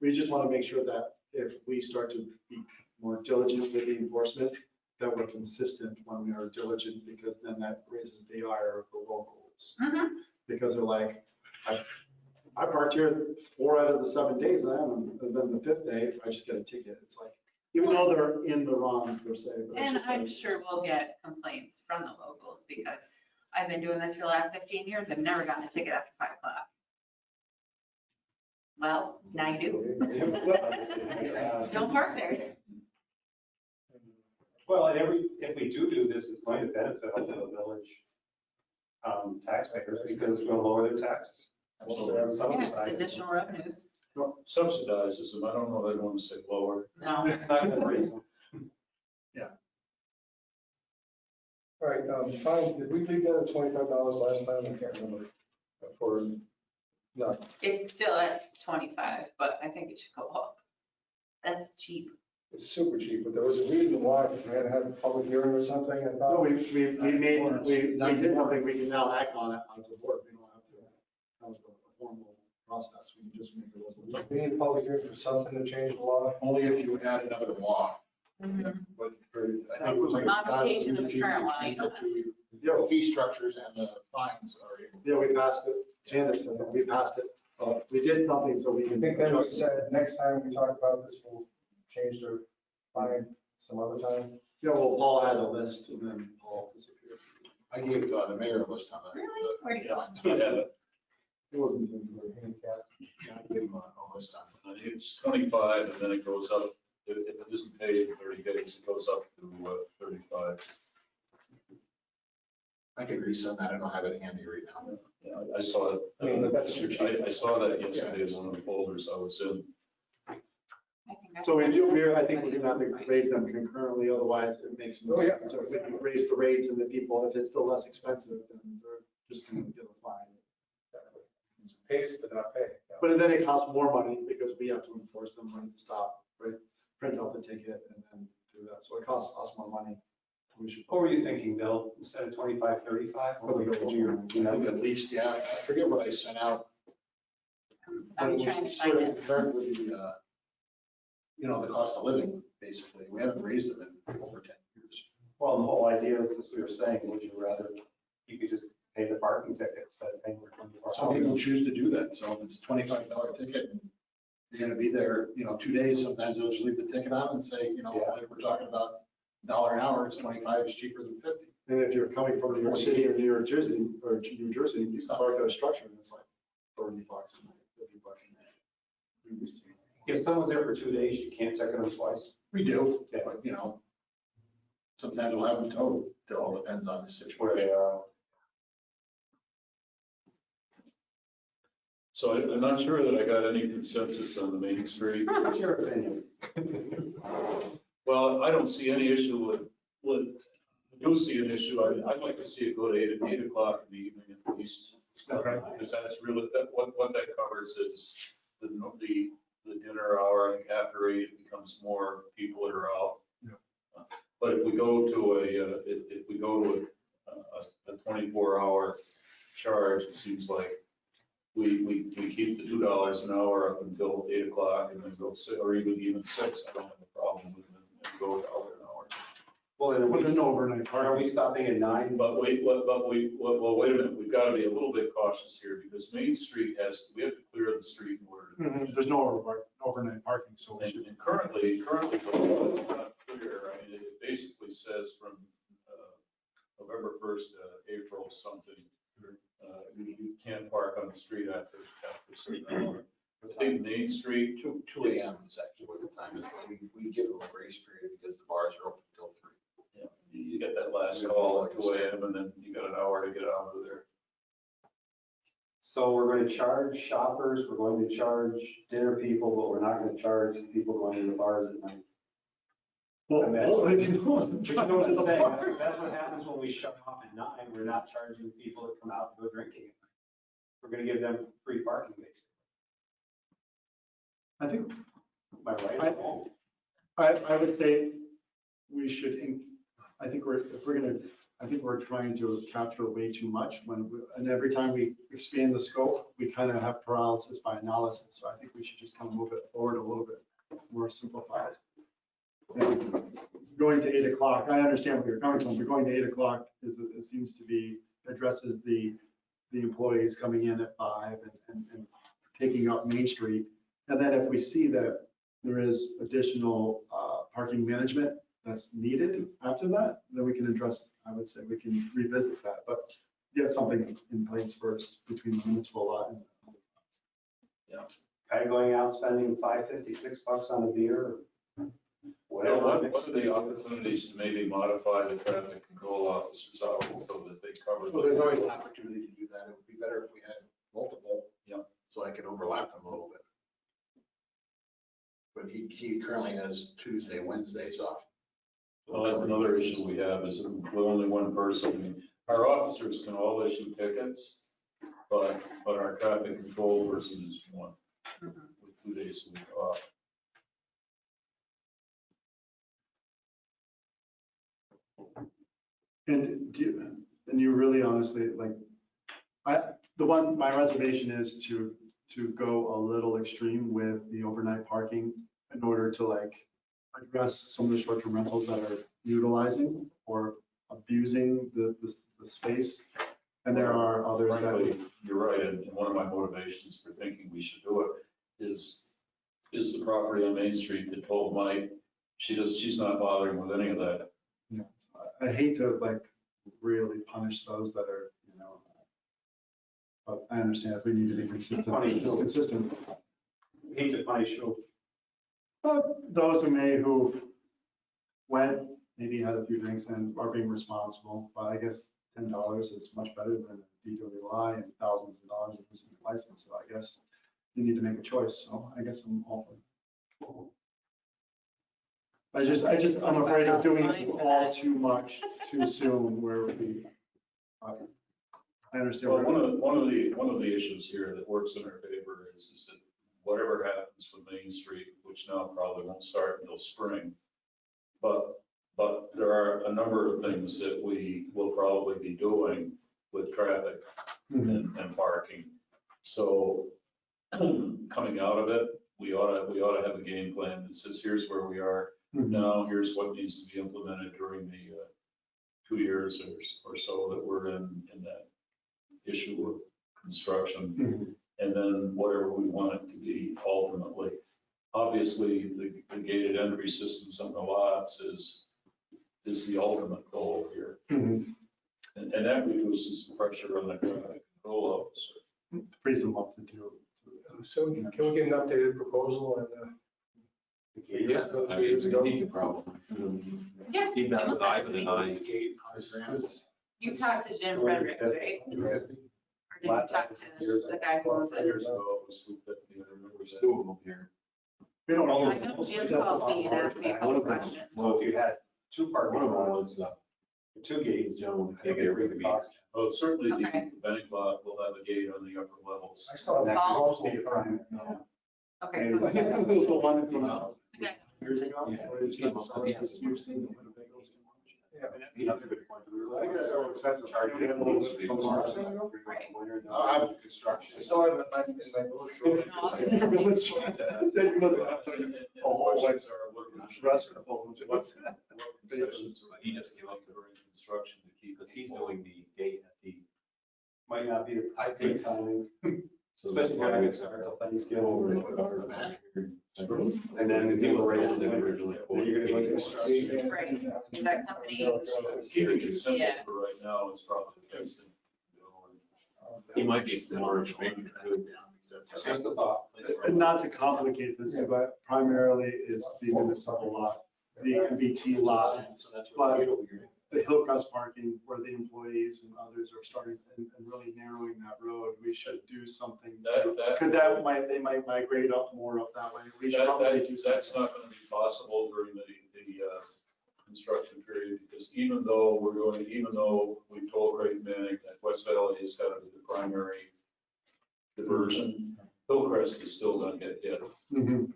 Speaker 7: We just want to make sure that if we start to be more diligent with the enforcement, that we're consistent when we are diligent, because then that raises the ire of the locals.
Speaker 5: Mhm.
Speaker 7: Because they're like, I parked here 4 out of the 7 days, and then the 5th day, I just get a ticket. It's like, even though they're in the wrong per se. But it's
Speaker 5: And
Speaker 7: just
Speaker 5: I'm
Speaker 7: like-
Speaker 5: sure we'll get complaints from the locals because I've been doing this for the last 15 years. I've never gotten a ticket after 5 o'clock. Well, now you do. Don't park there.
Speaker 6: Well, and if we do this, it's going to benefit all the village taxpayers because it's going to lower their taxes.
Speaker 5: Yeah, it's additional revenues.
Speaker 4: Subsidizes them. I don't know if I want to say lower.
Speaker 5: No.
Speaker 6: Not going to raise them.
Speaker 3: All right, fines, did we leave that at $25 last time? I can't remember. For, no,
Speaker 5: It's still at 25, but I think it should go up. That's cheap.
Speaker 3: it's super cheap, but there was a reason why, if we had to have a public hearing or something, I
Speaker 7: No,
Speaker 3: thought.
Speaker 7: we did something, we can now act on it as a board. We don't have to have a formal process. We can just make a resolution.
Speaker 3: We need a public hearing for something to change the law.
Speaker 9: Only if you add another law, but for, I think it was like.
Speaker 5: Modification of the current law, you
Speaker 9: Change
Speaker 5: know.
Speaker 9: it to
Speaker 7: Yeah,
Speaker 9: The fee structures and the fines are able.
Speaker 7: yeah, we passed it. Janet says it, we passed it. We did something so we
Speaker 3: I
Speaker 7: can
Speaker 3: think then we
Speaker 7: adjust it.
Speaker 3: said, next time we talk about this, we'll change the fine some other time.
Speaker 7: Yeah, well, Paul had a list and then Paul disappeared.
Speaker 9: I gave the mayor a list on that.
Speaker 5: Really? Where'd you go?
Speaker 4: Yeah,
Speaker 7: It wasn't.
Speaker 9: Yeah, I gave him a list on.
Speaker 4: I think it's 25 and then it goes up. If it isn't paid in 30 days, it goes up to 35.
Speaker 9: I could resend that. I don't have it handy right now.
Speaker 4: Yeah, I saw it.
Speaker 3: I mean, that's too cheap.
Speaker 4: I saw that yesterday in one of the folders I was in.
Speaker 5: I think I-
Speaker 7: So I think we're gonna have to raise them concurrently, otherwise it makes.
Speaker 3: Oh, yeah.
Speaker 7: So if we can raise the rates and the people, if it's still less expensive, then they're just gonna get a fine.
Speaker 3: It's pays to not pay.
Speaker 7: But then it costs more money because we have to enforce them when to stop, right? Print out the ticket and then do that. So it costs us more money. We should.
Speaker 6: What were you thinking, Bill? Instead of 25, 35? What were you-
Speaker 9: I think at least, yeah, I forget what I sent out.
Speaker 5: I'm
Speaker 9: But it
Speaker 5: trying to
Speaker 9: was
Speaker 5: find
Speaker 9: sort of
Speaker 5: it.
Speaker 9: compared with the, the cost of living, basically. We haven't raised them in over 10 years.
Speaker 6: Well, the whole idea is, as we were saying, would you rather, you could just pay the parking ticket instead of paying for 24
Speaker 9: Some people choose to do that. So if it's a $25 ticket and you're going to be there, 2 days, sometimes they'll just leave the ticket on and say, like we're talking about $1 an hour, it's 25 is cheaper than 50.
Speaker 7: And if you're coming from New York City or New Jersey, you park at a structure and it's like 40 bucks a night, 50 bucks a night. We used to.
Speaker 6: If someone's there for 2 days, you can't ticket them twice.
Speaker 9: We do,
Speaker 6: Yeah.
Speaker 9: but you know, sometimes we'll have them towed. It all depends on the
Speaker 6: Where
Speaker 9: situation.
Speaker 6: they are.
Speaker 4: So I'm not sure that I got any consensus on the Main Street.
Speaker 6: What's your opinion?
Speaker 4: Well, I don't see any issue with, I do see an issue. I'd like to see it go to 8 o'clock in the evening at least.
Speaker 6: Okay.
Speaker 4: Because that's really, what that covers is the dinner hour, and after 8, it becomes more people that are out.
Speaker 7: Yeah.
Speaker 4: But if we go to a 24-hour charge, it seems like we keep the $2 an hour up until 8 o'clock and then go 6, or even 6. I don't have a problem with it, and go $1 an hour.
Speaker 6: Well, then
Speaker 7: But there's no overnight
Speaker 6: are
Speaker 7: parking.
Speaker 6: we stopping at 9?
Speaker 4: But wait, well, wait a minute, we've got to be a little bit cautious here because Main Street we have to clear the street in order to.
Speaker 7: There's no overnight parking, so we should.
Speaker 4: And currently, the law is not clear. I mean, it basically says from November 1st to April something, you can't park on the street after a certain hour. I think Main Street,
Speaker 9: 2 AM is actually what the time is, but we give them a grace period because the bars are open until 3.
Speaker 4: you get that last call at 2 AM and then you got an hour to get out of there.
Speaker 6: So we're going to charge shoppers, we're going to charge dinner people, but we're not going to charge people going to the bars at night.
Speaker 7: Well,
Speaker 6: I mean, that's
Speaker 7: all
Speaker 6: what-
Speaker 7: they can do is
Speaker 6: But you
Speaker 7: drive
Speaker 6: know what
Speaker 7: to
Speaker 6: I'm
Speaker 7: the
Speaker 6: saying?
Speaker 7: bars.
Speaker 6: That's what happens when we shut off at 9. We're not charging people to come out and go drinking. We're going to give them free parking, basically.
Speaker 7: I think,
Speaker 6: Am I right or wrong?
Speaker 7: I would say we should, I think we're trying to capture way too much and every time we expand the scope, we kind of have paralysis by analysis. So I think we should just kind of move it forward a little bit more simplified. And going to 8 o'clock, I understand where you're coming from, but going to 8 o'clock it seems to be, addresses the employees coming in at 5 and taking up Main Street. And then if we see that there is additional parking management that's needed after that, then we can address, I would say, we can revisit that, but get something in place first between the municipal lot and.
Speaker 6: Guy going out spending $5.50, $6 on a beer, whatever.
Speaker 4: What are the opportunities to maybe modify the traffic control officers' hours so that they cover?
Speaker 9: Well, there's always an opportunity to do that. It would be better if we had multiple.
Speaker 4: Yeah.
Speaker 9: So I could overlap them a little bit. But he currently has Tuesday, Wednesdays off.
Speaker 4: Well, that's another issue we have is that we're only one person. I mean, our officers can all issue tickets, but our traffic control person is one with 2 days a week off.
Speaker 7: And you really honestly, like, my reservation is to go a little extreme with the overnight parking in order to like address some of the short-term rentals that are utilizing or abusing the space. And there are others that.
Speaker 4: Frankly, you're right, and one of my motivations for thinking we should do it is the property on Main Street that told Mike she's not bothering with any of that.
Speaker 7: Yeah, I hate to like really punish those that are, but I understand if we need to be consistent.
Speaker 6: Hate to punish you.
Speaker 7: Those who went, maybe had a few drinks and are being responsible, but I guess $10 is much better than a DWI and thousands of dollars of losing your license. So I guess you need to make a choice. So I guess I'm all for it. I'm afraid of doing all too much too soon where we, I understand.
Speaker 4: Well, one of the issues here that works in our favor is that whatever happens with Main Street, which now probably won't start until spring, but there are a number of things that we will probably be doing with traffic and parking. So coming out of it, we ought to have a game plan that says, here's where we are now, here's what needs to be implemented during the 2 years or so that we're in that issue of construction. And then whatever we want it to be ultimately. Obviously, the gated entry systems on the lots is the ultimate goal here. And that reduces the pressure on the traffic control officer.
Speaker 7: frees them up to do.
Speaker 3: So can we get an updated proposal and,
Speaker 2: Yeah, I mean, he could probably.
Speaker 5: Yeah.
Speaker 2: He met with Ivan and I.
Speaker 5: You talked to Jim Fredericks, right? Or did you talk to the guy who owns it?
Speaker 4: Years ago, it was 250, I remember
Speaker 2: There's
Speaker 4: that.
Speaker 2: two of them here.
Speaker 7: We don't know.
Speaker 5: I know Jim called me and asked me a couple questions.
Speaker 6: Well, if you had two
Speaker 2: One
Speaker 6: parking
Speaker 2: of them
Speaker 6: lots,
Speaker 2: was,
Speaker 6: two gates,
Speaker 2: gentleman,
Speaker 6: they get rid of
Speaker 2: cost.
Speaker 4: Oh, certainly
Speaker 5: Okay.
Speaker 4: the bank lot will have a gate on the upper levels.
Speaker 3: I still have.
Speaker 5: Paul? Okay, so.
Speaker 7: The one from
Speaker 5: Okay.
Speaker 7: years ago.
Speaker 2: Yeah.
Speaker 7: where it's getting so it's this huge thing that Winnebago's gonna launch.
Speaker 3: Yeah.
Speaker 6: And that's the other good point. We were
Speaker 7: I think that's so excessive.
Speaker 6: charging
Speaker 7: Yeah,
Speaker 6: a little
Speaker 7: some
Speaker 6: bit.
Speaker 7: cars.
Speaker 5: Right.
Speaker 9: I have construction.
Speaker 3: I still have it in my brochure.
Speaker 7: Your village. Then you must have like a whole like restaurant. What's that?
Speaker 2: He just came up during construction to keep, because he's doing the gate at the.
Speaker 6: Might not be a
Speaker 2: I
Speaker 6: peak
Speaker 2: think
Speaker 6: time,
Speaker 2: So that's
Speaker 6: especially
Speaker 2: why
Speaker 6: when
Speaker 2: we
Speaker 6: it starts till Thanksgiving.
Speaker 2: over
Speaker 6: And then people are ready.
Speaker 2: originally.
Speaker 6: Then you're gonna go to construction.
Speaker 5: Right. That company,
Speaker 4: Keeping it simple
Speaker 5: Yeah.
Speaker 4: for right now is probably the best thing.
Speaker 2: He might be more information.
Speaker 6: Just the thought.
Speaker 7: And not to complicate this, because that primarily is the municipal lot, the MBT lot, but the Hillcrest parking where the employees and others are starting and really narrowing that road, we should do something. Because they might migrate up more up that way. We should probably do
Speaker 4: That's
Speaker 7: something.
Speaker 4: not going to be possible during the construction period, because even though we told Creighton Manning that West Valley is kind of the primary diversion, Hillcrest is still going to get hit.
Speaker 7: Mhm.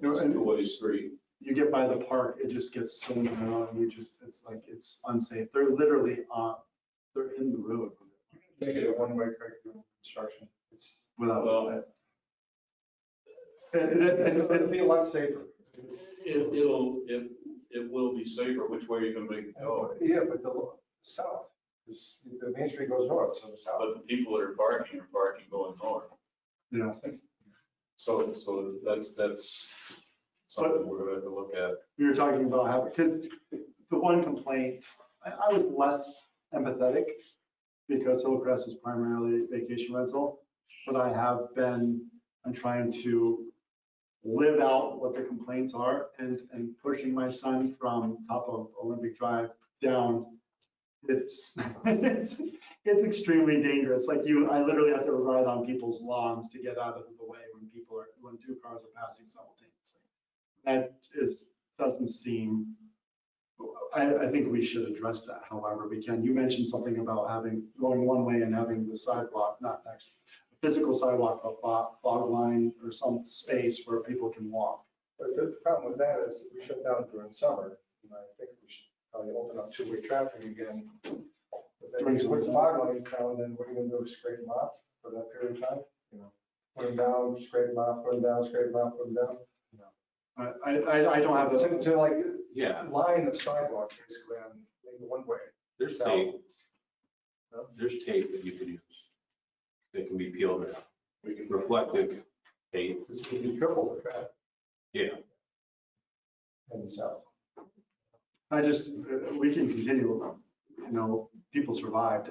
Speaker 4: It's a two-way street.
Speaker 7: You get by the park, it just gets so narrow, and it's like, it's unsafe. They're literally they're in the road.
Speaker 3: Make it a one-way construction. It's,
Speaker 7: Without.
Speaker 4: Well,
Speaker 3: it'll be a lot safer.
Speaker 4: it will be safer. Which way are you going to make it go?
Speaker 3: Yeah, but the south, the main street goes north, so the south.
Speaker 4: But the people that are parking going north.
Speaker 7: Yeah.
Speaker 4: So that's something we're going to have to look at.
Speaker 7: We were talking about how, because the one complaint, I was less empathetic because Hillcrest is primarily vacation rental, but I'm trying to live out what the complaints are and pushing my son from top of Olympic Drive down. It's extremely dangerous. Like I literally have to ride on people's lawns to get out of the way when two cars are passing simultaneously. That doesn't seem, I think we should address that however we can. You mentioned something about going one way and having the sidewalk, not actually, a physical sidewalk, a fog line or some space where people can walk.
Speaker 3: But the problem with that is we shut down during summer, and I think we should probably open up two-way traffic again. But then you put the fog lines down, then what are you gonna do, scrape them off for that period of time? You know, put them down, scrape them off, put them down, scrape them off, put them down.
Speaker 7: I don't have a,
Speaker 3: To like
Speaker 2: Yeah,
Speaker 3: line of sidewalk basically on maybe one way.
Speaker 2: there's
Speaker 3: South.
Speaker 2: tape. There's tape that you can use. That can be peeled out. Reflective tape.
Speaker 3: This would be triple the traffic
Speaker 2: Yeah.
Speaker 3: in the south.
Speaker 7: we can continue, people survived.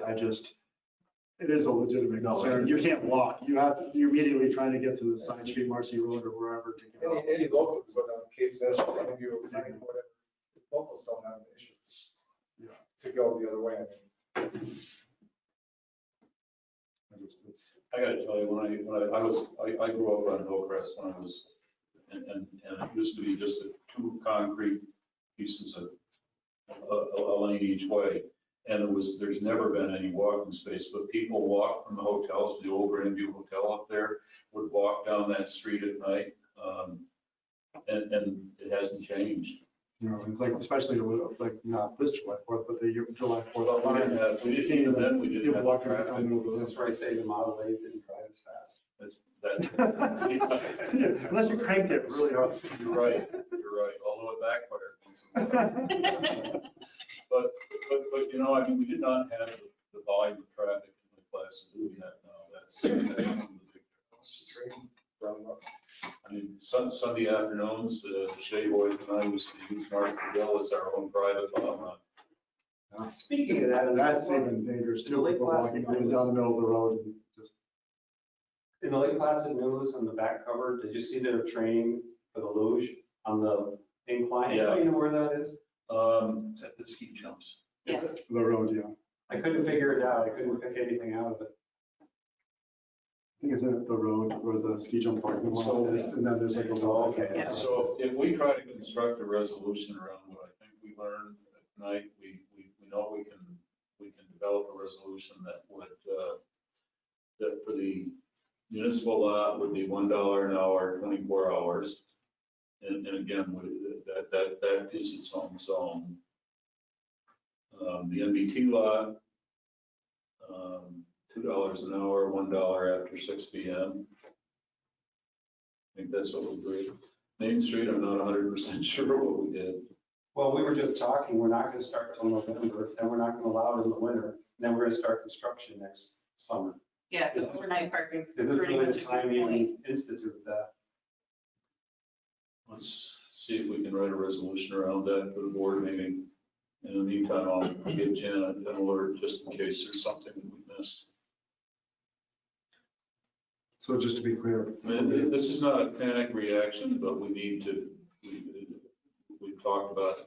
Speaker 7: It is a legitimate concern. You can't walk. You're immediately trying to get to the side street, Marcy Road or wherever to go.
Speaker 3: Any locals, whether case national, maybe or whatever, locals don't have issues.
Speaker 7: Yeah.
Speaker 3: To go the other way, I mean.
Speaker 4: I got to tell you, I grew up on Hillcrest when I was, and it used to be just two concrete pieces of a lane each way. And there's never been any walking space, but people walk from the hotels, the old Grandview Hotel up there, would walk down that street at night. And it hasn't changed.
Speaker 7: It's like, especially like not this July 4th, but the July 4th.
Speaker 4: Well, we didn't have
Speaker 7: People walking
Speaker 4: traffic.
Speaker 7: down the middle of
Speaker 6: That's where I say the Model A's didn't drive as fast.
Speaker 4: That's,
Speaker 7: Unless you cranked it really hard.
Speaker 4: You're right, although it backfired. But, I mean, we did not have the volume of traffic in the classes that we have now. That's one of the big differences. I mean, Sunday afternoons, the Shea Boys and I used to use Martinville as our own private bomb run.
Speaker 6: Speaking of that,
Speaker 7: And that's even dangerous too, people walking up and down the middle of the road and just.
Speaker 6: In the Lake Placid News on the back cover, did you see their training for the luge on the incline?
Speaker 4: Yeah.
Speaker 6: You know where that is?
Speaker 2: Is that the ski jumps?
Speaker 5: Yeah.
Speaker 7: The road, yeah.
Speaker 6: I couldn't figure it out. I couldn't pick anything out of it.
Speaker 7: I think it's at the road where the ski jump parking lot is, and then there's like a wall.
Speaker 6: Okay.
Speaker 5: Yeah.
Speaker 4: So if we try to construct a resolution around what I think we learned at night, we know we can develop a resolution that would, that for the municipal lot would be $1 an hour, 24 hours. And again, that is its own zone. The NBT lot, $2 an hour, $1 after 6 p.m. I think that's what we agreed. Main Street, I'm not 100% sure what we did.
Speaker 6: Well, we were just talking, we're not gonna start till November, then we're not gonna allow it in the winter, then we're gonna start construction next summer.
Speaker 5: Yeah, so overnight parking is
Speaker 6: Is it
Speaker 5: pretty
Speaker 6: really
Speaker 5: much
Speaker 6: the
Speaker 5: a
Speaker 6: time
Speaker 5: good point.
Speaker 6: you institute that?
Speaker 4: Let's see if we can write a resolution around that for the board meeting. In the meantime, I'll give Janet an alert just in case there's something that we missed.
Speaker 7: So just to be clear,
Speaker 4: I mean, this is not a panic reaction, but we need to, we've talked about it.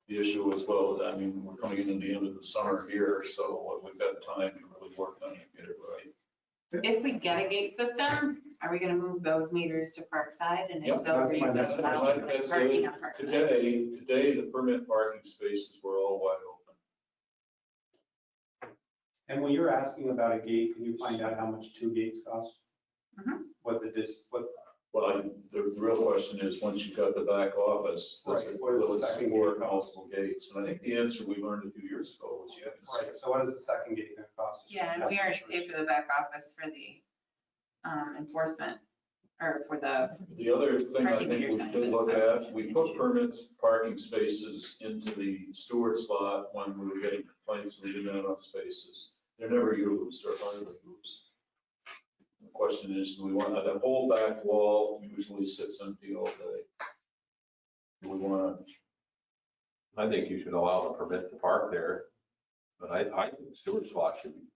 Speaker 4: The issue was, well, I mean, we're coming into the end of the summer here, so we've got time to really work on it and get it right.
Speaker 5: If we get a gate system, are we gonna move those meters to Parkside? And if
Speaker 4: Yep,
Speaker 5: so, are
Speaker 7: that's
Speaker 5: you
Speaker 7: my
Speaker 5: gonna
Speaker 7: next
Speaker 5: allow
Speaker 7: question.
Speaker 5: like parking on Parkside?
Speaker 4: Today, the permit parking spaces were all wide open.
Speaker 6: And when you're asking about a gate, can you find out how much 2 gates cost?
Speaker 5: Mhm.
Speaker 6: What
Speaker 4: Well, the real question is, once you've got the back office,
Speaker 6: Right, what is the
Speaker 4: will it
Speaker 6: second
Speaker 4: support
Speaker 6: gate?
Speaker 4: multiple gates? And I think the answer we learned a few years ago was yes.
Speaker 6: right, so what is the second gate gonna cost us?
Speaker 5: Yeah, and we already paid for the back office for the enforcement, or for the,
Speaker 4: The other thing I
Speaker 5: Parking
Speaker 4: think we
Speaker 5: meters
Speaker 4: should look at, we put permits, parking spaces into the steward slot when we were getting complaints that we didn't have enough spaces. They're never used or hardly used. The question is, do we want, that whole back wall usually sits empty all day. Do we want to?
Speaker 10: I think you should allow the permit to park there, but I think the sewer slot should be,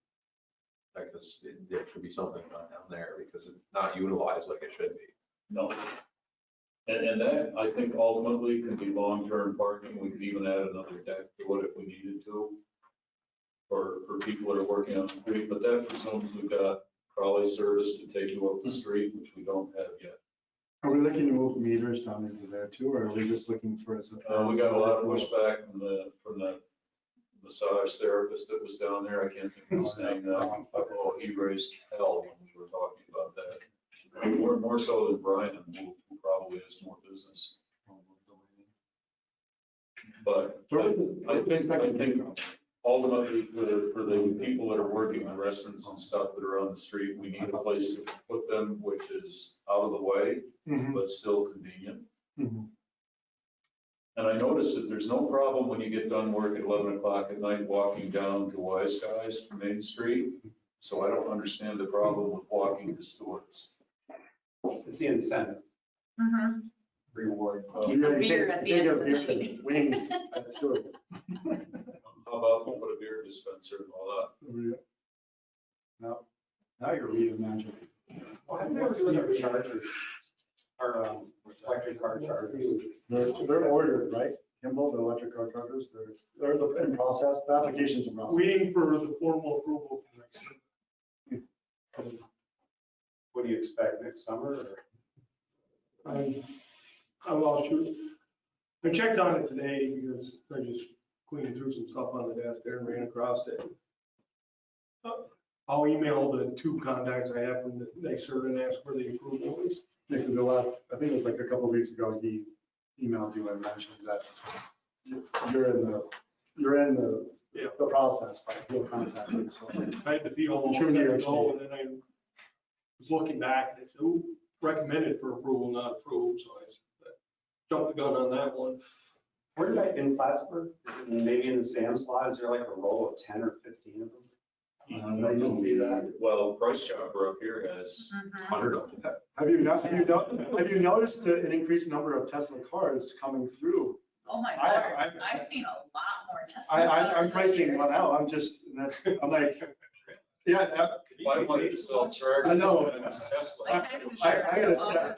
Speaker 10: like this, there should be something done down there because it's not utilized like it should be.
Speaker 4: No. And that, I think ultimately could be long-term parking. We could even add another deck to it if we needed to. For people that are working on the street, but that presumes we've got trolley service to take you up the street, which we don't have yet.
Speaker 7: are we looking to move meters down into there too, or are we just looking for?
Speaker 4: We got a lot of pushback from the massage therapist that was down there. I can't think of his name now. Oh, he raised hell when we were talking about that. More so than Brian, who probably has more business. But I think ultimately, for the people that are working, the restaurants and stuff that are on the street, we need a place to put them, which is out of the way,
Speaker 7: Mhm,
Speaker 4: but still convenient.
Speaker 7: mhm.
Speaker 4: And I noticed that there's no problem when you get done work at 11 o'clock at night, walking down to Wise Guys from Main Street. So I don't understand the problem with walking to Stewart's.
Speaker 6: It's the incentive.
Speaker 5: Mhm.
Speaker 6: Reward.
Speaker 7: Yeah, you
Speaker 5: beer
Speaker 7: can't-
Speaker 5: at the
Speaker 7: you
Speaker 5: end
Speaker 7: can't
Speaker 5: of
Speaker 7: get
Speaker 5: the
Speaker 7: beer
Speaker 5: night.
Speaker 7: and Wings at Stewart's.
Speaker 4: How about we put a beer dispenser and all that?
Speaker 7: No, now you're reading magic.
Speaker 6: What's with our chargers? Our electric car chargers?
Speaker 7: They're ordered, right? Kimball, the electric car chargers, they're in process, the application's in process.
Speaker 8: Waiting for the formal approval.
Speaker 6: What do you expect next summer? Or?
Speaker 8: I'll shoot. I checked on it today because I just cleaned through some stuff on the desk there and ran across it. I'll email the 2 contacts I have from the NYSERD and ask for the approval is.
Speaker 7: Yeah, because I think it was like a couple of weeks ago, he emailed you and mentioned that you're in the
Speaker 8: Yeah.
Speaker 7: the process, but he'll contact you, so.
Speaker 8: I had to be almost
Speaker 7: Sure, New York
Speaker 8: ready to go, and then I was looking back and it said, ooh, recommended for approval, not approved, so I jumped the gun on that one.
Speaker 6: Where did I, in Plattsburgh, maybe in the Sam's lot, is there like a row of 10 or 15 of them? I just see that.
Speaker 4: Well, Price Chopper up here has
Speaker 5: Mhm.
Speaker 4: 100 of them.
Speaker 7: Have you noticed an increased number of Tesla cars coming through?
Speaker 5: Oh my
Speaker 7: I-
Speaker 5: God, I've seen a lot more Tesla.
Speaker 7: I'm
Speaker 5: cars
Speaker 7: pricing
Speaker 5: here.
Speaker 7: one out, I'm like, Yeah,
Speaker 4: If I wanted to sell chargers.
Speaker 7: I know.
Speaker 4: and use Tesla.
Speaker 7: I gotta say,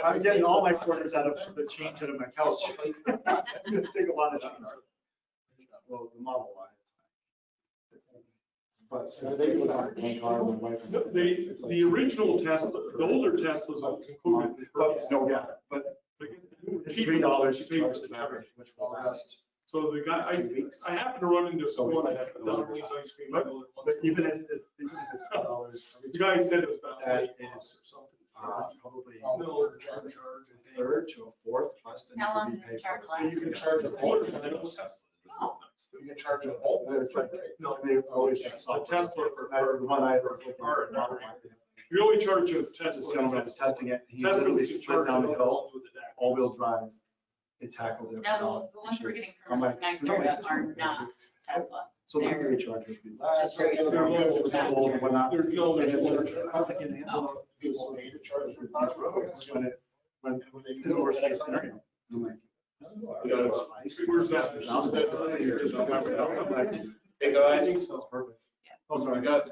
Speaker 7: I'm getting all my quarters out of the change out of my couch. I'm gonna take a lot of change. Well, the Model Y. But they look like my car, my wife.
Speaker 8: The original Tesla, the older Teslas are included in the purchase.
Speaker 7: No, yeah, but it's $3 to charge the battery, which will last.
Speaker 8: So the guy, I happened to run into someone at the Dunleavy's ice cream.
Speaker 7: But even if it's $3,
Speaker 8: The guy said it was about
Speaker 7: That
Speaker 8: $8 or
Speaker 7: is-
Speaker 8: something.
Speaker 7: probably
Speaker 8: No,
Speaker 7: a third to a fourth less than
Speaker 11: How long
Speaker 7: you
Speaker 11: does
Speaker 7: pay
Speaker 11: it charge
Speaker 7: for.
Speaker 11: last?
Speaker 9: You can charge a volt. You can charge a volt.
Speaker 7: It's like,
Speaker 8: No.
Speaker 7: they always have
Speaker 8: The
Speaker 7: software.
Speaker 8: Tesla for,
Speaker 7: The one I was looking at, Model Y,
Speaker 8: we only charge a
Speaker 7: this
Speaker 8: Tesla.
Speaker 7: gentleman was testing it, he
Speaker 8: Tesla
Speaker 7: literally
Speaker 8: was just
Speaker 7: slid down the
Speaker 8: charging
Speaker 7: hill,
Speaker 8: with the DAC.
Speaker 7: all-wheel drive. It tackled it.
Speaker 11: No, the ones we're getting
Speaker 7: I'm
Speaker 11: from
Speaker 7: like,
Speaker 11: Nicer
Speaker 7: no,
Speaker 11: are not Tesla.
Speaker 7: So the battery chargers.
Speaker 11: Just regular.
Speaker 7: When not.
Speaker 8: There's no, there's
Speaker 7: I
Speaker 8: no.
Speaker 7: don't think it handled
Speaker 9: People need to charge their
Speaker 7: these roads when it, when, in the worst case scenario. I'm like, this is nice.
Speaker 8: Where's that?
Speaker 4: Hey, guys,
Speaker 7: Sounds perfect. Oh,
Speaker 4: we
Speaker 7: sorry.
Speaker 4: got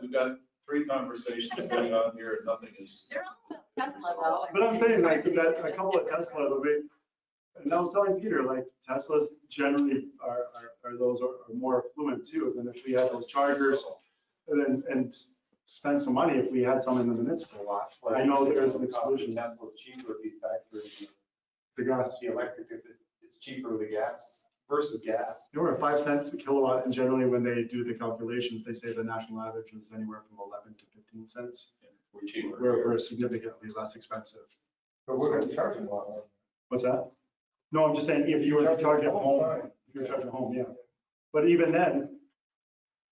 Speaker 4: 3 conversations going on here and nothing is.
Speaker 11: They're all about Tesla though.
Speaker 7: But I'm saying like, we got a couple of Tesla, and I was telling Peter, like Teslas generally are those are more affluent too, than if we had those chargers and spend some money if we had some in the municipal lot. I know there's an exclusion.
Speaker 6: Tesla's cheaper if you factor in
Speaker 7: The gas,
Speaker 6: the electric, if it's cheaper, the gas versus gas.
Speaker 7: you were 5 cents a kilowatt, and generally when they do the calculations, they say the national average is anywhere from 11 to 15 cents.
Speaker 4: We're cheaper.
Speaker 7: We're significantly less expensive.
Speaker 3: But we're gonna charge them a lot more.
Speaker 7: What's that? No, I'm just saying, if you were to charge at home, if you're charging at home, yeah. But even then,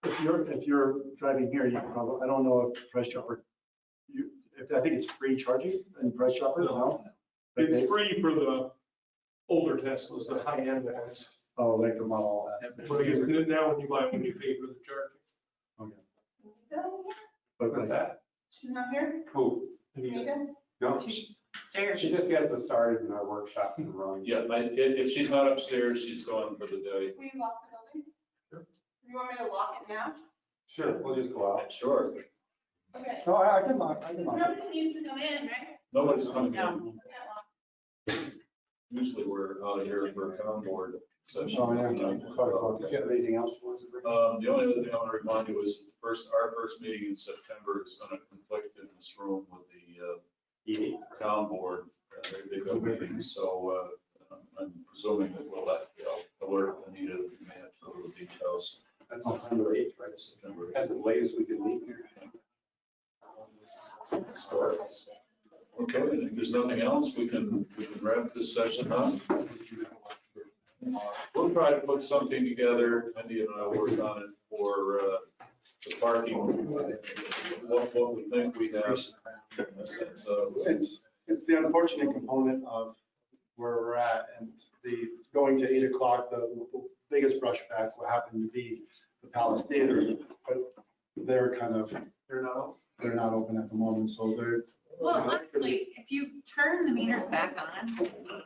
Speaker 7: if you're driving here, you can probably, I don't know if Price Chopper, I think it's free charging in Price Chopper, no?
Speaker 8: It's free for the older Teslas, the high
Speaker 3: High-end ones.
Speaker 7: Oh, like the Model S.
Speaker 8: But I guess now when you buy one, you pay for the charging.
Speaker 7: But
Speaker 6: What's
Speaker 7: like,
Speaker 6: that?
Speaker 5: She's not here?
Speaker 6: Who?
Speaker 5: Anita?
Speaker 6: No,
Speaker 5: She's upstairs.
Speaker 6: she just gets us started in our workshops and running.
Speaker 4: Yeah, if she's not upstairs, she's gone for the day.
Speaker 5: Will you lock the building? You want me to lock it now?
Speaker 6: Sure, we'll just go out.
Speaker 4: Sure.
Speaker 5: Okay.
Speaker 7: no, I can lock, I can lock.
Speaker 5: Nobody needs to come in, right?
Speaker 4: Nobody's coming in.
Speaker 5: Yeah, lock.
Speaker 4: Usually we're out of here for a town board session.
Speaker 7: Oh, yeah. It's 5 o'clock.
Speaker 6: Do you have anything else you want to bring?
Speaker 4: The only other thing I want to remind you is our first meeting in September is going to conflict in this room with the town board. They've got meetings, so I'm presuming that we'll alert Anita that we may have to go to the details.
Speaker 6: That's September 8th, right?
Speaker 4: September.
Speaker 6: That's the latest we can leave here.
Speaker 4: Okay, if there's nothing else, we can wrap this session up. We'll try to put something together, Andy and I worked on it for the parking, what we think we have. in a sense of-
Speaker 7: It's the unfortunate component of where we're at, and the going to 8 o'clock, the biggest brushback will happen to be the Palace Theater, but they're kind of, they're not open at the moment, so they're.
Speaker 5: Well, honestly, if you turn the meters back on,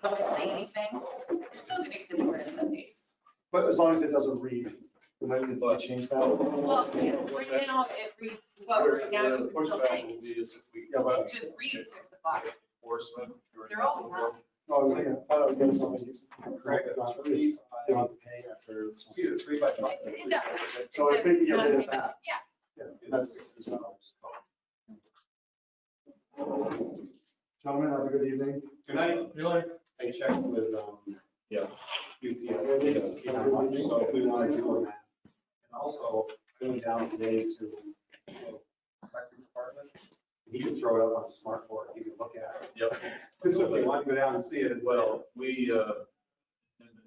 Speaker 5: don't say anything, you're still gonna get the tourist Sundays.
Speaker 7: But as long as it doesn't read, we might need to change that.
Speaker 5: Well, yeah, right now, it reads, well, right now,
Speaker 4: The
Speaker 5: it's
Speaker 4: pushback will be is if we.
Speaker 7: Yeah, but-
Speaker 5: it just reads 6 o'clock.
Speaker 4: Enforcement.
Speaker 5: They're always on.
Speaker 7: No, I was thinking, I thought I was getting something correct, not really, they don't have to pay after.
Speaker 6: It's either 3 by 5.
Speaker 5: It does.
Speaker 7: So I think you get it back.
Speaker 5: Yeah.
Speaker 7: Yeah, that's $60. Gentlemen, have a good evening.
Speaker 6: Good night. I checked with,
Speaker 4: Yeah.
Speaker 6: so if we want to do that. And also, going down today to the electric department, he can throw it up on a smart board, you can look at it.
Speaker 4: Yep.
Speaker 6: So if you want to go down and see it, it's
Speaker 4: Well, and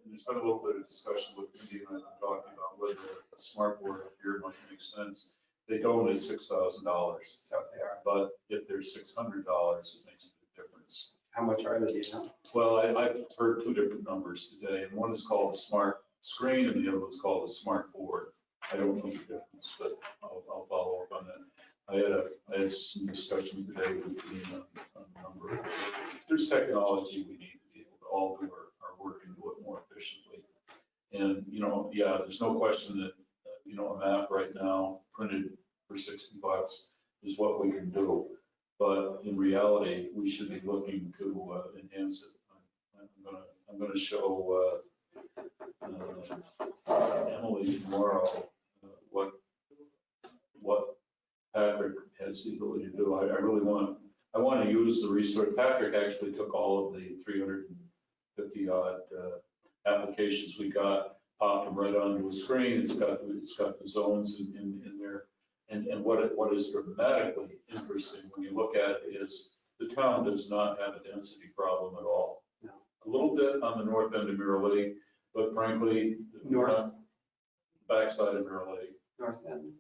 Speaker 4: there's been a little bit of discussion with Andy and I have talking about whether a smart board up here might make sense. They don't at $6,000,
Speaker 6: it's out there.
Speaker 4: but if there's $600, it makes a big difference.
Speaker 6: How much are they, do you know?
Speaker 4: Well, I've heard 2 different numbers today, and one is called a smart screen and the other one's called a smart board. I don't know the difference, but I'll follow up on that. I had some discussion today with Dean on a number of, there's technology we need to be able to all do our work and do it more efficiently. And, yeah, there's no question that, a map right now printed for $60 is what we can do. But in reality, we should be looking to enhance it. I'm gonna show Emily tomorrow what Patrick has the ability to do. I want to use the resource. Patrick actually took all of the 350 odd applications we got, popped them right onto a screen. It's got the zones in there. And what is dramatically interesting when you look at it is the town does not have a density problem at all.
Speaker 6: No.
Speaker 4: A little bit on the north end of Mirror Lake, but frankly, backside of Mirror Lake.
Speaker 6: North end.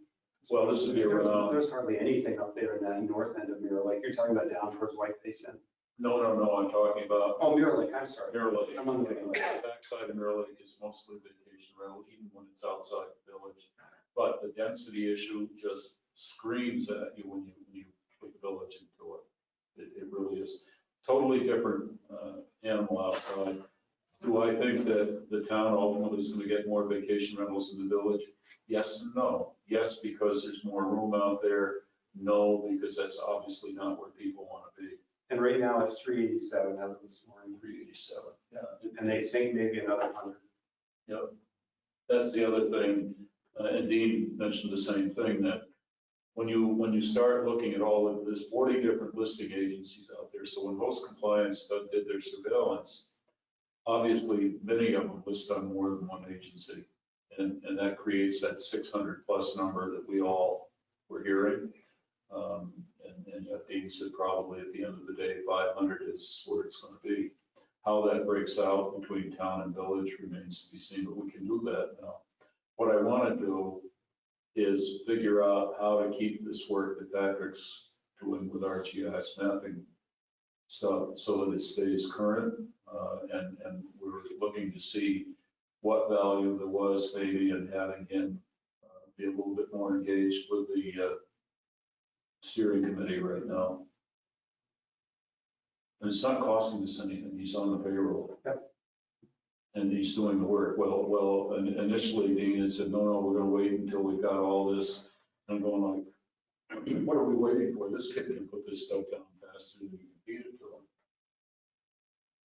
Speaker 4: Well, this would be around.
Speaker 6: There's hardly anything up there in that north end of Mirror Lake. You're talking about down towards White Basin.
Speaker 4: No, I'm talking about
Speaker 6: Oh, Mirror Lake, I'm sorry.
Speaker 4: Mirror Lake.
Speaker 6: I'm on the Mirror Lake.
Speaker 4: Backside of Mirror Lake is mostly vacation rental, even when it's outside the village. But the density issue just screams at you when you put the village into it. It really is totally different animal outside. Do I think that the town ultimately is going to get more vacation rentals in the village? Yes and no. Yes, because there's more room out there. No, because that's obviously not where people want to be.
Speaker 6: And right now it's 387 as of this morning.
Speaker 4: 387, yeah.
Speaker 6: And they think maybe another 100.
Speaker 4: Yep. That's the other thing, and Dean mentioned the same thing, that when you start looking at all of, there's 40 different listing agencies out there. So when host compliance did their surveillance, obviously many of them list on more than one agency. And that creates that 600 plus number that we all were hearing. And yet Dean said probably at the end of the day, 500 is where it's going to be. How that breaks out between town and village remains to be seen, but we can do that now. What I want to do is figure out how to keep this work that Patrick's doing with our GIS mapping stuff so that it stays current. And we're looking to see what value there was maybe in having him be a little bit more engaged with the steering committee right now. And it's not costing us anything. He's on the payroll.
Speaker 6: Yep.
Speaker 4: And he's doing the work. Well, initially Dean had said, no, we're going to wait until we've got all this. And I'm going like, what are we waiting for? This kid can put this stuff down faster than you can feed it to him.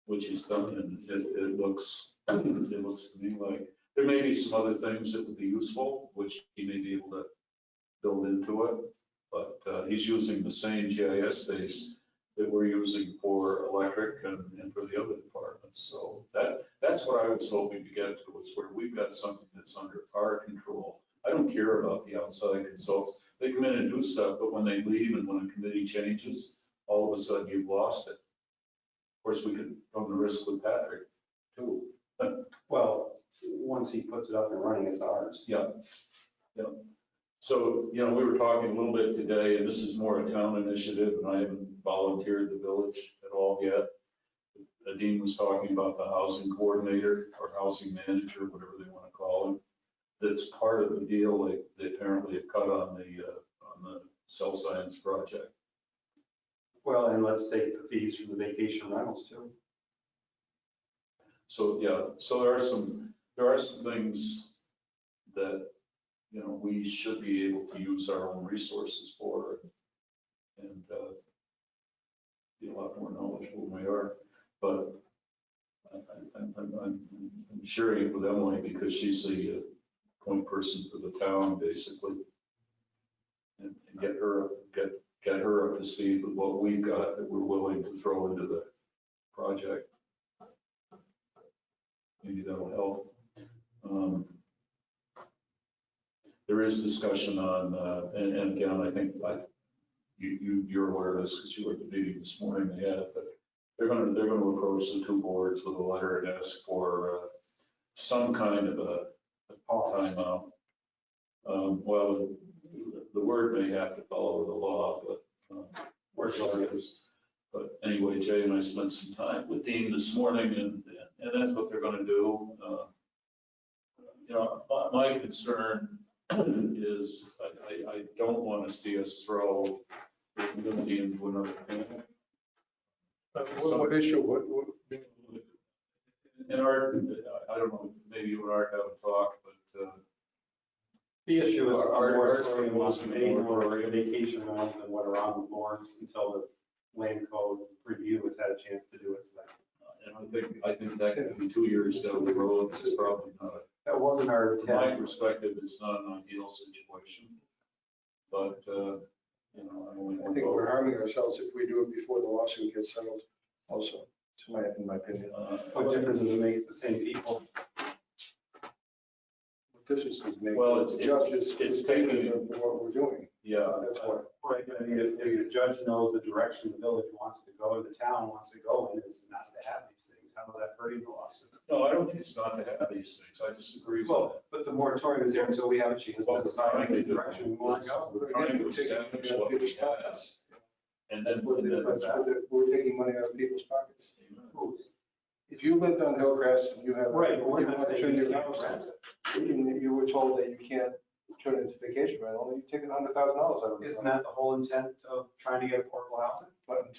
Speaker 4: Which he's done, and it looks to me like there may be some other things that would be useful, which he may be able to build into it. But he's using the same GIS base that we're using for electric and for the other departments. So that's what I was hoping to get to, is where we've got something that's under our control. I don't care about the outside consultants. They come in and do stuff, but when they leave and when a committee changes, all of a sudden you've lost it. Of course, we could run the risk with Patrick too.
Speaker 6: Well, once he puts it up and running, it's ours.
Speaker 4: Yeah. So, we were talking a little bit today, and this is more a town initiative, and I haven't volunteered the village at all yet. Dean was talking about the housing coordinator or housing manager, whatever they want to call him. That's part of the deal they apparently have cut on the cell science project.
Speaker 6: Well, and let's take the fees from the vacation rentals too.
Speaker 4: So, so there are some things that, we should be able to use our own resources for and be a lot more knowledgeable than we are. But I'm sharing it with Emily because she's the point person for the town, basically. And get her up to speed with what we've got that we're willing to throw into the project. Maybe that'll help. There is discussion on, and again, I think you're aware of this because you were at the meeting this morning. They had it, but they're going to approach the two boards with a letter and ask for some kind of a timeout. Well, the word may have to follow the law, but where it is. But anyway, Jay and I spent some time with Dean this morning, and that's what they're going to do. My concern is I don't want to see us throw ability into another panic.
Speaker 3: What issue?
Speaker 4: In Art, I don't know, maybe you and Art have a talk, but
Speaker 6: The issue is
Speaker 4: Our-
Speaker 6: our
Speaker 4: our-
Speaker 6: moratorium
Speaker 4: our-
Speaker 6: on any more vacation rentals than what are on the boards until the land code review has had a chance to do its thing.
Speaker 4: And I think that could be 2 years down the road. It's probably not,
Speaker 6: That wasn't our
Speaker 4: from my
Speaker 6: intent.
Speaker 4: perspective, it's not an ideal situation. But, you know, I only
Speaker 3: I
Speaker 4: want
Speaker 3: think
Speaker 4: to
Speaker 3: we're
Speaker 4: vote.
Speaker 3: harming ourselves if we do it before the lawsuit gets settled also, in my opinion.
Speaker 6: What difference does it make? It's the same people.
Speaker 3: What difference does it make?
Speaker 4: Well,
Speaker 3: The judge is
Speaker 4: it's
Speaker 3: taking
Speaker 4: taking-
Speaker 3: what we're doing.
Speaker 4: Yeah.
Speaker 3: That's what.
Speaker 6: Right, I mean, if the judge knows the direction the village wants to go, the town wants to go in, is not to have these things, how is that hurting the lawsuit?
Speaker 4: No, I don't think it's not to have these things. I disagree with that.
Speaker 6: Well, but the moratorium is there until we have a chance
Speaker 4: Well,
Speaker 6: to decide the direction we want to go.
Speaker 4: We're trying to establish what we have. And
Speaker 3: That's
Speaker 4: then,
Speaker 3: what
Speaker 4: and
Speaker 3: they-
Speaker 4: then.
Speaker 3: that's what they- we're taking money out of people's pockets.
Speaker 6: Who's?
Speaker 3: If you lived on Hillcrest and you have.
Speaker 6: Right, but we're
Speaker 3: you
Speaker 6: not
Speaker 3: want to
Speaker 6: saying
Speaker 3: turn
Speaker 6: you
Speaker 3: your
Speaker 6: can't
Speaker 3: house,
Speaker 6: rent it.
Speaker 3: and you were told that you can't turn it into vacation rental, you're taking $100,000 out of it.
Speaker 6: Isn't that the whole intent of trying to get affordable housing?
Speaker 3: But,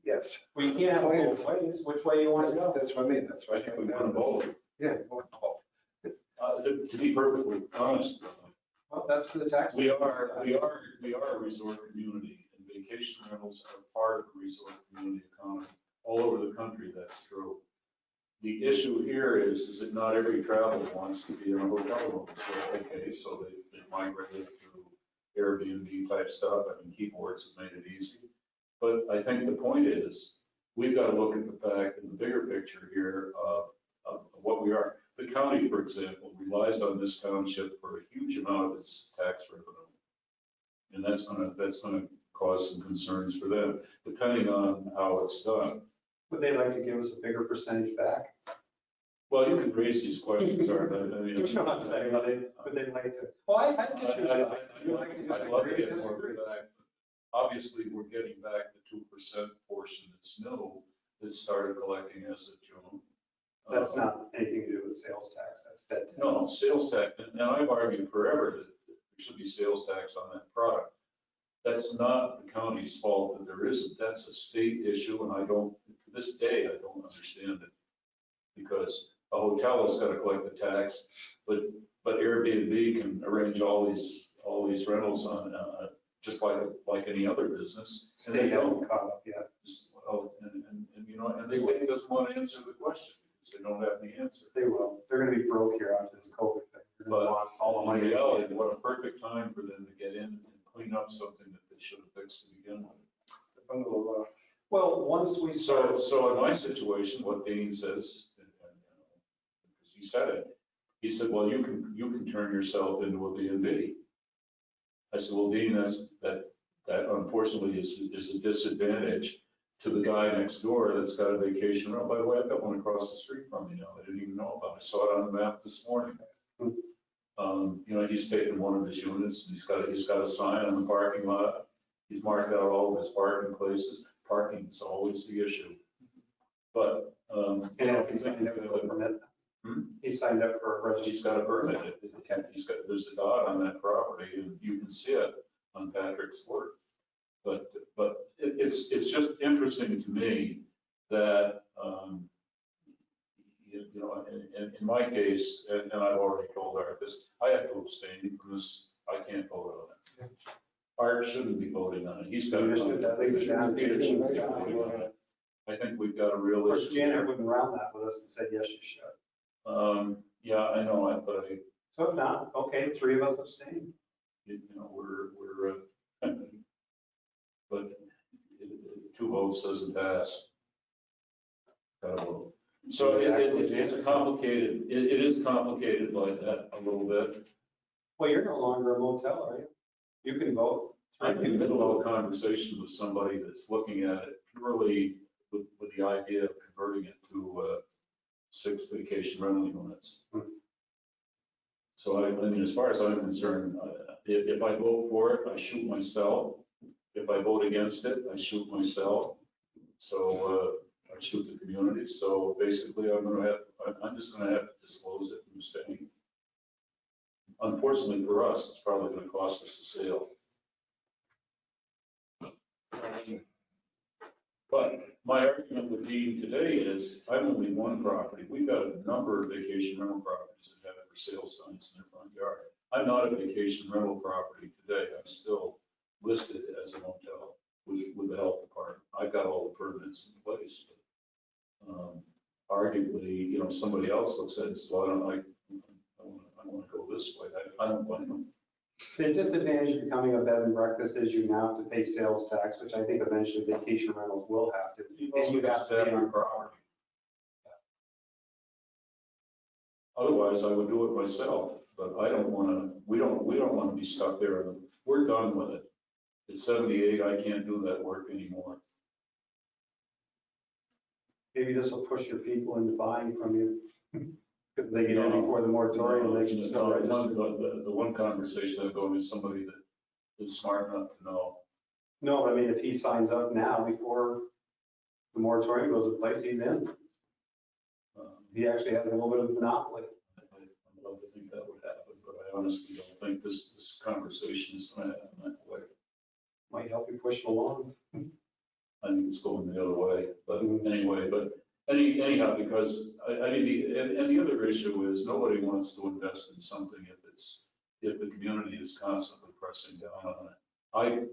Speaker 3: yes.
Speaker 6: Well, you can't have it both ways, which way you want to go?
Speaker 3: That's what I mean, that's
Speaker 4: I
Speaker 3: right.
Speaker 4: think we want both.
Speaker 3: Yeah. Well,
Speaker 4: To be perfectly honest,
Speaker 6: Well, that's for the tax.
Speaker 4: we are a resort community, and vacation rentals are part of the resort community economy. All over the country, that's true. The issue here is that not every traveler wants to be in a hotel room. So, okay, so they migrated to Airbnb type stuff. I mean, keyboards have made it easy. But I think the point is, we've got to look at the fact in the bigger picture here of what we are. The county, for example, relies on this township for a huge amount of its tax revenue. And that's gonna cause some concerns for them, depending on how it's done.
Speaker 6: Would they like to give us a bigger percentage back?
Speaker 4: Well, you can raise these questions, Art. I mean,
Speaker 6: You know what I'm saying, would they like to? Well, I get your side. You'd like to
Speaker 4: I'd love to
Speaker 6: disagree,
Speaker 4: get more
Speaker 6: disagree.
Speaker 4: back. Obviously, we're getting back the 2% portion that's new, that started collecting as of June.
Speaker 6: That's not anything to do with sales tax, that's Fed tax.
Speaker 4: No, sales tax, and I've argued forever that there should be sales tax on that product. That's not the county's fault that there isn't. That's a state issue, and I don't, to this day, I don't understand it. Because a hotel has got to collect the tax, but Airbnb can arrange all these rentals on, just like any other business. And they
Speaker 6: State
Speaker 4: don't.
Speaker 6: hasn't caught up yet.
Speaker 4: Well, and you know, and the state doesn't want to answer the question because they don't have the answer.
Speaker 6: They will. They're gonna be broke here after this COVID thing. They're gonna
Speaker 4: But
Speaker 6: want all the
Speaker 4: in
Speaker 6: money.
Speaker 4: reality, what a perfect time for them to get in and clean up something that they should have fixed to begin with.
Speaker 3: The bundle of,
Speaker 6: Well, once we start.
Speaker 4: So in my situation, what Dean says, and, because he said it, he said, well, you can turn yourself into a B&B. I said, well, Dean, that unfortunately is a disadvantage to the guy next door that's got a vacation rental. By the way, I've got one across the street from me now. I didn't even know about it. I saw it on the map this morning. You know, he's taken one of his units, and he's got a sign on the parking lot. He's marked out all of his parking places. Parking is always the issue. But,
Speaker 6: And if he signed up for a permit, he signed up for a registration.
Speaker 4: he's got a permit. There's a dot on that property, and you can see it on Patrick's work. But it's just interesting to me that, you know, in my case, and I've already told Art this, I have to abstain from this. I can't vote on it. Art shouldn't be voting on it. He's got.
Speaker 6: Leadership, that leadership.
Speaker 4: I think we've got a
Speaker 6: Of
Speaker 4: real
Speaker 6: course,
Speaker 4: issue.
Speaker 6: Janet wouldn't round that with us and said, yes, you should.
Speaker 4: Yeah, I know it, but
Speaker 6: So if not, okay, 3 of us abstain.
Speaker 4: you know, but 2 votes doesn't pass. Gotta vote. So it's complicated, it is complicated by that a little bit.
Speaker 6: Well, you're no longer a motel, are you? You can vote.
Speaker 4: I'm in the middle of a conversation with somebody that's looking at it purely with the idea of converting it to 6 vacation rental units. So I mean, as far as I'm concerned, if I vote for it, I shoot myself. If I vote against it, I shoot myself. So I shoot the community. So basically, I'm just gonna have to disclose it and abstain. Unfortunately for us, it's probably gonna cost us the sale. But my argument with Dean today is, I'm only one property. We've got a number of vacation rental properties that have for sale signs in their front yard. I'm not a vacation rental property today. I'm still listed as a motel with the health department. I've got all the permits in place. Arguably, you know, somebody else looks at it and says, well, I want to go this way. I don't blame them.
Speaker 6: The disadvantage of becoming a bed and breakfast is you now have to pay sales tax, which I think eventually vacation rentals will have to. And you have to pay
Speaker 4: your
Speaker 6: on
Speaker 4: property. Otherwise, I would do it myself, but I don't want to, we don't want to be stuck there. We're done with it. At 78, I can't do that work anymore.
Speaker 6: Maybe this will push your people into buying from you. Because they get in before the moratorium, they can still register.
Speaker 4: The one conversation I'm going is somebody that is smart enough to know.
Speaker 6: No, I mean, if he signs up now before the moratorium goes in place, he's in. He actually has a little bit of monopoly.
Speaker 4: I'd love to think that would happen, but I honestly don't think this conversation is going to happen that way.
Speaker 6: Might help you push it along.
Speaker 4: I think it's going the other way, but anyway, anyhow, because I mean, and the other issue is nobody wants to invest in something if the community is constantly pressing down on it. I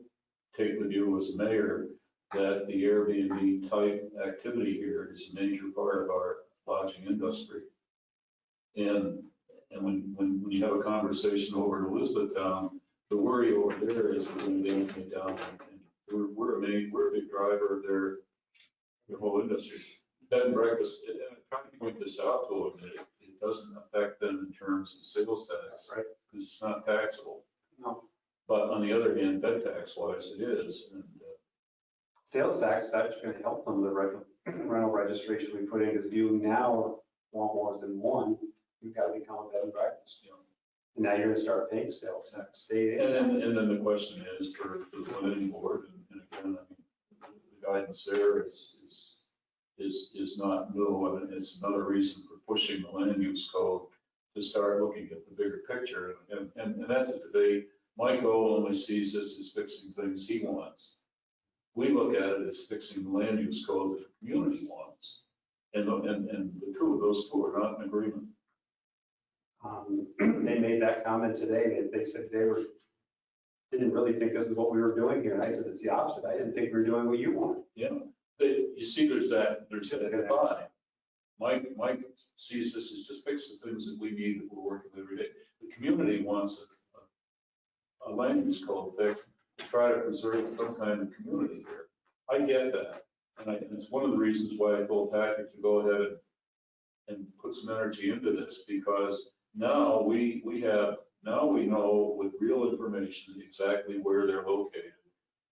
Speaker 4: take the view as mayor that the Airbnb type activity here is a major part of our lodging industry. And when you have a conversation over in Elizabethtown, the worry over there is we're going to be it down. And we're a big driver of their whole industry. Bed and breakfast, and I'm trying to point this out to them, that it doesn't affect them in terms of sales tax,
Speaker 6: Right.
Speaker 4: because it's not taxable.
Speaker 6: No.
Speaker 4: But on the other hand, bed tax wise, it is. And,
Speaker 6: Sales tax is actually going to help them with the rental registration we put in, because if you now want more than one, you've got to become a bed and breakfast.
Speaker 4: you know,
Speaker 6: And now you're going to start paying sales tax. State aid.
Speaker 4: and then the question is for the planning board, and again, I mean, the guidance there is not new, and it's another reason for pushing the land use code to start looking at the bigger picture. And that's a debate. My goal only sees this as fixing things he wants. We look at it as fixing the land use code that the community wants. And those two are not in agreement.
Speaker 6: They made that comment today, that they said didn't really think this is what we were doing here. And I said, it's the opposite. I didn't think we were doing what you wanted.
Speaker 4: Yeah, you see, there's that divide. Mike sees this as just fix the things that we need that we're working with every day. The community wants a land use code fix to try to preserve some kind of community here. I get that. And it's one of the reasons why I told Patrick to go ahead and put some energy into this, because now we know with real information exactly where they're located.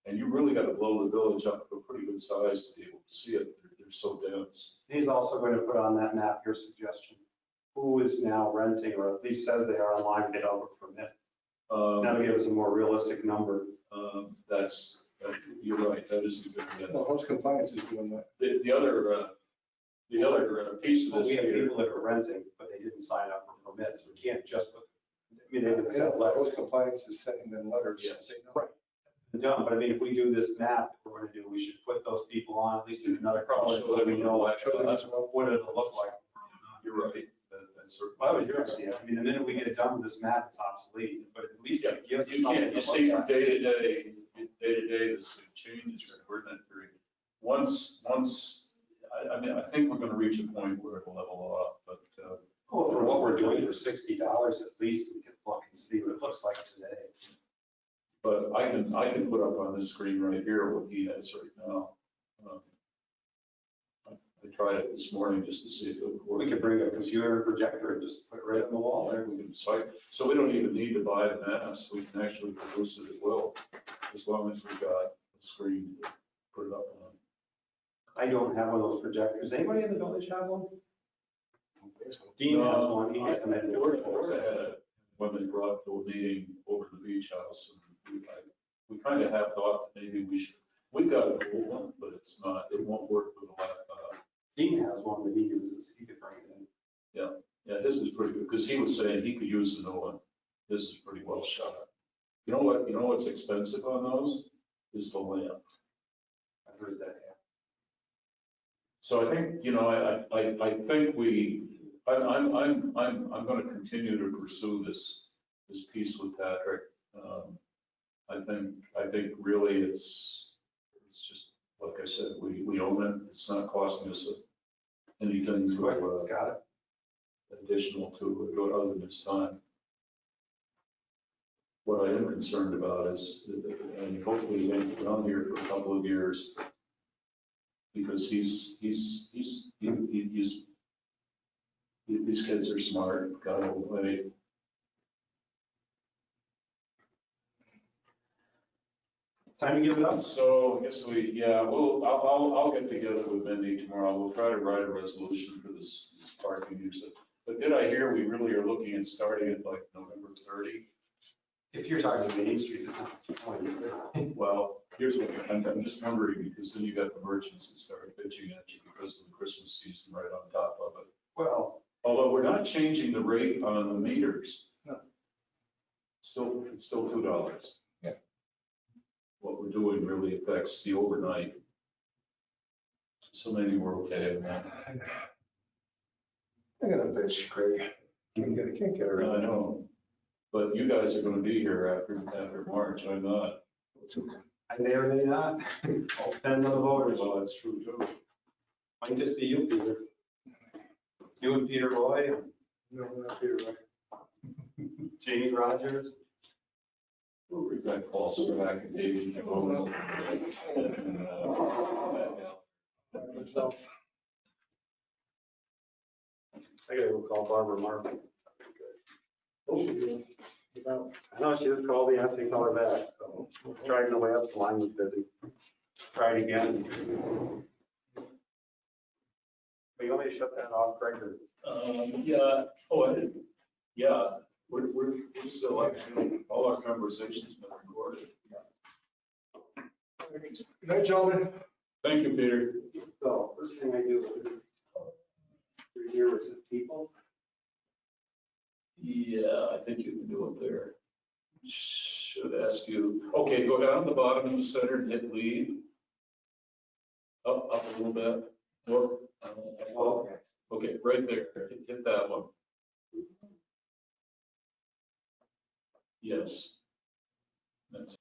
Speaker 4: And you really got to blow the village up to a pretty good size to be able to see it. They're so dense.
Speaker 6: He's also going to put on that map your suggestion. Who is now renting, or at least says they are online, they don't permit. That'll give us a more realistic number.
Speaker 4: You're right, that is a good idea.
Speaker 3: Well, host compliance is doing that.
Speaker 4: The other piece of
Speaker 6: But
Speaker 4: this
Speaker 6: we have
Speaker 4: here,
Speaker 6: people that are renting, but they didn't sign up for permits. We can't just put, I mean, they would
Speaker 3: Yeah,
Speaker 6: send letters.
Speaker 3: host compliance is sending them letters.
Speaker 4: Yes.
Speaker 3: saying no.
Speaker 6: Right. Done, but I mean, if we do this map that we're going to do, we should put those people on, at least in another color, so that we know what it'll look like.
Speaker 4: you're right. That's certainly.
Speaker 6: Well, that was your idea. I mean, the minute we get done with this map, it's obsolete, but at least it gives us
Speaker 4: You
Speaker 6: something
Speaker 4: can't,
Speaker 6: to
Speaker 4: you see
Speaker 6: look
Speaker 4: from
Speaker 6: at.
Speaker 4: day to day, this thing changes. We're in that period. Once, I mean, I think we're going to reach a point where it'll level off, but.
Speaker 6: Well, for what we're doing for $60, at least we can look and see what it looks like today.
Speaker 4: But I can put up on this screen right here what he has right now. I tried it this morning just to see if it would work.
Speaker 6: We could bring a computer and projector and just put it right on the wall there.
Speaker 4: So we don't even need to buy the maps. We can actually produce it as well, as long as we've got a screen to put it up on.
Speaker 6: I don't have one of those projectors. Anybody in the village have one? Dean has one. He can come in and do it.
Speaker 4: Florida had one they brought to a meeting over at the beach house, and we kind of have thought that maybe we've got a cool one, but it won't work with a laptop.
Speaker 6: Dean has one that he uses. He could bring it in.
Speaker 4: Yeah, his is pretty good, because he was saying he could use the new one. His is pretty well shot. You know what's expensive on those? Is the lamp.
Speaker 6: I've heard that, yeah.
Speaker 4: So I think, I think I'm going to continue to pursue this this piece with Patrick. I think really it's just, like I said, we own it. It's not costing us anything to,
Speaker 6: Got it.
Speaker 4: additional to go other than this time. What I am concerned about is, and hopefully he won't be around here for a couple of years, because these kids are smart, got to play.
Speaker 6: Time to give it up.
Speaker 4: So I guess I'll get together with Mindy tomorrow. We'll try to write a resolution for this parking use. But did I hear we really are looking at starting at like November 30?
Speaker 6: If you're talking Main Street, it's not.
Speaker 4: Well, here's what I'm just wondering, because then you got the merchants that start bitching at you because of the Christmas season right on top of it.
Speaker 6: Well,
Speaker 4: Although we're not changing the rate on the meters.
Speaker 3: No.
Speaker 4: It's still $2.
Speaker 3: Yeah.
Speaker 4: What we're doing really affects the overnight. So maybe we're okay on that.
Speaker 3: I'm gonna bitch, Craig. Can't get it
Speaker 4: I
Speaker 3: right.
Speaker 4: know, but you guys are gonna be here after March, I'm not.
Speaker 6: I may or may not. All depends on the voters.
Speaker 4: Well, that's true too.
Speaker 6: Might just be you, Peter. You and Peter Roy,
Speaker 3: No, not Peter, right?
Speaker 6: Jamie Rogers.
Speaker 4: We've got Paul Sprack and David Campbell.
Speaker 3: Himself.
Speaker 6: I gotta go call Barbara Mark.
Speaker 3: About
Speaker 6: I know she just called me, asked me to call her back, so trying the way up, the line was busy. Tried again. But you want me to shut that off, Craig, or?
Speaker 4: Yeah, oh, I didn't, yeah, we're still actually, all our conversations been recorded.
Speaker 3: Good night, gentlemen.
Speaker 4: Thank you, Peter.
Speaker 6: So, first thing I do is here with the people.
Speaker 4: Yeah, I think you can do it there. Should ask you, okay, go down to the bottom in the center and hit leave. Up a little bit, or, okay, right there, hit that one. Yes. That's